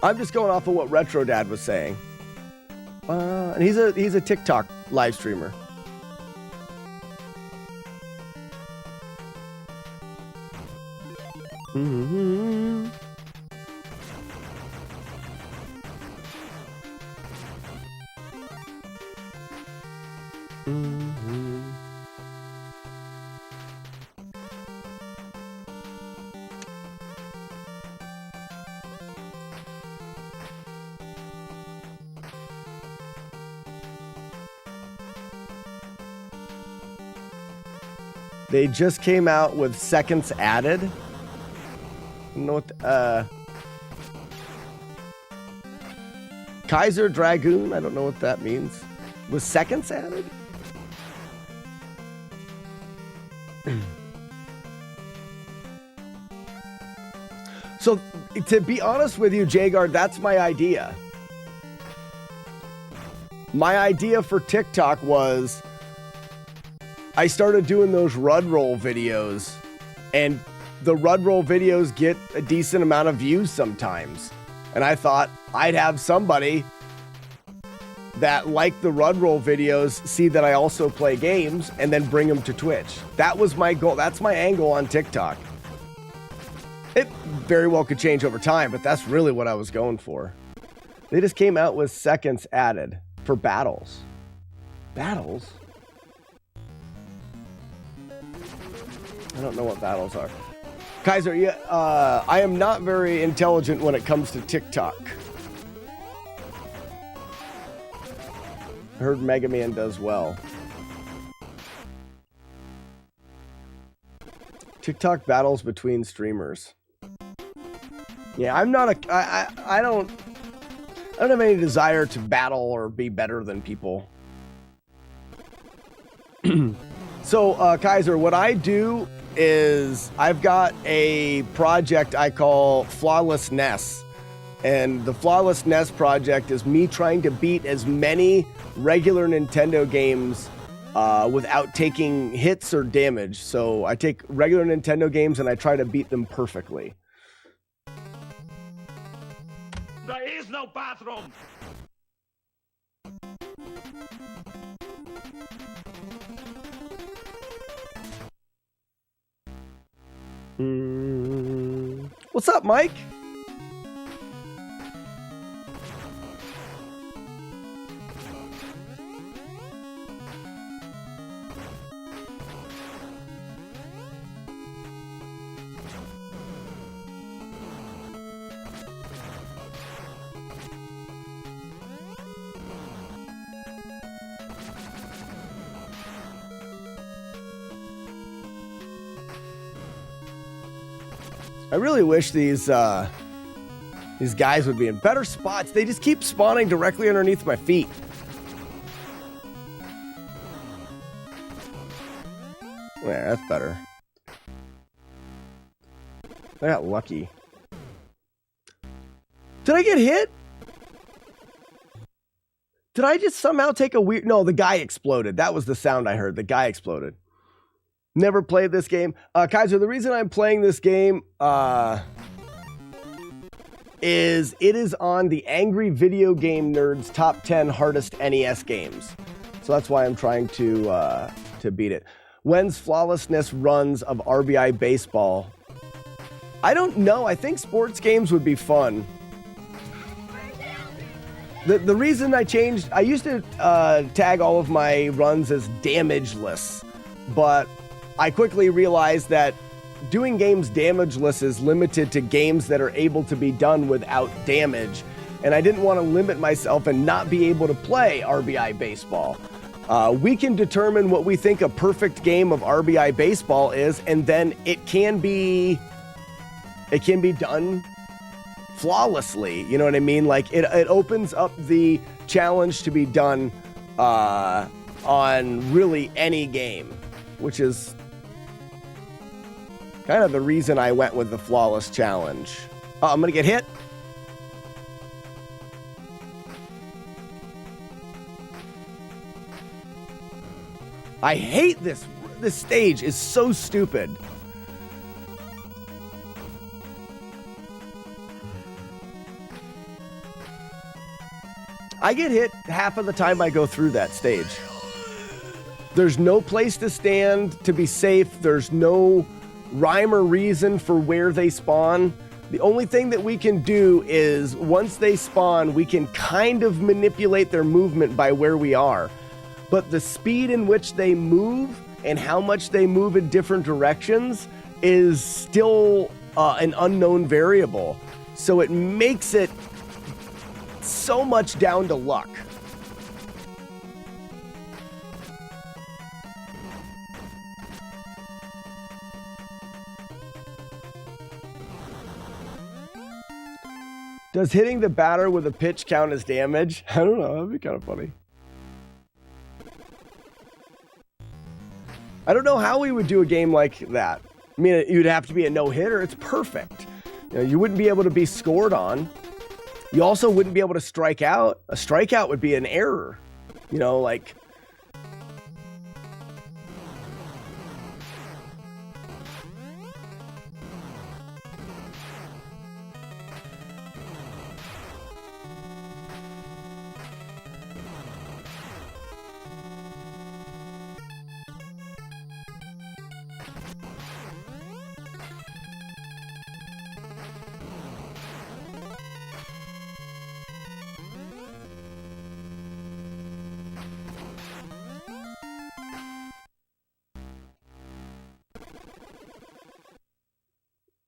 I'm just going off of what Retro Dad was saying. And he's a TikTok live streamer. Mm-hmm. Mm-hmm. They just came out with seconds added. Kaiser Dragoon, I don't know what that means. Was seconds added? So, to be honest with you, Jagar, that's my idea. My idea for TikTok was I started doing those Rud Roll videos, and the Rud Roll videos get a decent amount of views sometimes. And I thought I'd have somebody that liked the Rud Roll videos see that I also play games and then bring them to Twitch. That was my goal. That's my angle on TikTok. It very well could change over time, but that's really what I was going for. They just came out with seconds added for battles. Battles? I don't know what battles are. Kaiser, yeah, I am not very intelligent when it comes to TikTok. I heard Mega Man does well. TikTok battles between streamers. Yeah, I'm not a. I don't have any desire to battle or be better than people. So, Kaiser, what I do is I've got a project I call FlawlessNES. And the FlawlessNES project is me trying to beat as many regular Nintendo games without taking hits or damage. So I take regular Nintendo games and I try to beat them perfectly. There is no bathroom! What's up, Mike? I really wish these guys would be in better spots. They just keep spawning directly underneath my feet. Yeah, that's better. I got lucky. Did I get hit? Did I just somehow take a weird... No, the guy exploded. That was the sound I heard. The guy exploded. Never played this game. Kaiser, the reason I'm playing this game is it is on the Angry Video Game Nerds top 10 hardest NES games. So that's why I'm trying to beat it. When's FlawlessNES runs of RBI Baseball? I don't know. I think sports games would be fun. The reason I changed... I used to tag all of my runs as damageless, but I quickly realized that doing games damageless is limited to games that are able to be done without damage, and I didn't want to limit myself and not be able to play RBI Baseball. We can determine what we think a perfect game of RBI Baseball is, and then it can be done flawlessly. You know what I mean? Like it opens up the challenge to be done on really any game, which is kind of the reason I went with the Flawless Challenge. Oh, I'm gonna get hit. I hate this. This stage is so stupid. I get hit half of the time I go through that stage. There's no place to stand to be safe. There's no rhyme or reason for where they spawn. The only thing that we can do is once they spawn, we can kind of manipulate their movement by where we are. But the speed in which they move and how much they move in different directions is still an unknown variable. So it makes it so much down to luck. Does hitting the batter with a pitch count as damage? I don't know. That'd be kind of funny. I don't know how we would do a game like that. I mean, you'd have to be a no-hitter. It's perfect. You know, you wouldn't be able to be scored on. You also wouldn't be able to strike out. A strikeout would be an error. You know, like...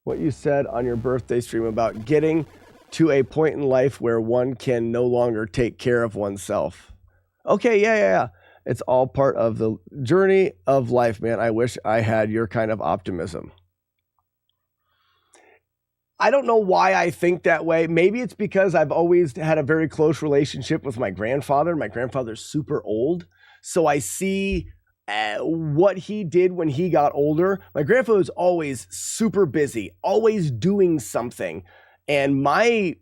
what you said on your birthday stream about getting to a point in life where one can no longer take care of oneself. Okay, yeah. It's all part of the journey of life, man. I wish I had your kind of optimism. I don't know why I think that way. Maybe it's because I've always had a very close relationship with my grandfather. My grandfather's super old, so I see what he did when he got older. My grandfather was always super busy, always doing something. And my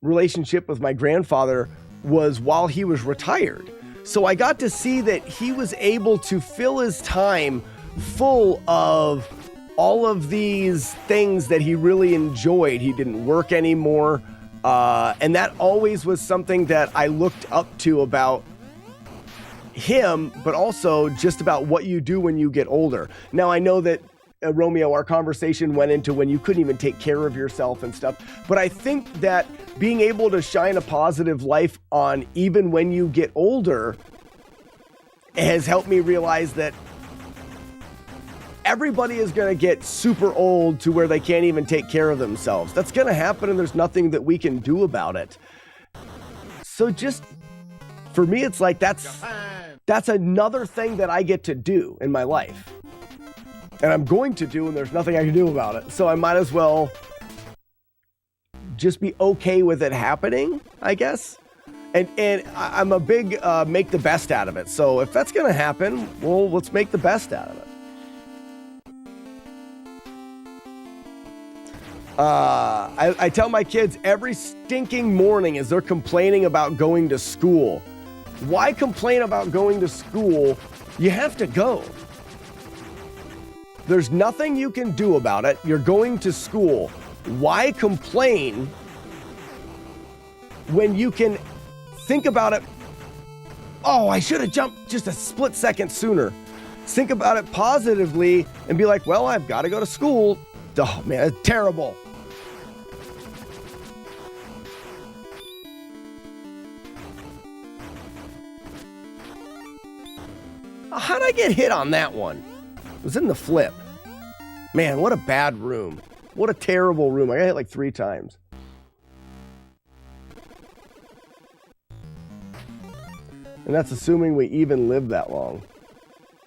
relationship with my grandfather was while he was retired. So I got to see that he was able to fill his time full of all of these things that he really enjoyed. He didn't work anymore. And that always was something that I looked up to about him, but also just about what you do when you get older. Now, I know that, Romeo, our conversation went into when you couldn't even take care of yourself and stuff, but I think that being able to shine a positive life on even when you get older has helped me realize that everybody is going to get super old to where they can't even take care of themselves. That's going to happen, and there's nothing that we can do about it. So just, for me, it's like that's another thing that I get to do in my life. And I'm going to do, and there's nothing I can do about it. So I might as well just be okay with it happening, I guess. And I'm a big make the best out of it. So if that's going to happen, well, let's make the best out of it. I tell my kids every stinking morning as they're complaining about going to school. Why complain about going to school? You have to go. There's nothing you can do about it. You're going to school. Why complain when you can think about it? Oh, I should have jumped just a split second sooner. Think about it positively and be like, well, I've got to go to school. Oh, man, it's terrible. How'd I get hit on that one? It was in the flip. Man, what a bad room. What a terrible room. I got hit like 3 times. And that's assuming we even live that long.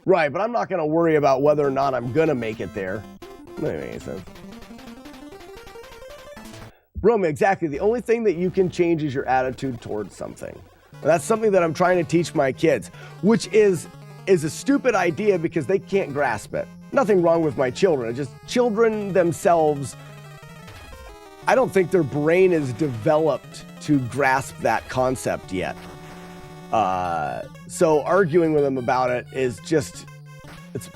Right, but I'm not going to worry about whether or not I'm going to make it there. That doesn't make any sense. Roma, exactly. The only thing that you can change is your attitude towards something. And that's something that I'm trying to teach my kids, which is a stupid idea because they can't grasp it. Nothing wrong with my children. It's just children themselves, I don't think their brain is developed to grasp that concept yet. So arguing with them about it is just,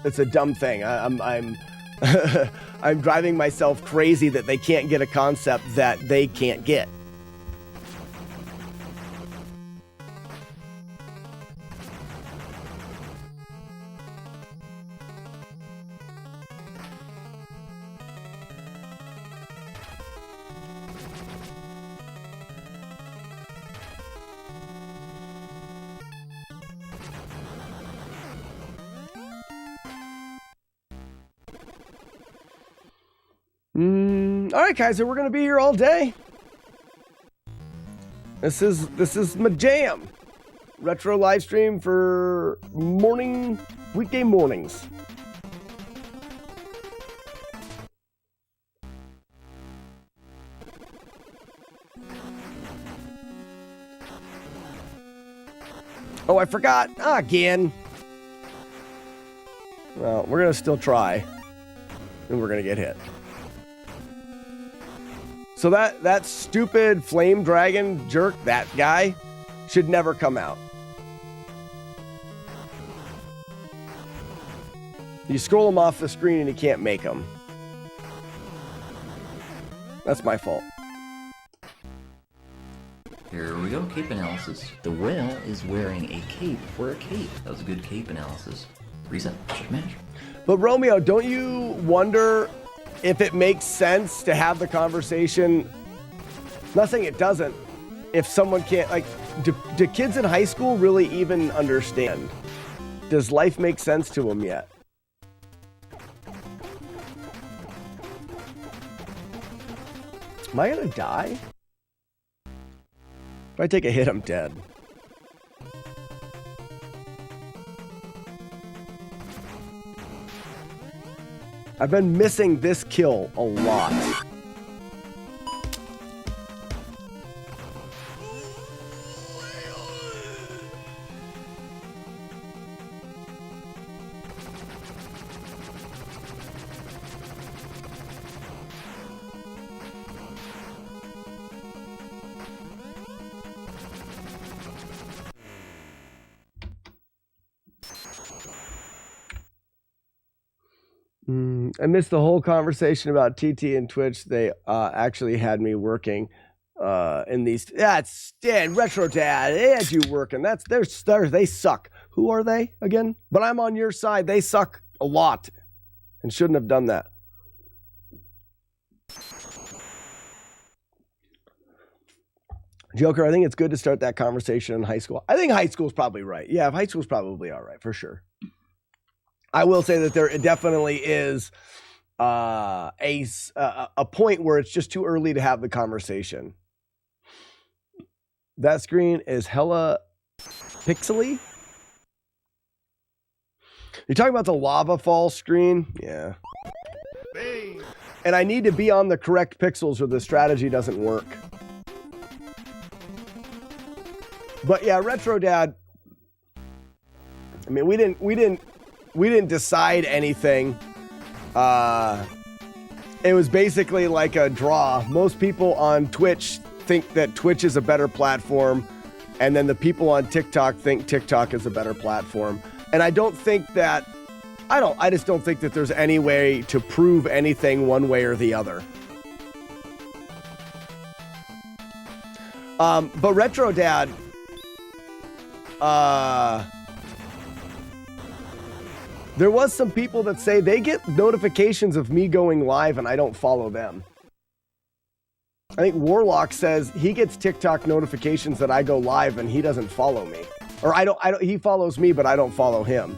it's a dumb thing. I'm I'm driving myself crazy that they can't get a concept that they can't get. All right, Kaiser, we're going to be here all day. This is my jam. Retro live stream for weekday mornings. Oh, I forgot again. We're going to still try. And we're going to get hit. So that stupid flame dragon jerk, that guy, should never come out. You scroll him off the screen and you can't make him. That's my fault. Here we go, cape analysis. The whale is wearing a cape for a cape. That was a good cape analysis. Reset, check match. But Romeo, don't you wonder if it makes sense to have the conversation? I'm not saying it doesn't. If someone can't, like, do kids in high school really even understand? Does life make sense to them yet? Am I gonna die? If I take a hit, I'm dead. I've been missing this kill a lot. I missed the whole conversation about TT and Twitch. They actually had me working in these. That's Stan Retro Dad. They had you working. They suck. Who are they again? But I'm on your side. They suck a lot and shouldn't have done that. Joker, I think it's good to start that conversation in high school. I think high school's probably right. Yeah, high school's probably all right for sure. I will say that there definitely is a point where it's just too early to have the conversation. That screen is hella pixely. You're talking about the lava fall screen? Yeah. Bang. And I need to be on the correct pixels or the strategy doesn't work. But yeah, Retro Dad. I mean, we didn't decide anything. It was basically like a draw. Most people on Twitch think that Twitch is a better platform, and then the people on TikTok think TikTok is a better platform. And I don't think that, I just don't think that there's any way to prove anything one way or the other. But Retro Dad, there was some people that say they get notifications of me going live and I don't follow them. I think Warlock says he gets TikTok notifications that I go live and he doesn't follow me. Or he follows me, but I don't follow him.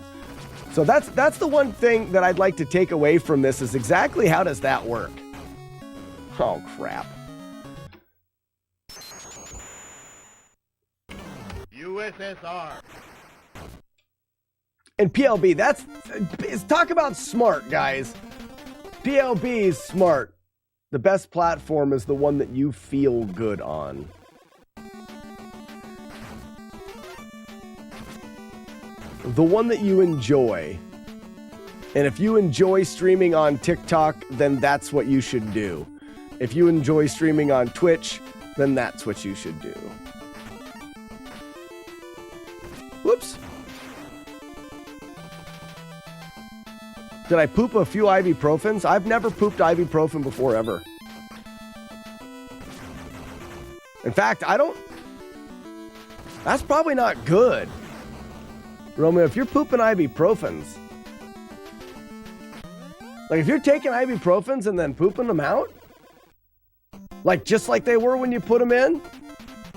So that's the one thing that I'd like to take away from this is exactly how does that work? Oh, crap. USSR. And PLB, talk about smart, guys. PLB is smart. The best platform is the one that you feel good on. The one that you enjoy. And if you enjoy streaming on TikTok, then that's what you should do. If you enjoy streaming on Twitch, then that's what you should do. Whoops. Did I poop a few ibuprofens? I've never pooped ibuprofen before, ever. In fact, that's probably not good. Romeo, if you're pooping ibuprofens, like if you're taking ibuprofens and then pooping them out, like just like they were when you put them in,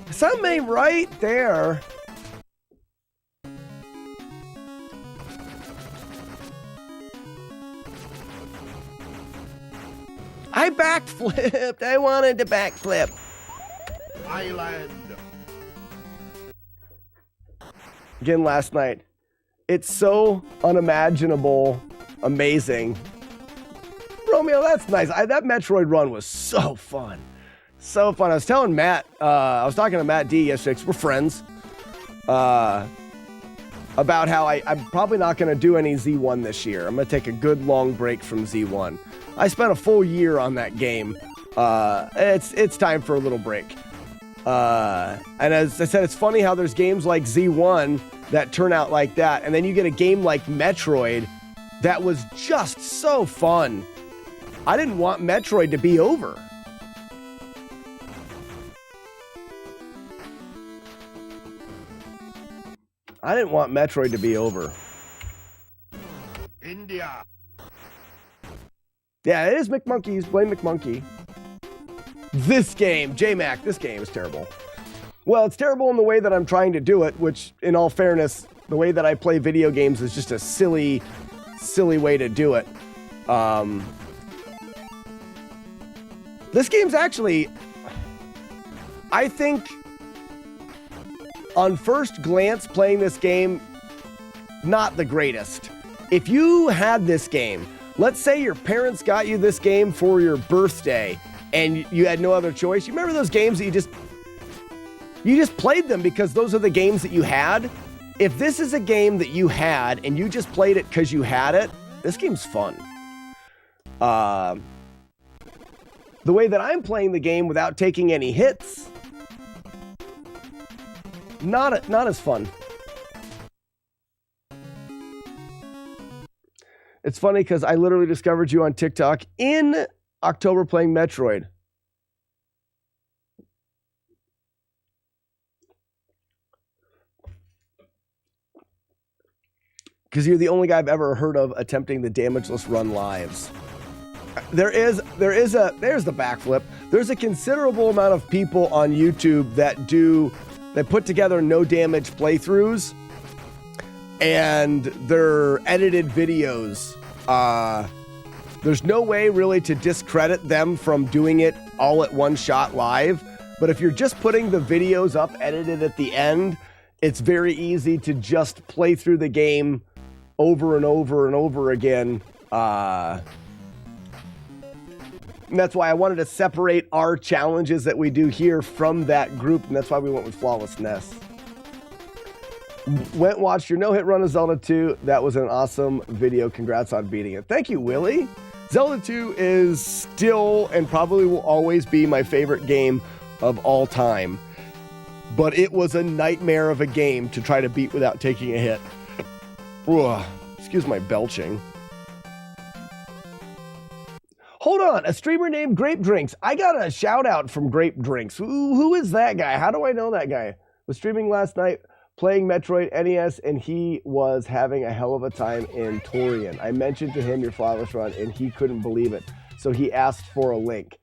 something ain't right there. I backflipped. I wanted to backflip. Island. Again last night. It's so unimaginable, amazing. Romeo, that's nice. That Metroid run was so fun. So fun. I was telling Matt, I was talking to Matt D yesterday, 'cause we're friends. about how I'm probably not going to do any Z1 this year. I'm going to take a good long break from Z1. I spent a full year on that game. It's time for a little break. And as I said, it's funny how there's games like Z1 that turn out like that, and then you get a game like Metroid that was just so fun. I didn't want Metroid to be over. I didn't want Metroid to be over. India. Yeah, it is McMonkeys. Blame McMonkey. This game, J-Mac, this game is terrible. Well, it's terrible in the way that I'm trying to do it, which, in all fairness, the way that I play video games is just a silly way to do it. This game's actually, I think, on first glance, playing this game, not the greatest. If you had this game, let's say your parents got you this game for your birthday, and you had no other choice. You remember those games that you just played them because those are the games that you had? If this is a game that you had and you just played it because you had it, this game's fun. The way that I'm playing the game without taking any hits, not as fun. It's funny because I literally discovered you on TikTok in October playing Metroid. Because you're the only guy I've ever heard of attempting the damageless run lives. There's the backflip. There's a considerable amount of people on YouTube that put together no damage playthroughs, and they're edited videos. There's no way really to discredit them from doing it all at one shot live, but if you're just putting the videos up edited at the end, it's very easy to just play through the game over and over and over again. And that's why I wanted to separate our challenges that we do here from that group, and that's why we went with FlawlessNES. Went and watched your no-hit run of Zelda 2. That was an awesome video. Congrats on beating it. Thank you, Willie. Zelda 2 is still and probably will always be my favorite game of all time. But it was a nightmare of a game to try to beat without taking a hit. Ugh, excuse my belching. Hold on, a streamer named Grape Drinks. I got a shout out from Grape Drinks. Who is that guy? How do I know that guy? Was streaming last night playing Metroid NES, and he was having a hell of a time in Torian. I mentioned to him your Flawless run, and he couldn't believe it. So he asked for a link.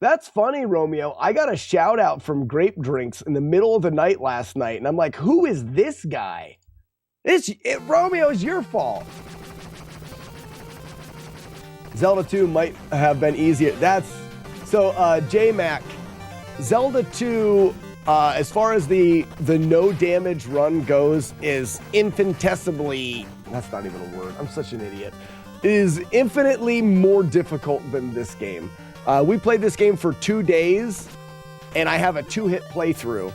That's funny, Romeo. I got a shout out from Grape Drinks in the middle of the night last night, and I'm like, who is this guy? Romeo, it's your fault. Zelda 2 might have been easier. J-Mac, Zelda 2, as far as the no damage run goes, is infinitesimally, that's not even a word, I'm such an idiot, is infinitely more difficult than this game. We played this game for 2 days, and I have a 2-hit playthrough.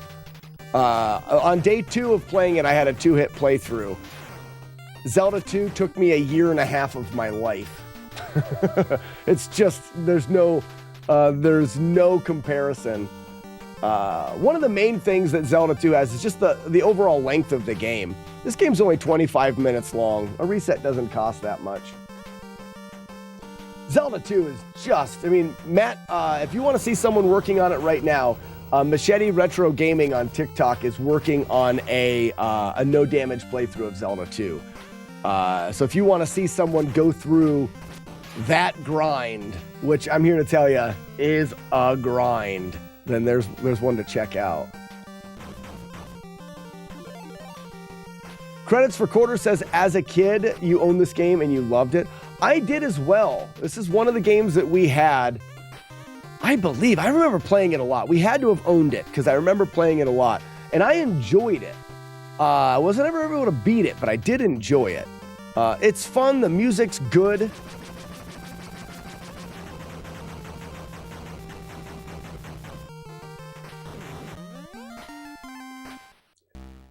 On day 2 of playing it, I had a 2-hit playthrough. Zelda 2 took me 1.5 years of my life. It's just, there's no comparison. One of the main things that Zelda 2 has is just the overall length of the game. This game's only 25 minutes long. A reset doesn't cost that much. Zelda 2 is just, Matt, if you want to see someone working on it right now, Machete Retro Gaming on TikTok is working on a no damage playthrough of Zelda 2. So if you want to see someone go through that grind, which I'm here to tell you is a grind, then there's one to check out. Credits for Quarter says, as a kid, you owned this game and you loved it. I did as well. This is one of the games that we had. I remember playing it a lot. We had to have owned it because I remember playing it a lot. And I enjoyed it. I wasn't ever able to beat it, but I did enjoy it. It's fun. The music's good.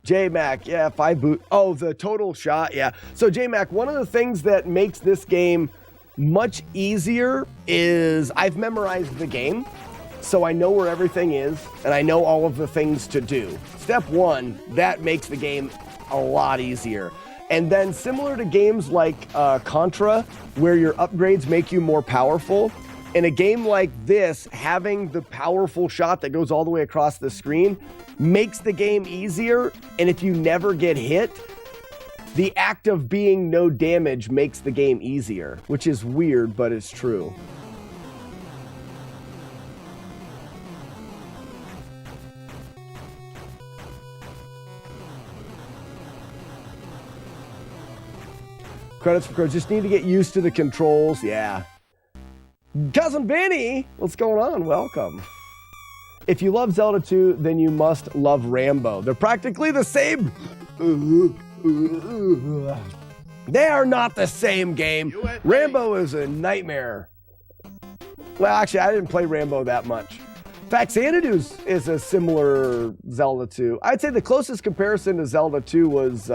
J-Mac, yeah, 5 boot. Oh, the total shot, yeah. So J-Mac, one of the things that makes this game much easier is I've memorized the game, so I know where everything is, and I know all of the things to do. Step 1, that makes the game a lot easier. And then similar to games like Contra, where your upgrades make you more powerful, in a game like this, having the powerful shot that goes all the way across the screen makes the game easier, and if you never get hit, the act of being no damage makes the game easier, which is weird, but it's true. Credits for Crow. Just need to get used to the controls. Yeah. Cousin Benny, what's going on? Welcome. If you love Zelda 2, then you must love Rambo. They're practically the same. They are not the same game. Rambo is a nightmare. Well, actually, I didn't play Rambo that much. Faxanadu is a similar Zelda 2. I'd say the closest comparison to Zelda 2 was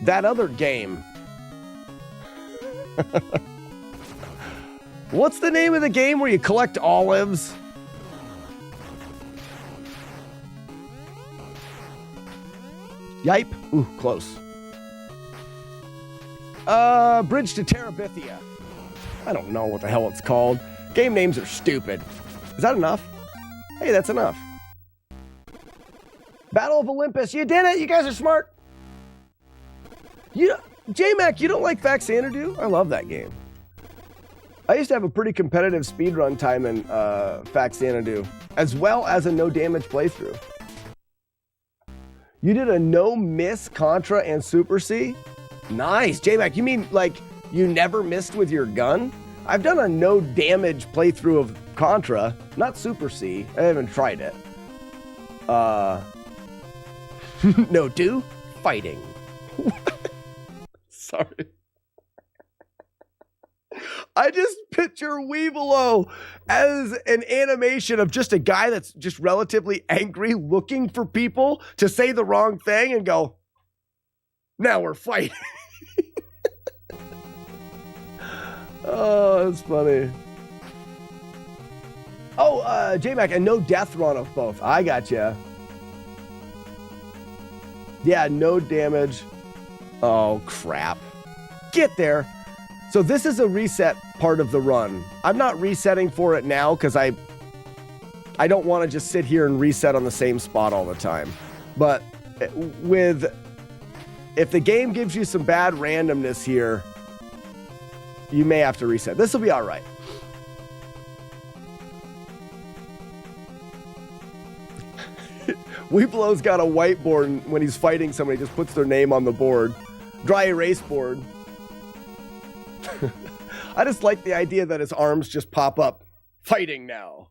that other game. What's the name of the game where you collect olives? Yipe? Ooh, close. Bridge to Terabithia. I don't know what the hell it's called. Game names are stupid. Is that enough? Hey, that's enough. Battle of Olympus. You did it. You guys are smart. J-Mac, you don't like Faxanadu? I love that game. I used to have a pretty competitive speedrun time in Faxanadu, as well as a no damage playthrough. You did a no miss Contra and Super C? Nice. J-Mac, you mean like you never missed with your gun? I've done a no damage playthrough of Contra, not Super C. I haven't tried it. No do? Fighting. Sorry. I just picture Weevilo as an animation of just a guy that's just relatively angry, looking for people to say the wrong thing and go, now we're fighting. Oh, that's funny. Oh, J-Mac, a no death run of both. I gotcha. Yeah, no damage. Oh, crap. Get there. So this is a reset part of the run. I'm not resetting for it now because I don't want to just sit here and reset on the same spot all the time. But if the game gives you some bad randomness here, you may have to reset. This will be all right. Weeblow's got a whiteboard, and when he's fighting somebody, he just puts their name on the board. Dry erase board. I just like the idea that his arms just pop up. Fighting now.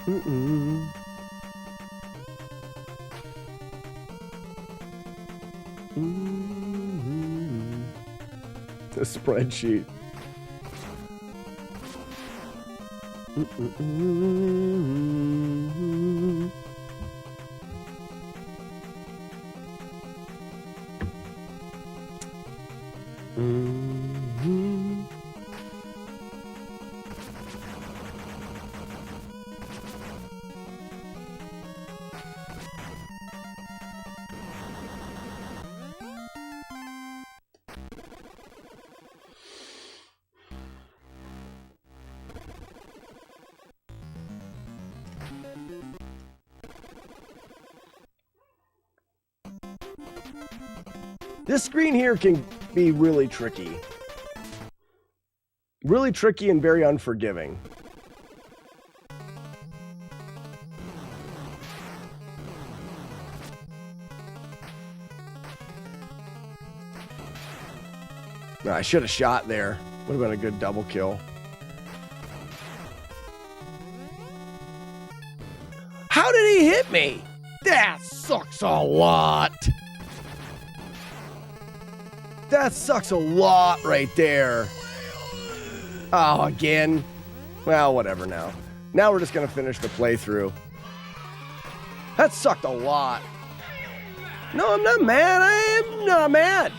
Mm-mm. Mm-hmm. The spreadsheet. Mm-mm-mm-mm-mm. Mm-hmm. This screen here can be really tricky. Really tricky and very unforgiving. I should have shot there. Would have been a good double kill. How did he hit me? That sucks a lot. That sucks a lot right there. Oh, again. Well, whatever now. Now we're just going to finish the playthrough. That sucked a lot. No, I'm not mad. I am not mad.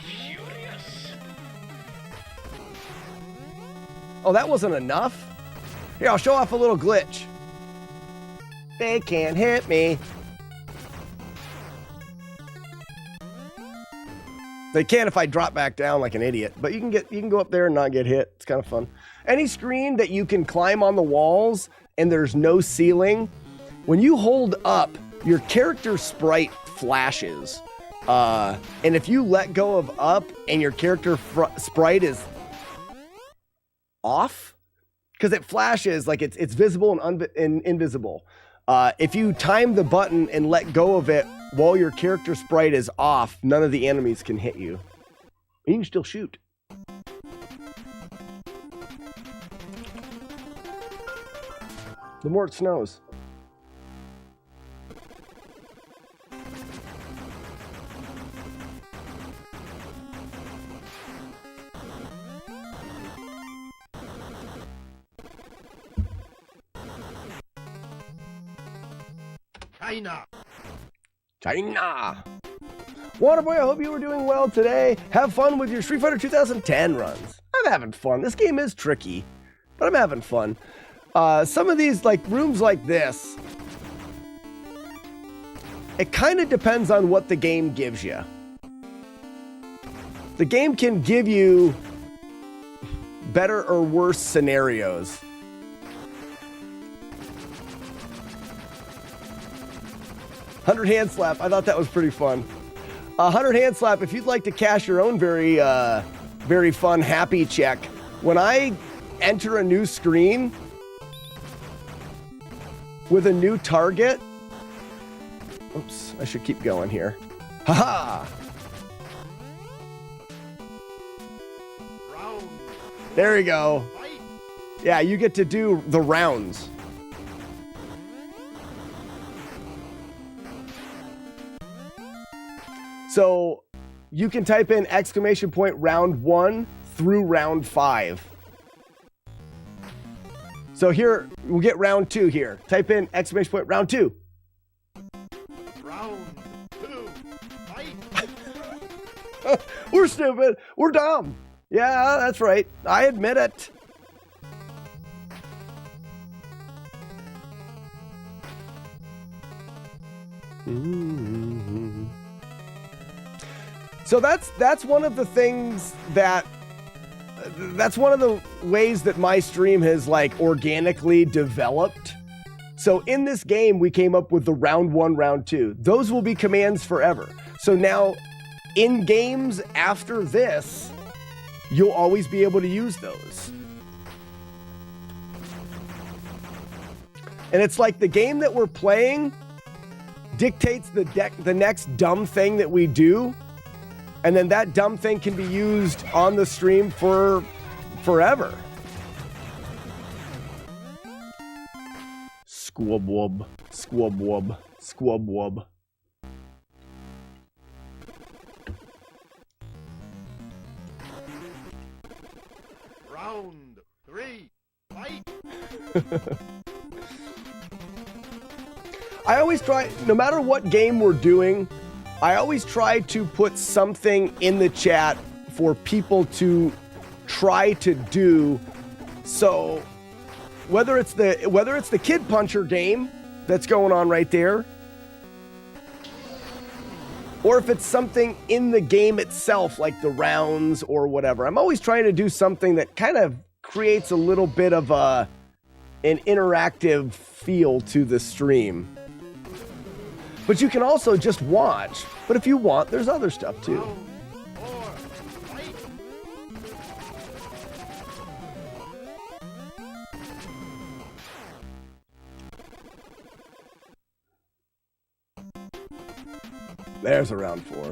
Oh, that wasn't enough? Here, I'll show off a little glitch. They can't hit me. They can if I drop back down like an idiot, but you can go up there and not get hit. It's kind of fun. Any screen that you can climb on the walls and there's no ceiling, when you hold up, your character sprite flashes. And if you let go of up and your character sprite is off, because it flashes like it's visible and invisible. If you time the button and let go of it while your character sprite is off, none of the enemies can hit you. You can still shoot. The more it snows. China. Waterboy, I hope you were doing well today. Have fun with your Street Fighter 2010 runs. I'm having fun. This game is tricky, but I'm having fun. Some of these, like rooms like this, it kind of depends on what the game gives you. The game can give you better or worse scenarios. 100 hand slap. I thought that was pretty fun. 100 hand slap. If you'd like to cash your own very fun happy check, when I enter a new screen with a new target, oops, I should keep going here. Haha. There you go. Yeah, you get to do the rounds. So you can type in exclamation point round 1 through round 5. So here, we'll get round 2 here. Type in exclamation point round 2. Round 2, fight! We're stupid. We're dumb. Yeah, that's right. I admit it. Mm-hmm. So that's one of the things that's one of the ways that my stream has like organically developed. So in this game, we came up with the round 1, round 2. Those will be commands forever. So now in games after this, you'll always be able to use those. And it's like the game that we're playing dictates the next dumb thing that we do. And then that dumb thing can be used on the stream for forever. Squub wub, squub wub, squub wub. Round 3, fight! I always try, no matter what game we're doing, I always try to put something in the chat for people to try to do. So whether it's the Kid Puncher game that's going on right there, or if it's something in the game itself, like the rounds or whatever, I'm always trying to do something that kind of creates a little bit of an interactive feel to the stream. But you can also just watch. But if you want, there's other stuff too. There's a round 4.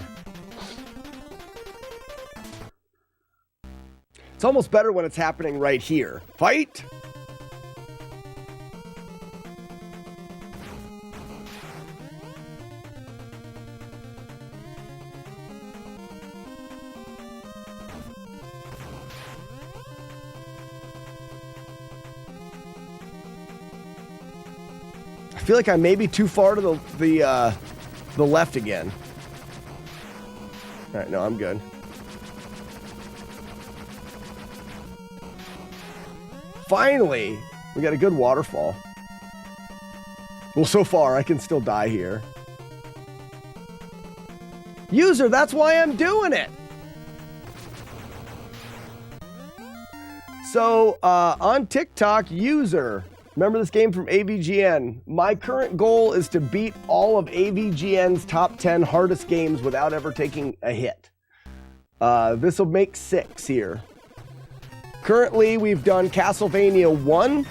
It's almost better when it's happening right here. Fight! I feel like I may be too far to the left again. All right, no, I'm good. Finally, we got a good waterfall. Well, so far, I can still die here. User, that's why I'm doing it. So, on TikTok, User, remember this game from AVGN? My current goal is to beat all of AVGN's top 10 hardest games without ever taking a hit. This will make 6 here. Currently, we've done Castlevania 1,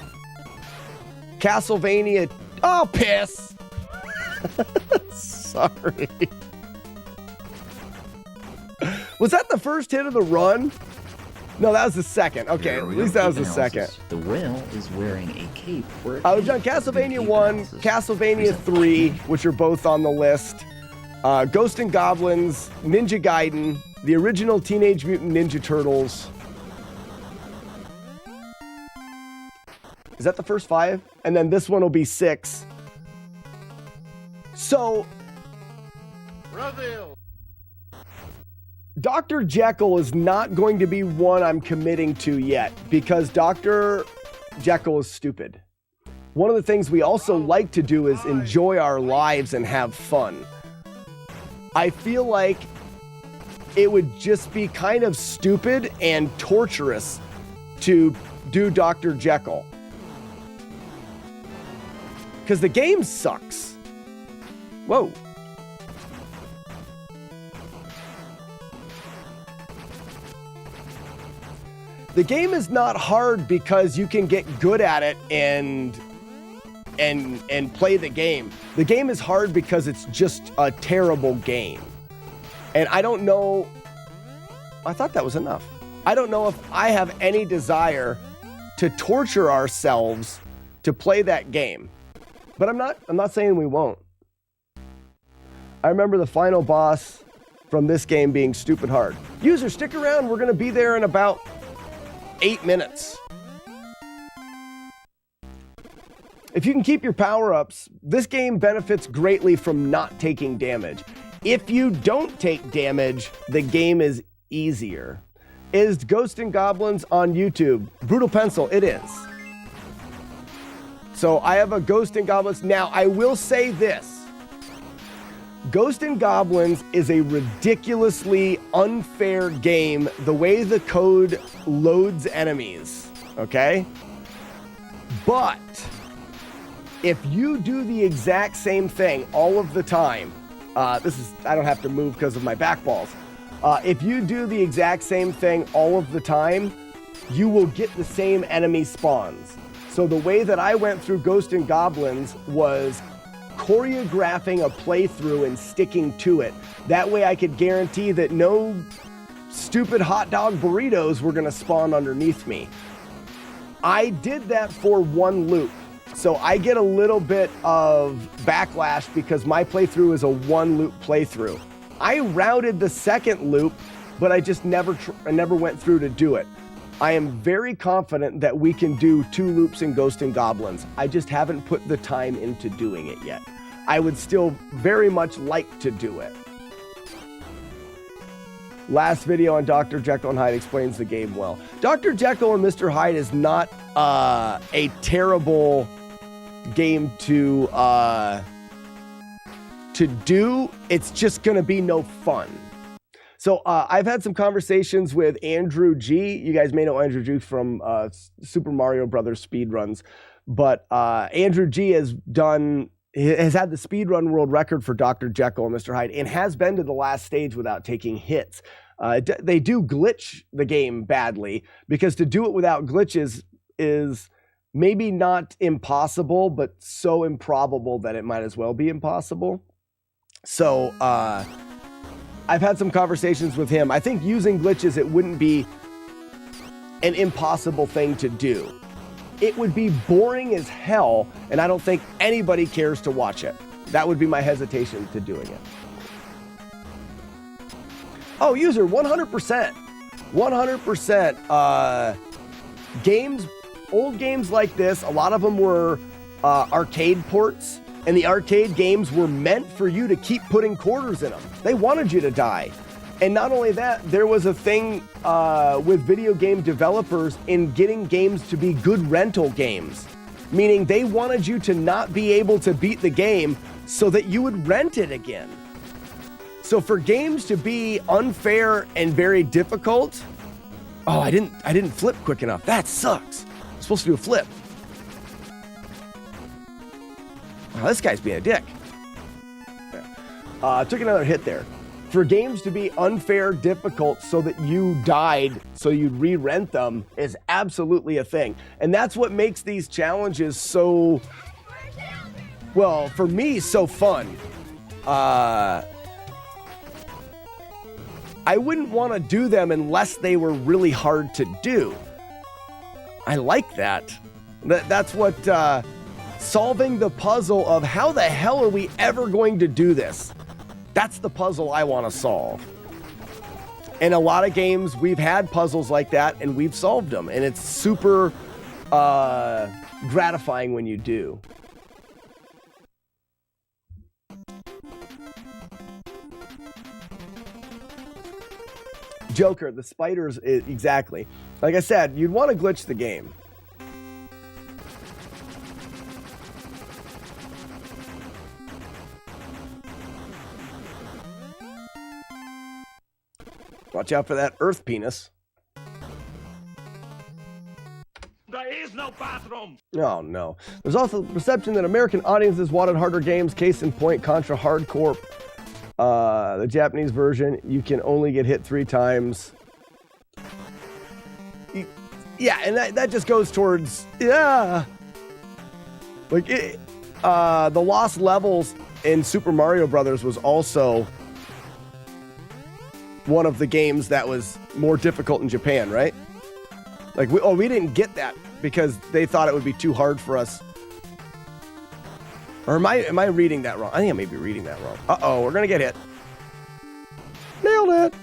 Castlevania... Oh, piss! Sorry. Was that the first hit of the run? No, that was the second. Okay, at least that was the second. The whale is wearing a cape for a cape. We've done Castlevania 1, Castlevania 3, which are both on the list. Ghost and Goblins, Ninja Gaiden, the original Teenage Mutant Ninja Turtles. Is that the first 5? And then this one will be 6. So, Reveal. Dr. Jekyll is not going to be one I'm committing to yet because Dr. Jekyll is stupid. One of the things we also like to do is enjoy our lives and have fun. I feel like it would just be kind of stupid and torturous to do Dr. Jekyll. Because the game sucks. Whoa. The game is not hard because you can get good at it and play the game. The game is hard because it's just a terrible game. And I don't know... I thought that was enough. I don't know if I have any desire to torture ourselves to play that game. But I'm not saying we won't. I remember the final boss from this game being stupid hard. User, stick around. We're going to be there in about 8 minutes. If you can keep your power-ups, this game benefits greatly from not taking damage. If you don't take damage, the game is easier. Is Ghost and Goblins on YouTube? Brutal Pencil, it is. So I have a Ghost and Goblins. Now, I will say this. Ghost and Goblins is a ridiculously unfair game the way the code loads enemies, okay? But if you do the exact same thing all of the time, I don't have to move because of my back balls. If you do the exact same thing all of the time, you will get the same enemy spawns. So the way that I went through Ghost and Goblins was choreographing a playthrough and sticking to it. That way I could guarantee that no stupid hot dog burritos were going to spawn underneath me. I did that for one loop. So I get a little bit of backlash because my playthrough is a one loop playthrough. I routed the second loop, but I just never went through to do it. I am very confident that we can do 2 loops in Ghost and Goblins. I just haven't put the time into doing it yet. I would still very much like to do it. Last video on Dr. Jekyll and Hyde explains the game well. Dr. Jekyll and Mr. Hyde is not a terrible game to do. It's just going to be no fun. So I've had some conversations with Andrew G. You guys may know Andrew G from Super Mario Brothers speedruns. But Andrew G has had the speedrun world record for Dr. Jekyll and Mr. Hyde and has been to the last stage without taking hits. They do glitch the game badly because to do it without glitches is maybe not impossible, but so improbable that it might as well be impossible. So I've had some conversations with him. I think using glitches, it wouldn't be an impossible thing to do. It would be boring as hell, and I don't think anybody cares to watch it. That would be my hesitation to doing it. Oh, user, 100%. 100%. Games, old games like this, a lot of them were arcade ports, and the arcade games were meant for you to keep putting quarters in them. They wanted you to die. And not only that, there was a thing with video game developers in getting games to be good rental games, meaning they wanted you to not be able to beat the game so that you would rent it again. So for games to be unfair and very difficult, oh, I didn't flip quick enough. That sucks. I'm supposed to do a flip. Oh, this guy's being a dick. Took another hit there. For games to be unfair, difficult, so that you died, so you'd re-rent them, is absolutely a thing. And that's what makes these challenges so, well, for me, so fun. I wouldn't want to do them unless they were really hard to do. I like that. That's what, solving the puzzle of how the hell are we ever going to do this? That's the puzzle I want to solve. In a lot of games, we've had puzzles like that, and we've solved them. And it's super gratifying when you do. Joker, the spiders, exactly. Like I said, you'd want to glitch the game. Watch out for that earth penis. There is no bathroom! Oh, no. There's also the perception that American audiences wanted harder games. Case in point, Contra Hard Corp. The Japanese version, you can only get hit 3 times. Yeah, and that just goes towards, yeah. Like, the lost levels in Super Mario Brothers was also one of the games that was more difficult in Japan, right? Like, we didn't get that because they thought it would be too hard for us. Or am I reading that wrong? I think I may be reading that wrong. Uh-oh, we're gonna get hit. Nailed it.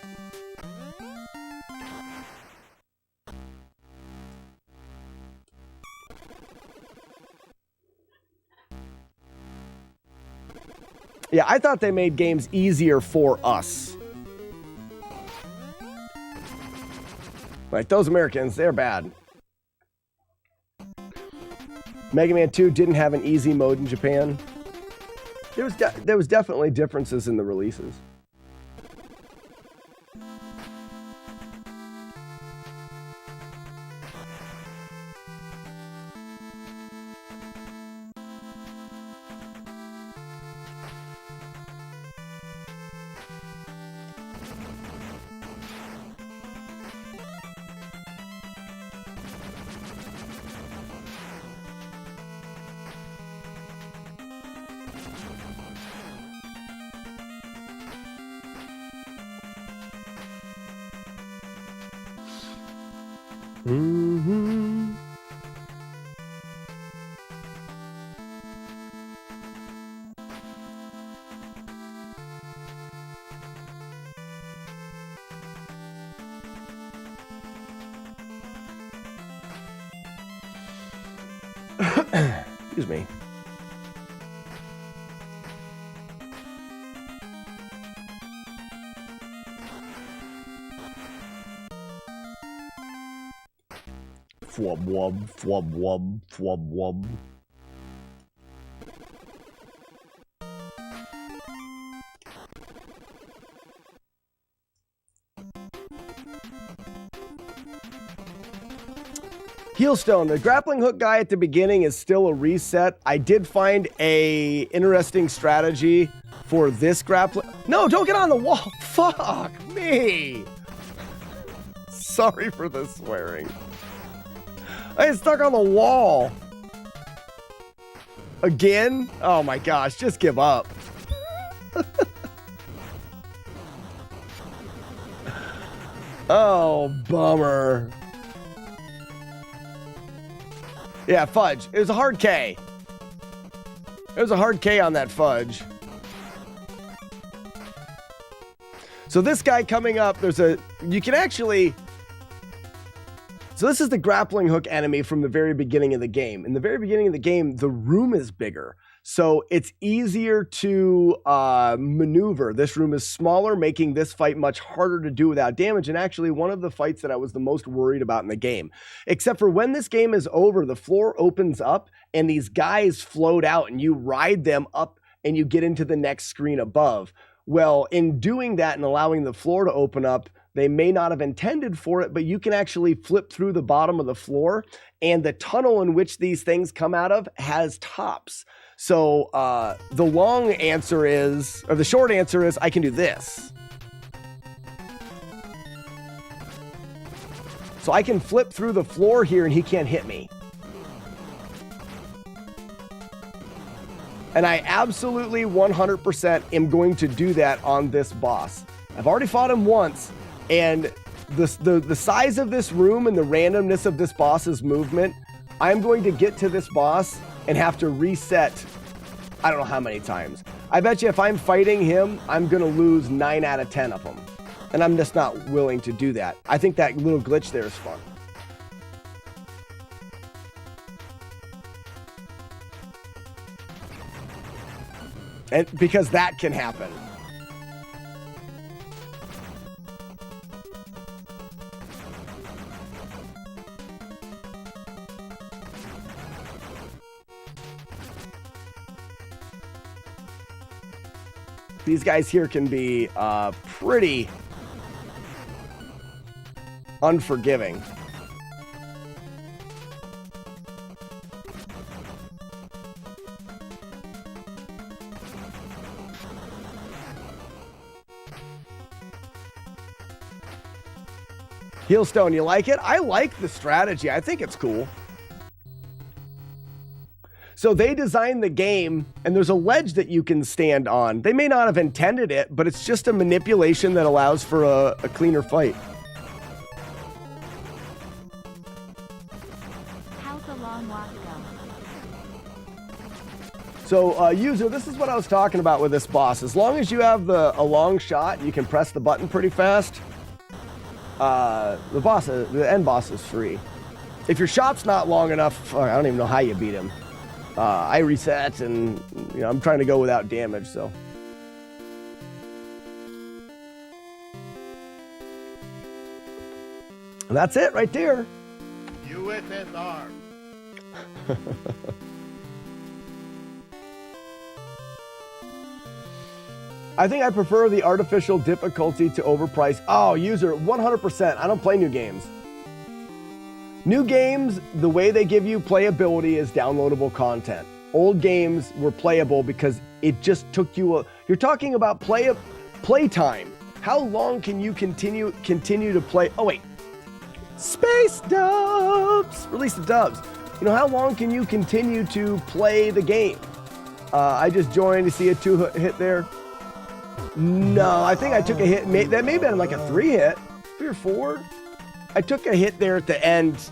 Yeah, I thought they made games easier for us. Like, those Americans, they're bad. Mega Man 2 didn't have an easy mode in Japan. There was definitely differences in the releases. Mm-hmm. Excuse me. Fwub wub, fwub wub, fwub wub. Heelstone, the grappling hook guy at the beginning is still a reset. I did find a interesting strategy for this grappling. No, don't get on the wall. Fuck me. Sorry for the swearing. I get stuck on the wall. Again? Oh my gosh, just give up. Oh, bummer. Yeah, fudge. It was a hard K. It was a hard K on that fudge. So this guy coming up, you can actually... So this is the grappling hook enemy from the very beginning of the game. In the very beginning of the game, the room is bigger. So it's easier to maneuver. This room is smaller, making this fight much harder to do without damage. And actually one of the fights that I was the most worried about in the game. Except for when this game is over, the floor opens up and these guys float out and you ride them up and you get into the next screen above. Well, in doing that and allowing the floor to open up, they may not have intended for it, but you can actually flip through the bottom of the floor, and the tunnel in which these things come out of has tops. So the long answer is, or the short answer is, I can do this. So I can flip through the floor here and he can't hit me. And I absolutely 100% am going to do that on this boss. I've already fought him once, and the size of this room and the randomness of this boss's movement, I'm going to get to this boss and have to reset, I don't know how many times. I bet you if I'm fighting him, I'm going to lose 9 out of 10 of them. And I'm just not willing to do that. I think that little glitch there is fun. And because that can happen. These guys here can be pretty unforgiving. Heelstone, you like it? I like the strategy. I think it's cool. So they designed the game, and there's a ledge that you can stand on. They may not have intended it, but it's just a manipulation that allows for a cleaner fight. How's the long walk go? So, user, this is what I was talking about with this boss. As long as you have a long shot, you can press the button pretty fast. The end boss is free. If your shot's not long enough, I don't even know how you beat him. I reset, and I'm trying to go without damage, so. And that's it right there. USSR. I think I prefer the artificial difficulty to overpriced. Oh, user, 100%. I don't play new games. New games, the way they give you playability is downloadable content. Old games were playable because it just took you you're talking about play time. How long can you continue to play? Oh wait. Space dubs. Release the dubs. How long can you continue to play the game? I just joined to see a 2-hit there. No, I think I took a hit. That may have been like a 3-hit. 3 or 4. I took a hit there at the end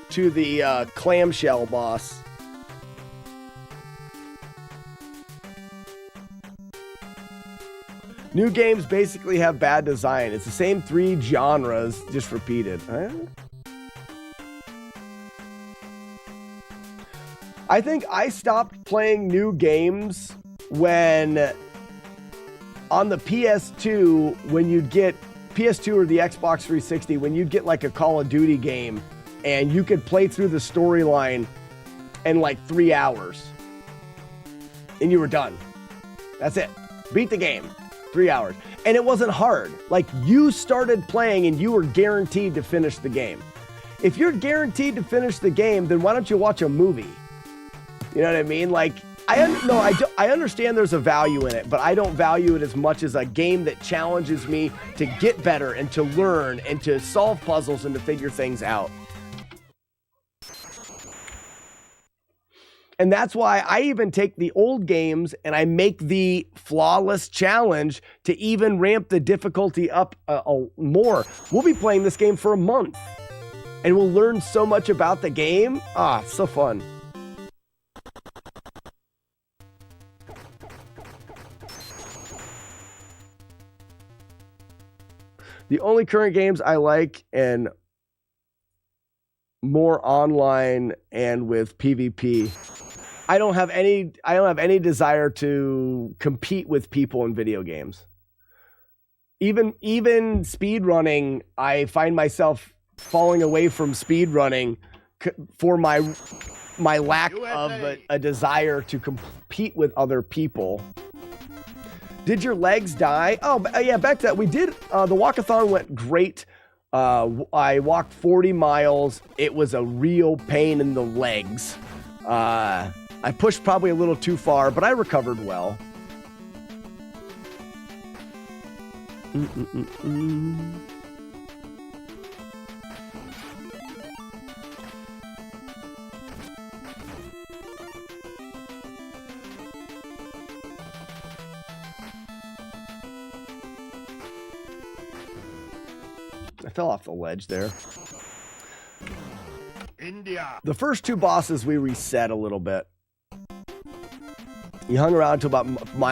to the clamshell boss. New games basically have bad design. It's the same 3 genres, just repeated. I think I stopped playing new games when on the PS2, when you'd get PS2 or the Xbox 360, when you'd get like a Call of Duty game and you could play through the storyline in like 3 hours and you were done. That's it. Beat the game. 3 hours. And it wasn't hard. Like, you started playing and you were guaranteed to finish the game. If you're guaranteed to finish the game, then why don't you watch a movie? You know what I mean? Like, I understand there's a value in it, but I don't value it as much as a game that challenges me to get better and to learn and to solve puzzles and to figure things out. And that's why I even take the old games and I make the flawless challenge to even ramp the difficulty up more. We'll be playing this game for a month and we'll learn so much about the game. It's so fun. The only current games I like and more online and with PvP. I don't have any desire to compete with people in video games. Even speed running, I find myself falling away from speed running for my lack of a desire to compete with other people. Did your legs die? Oh, yeah, back to that. We did. The walkathon went great. I walked 40 miles. It was a real pain in the legs. I pushed probably a little too far, but I recovered well. I fell off the ledge there. India. The first two bosses we reset a little bit. You hung around till about mile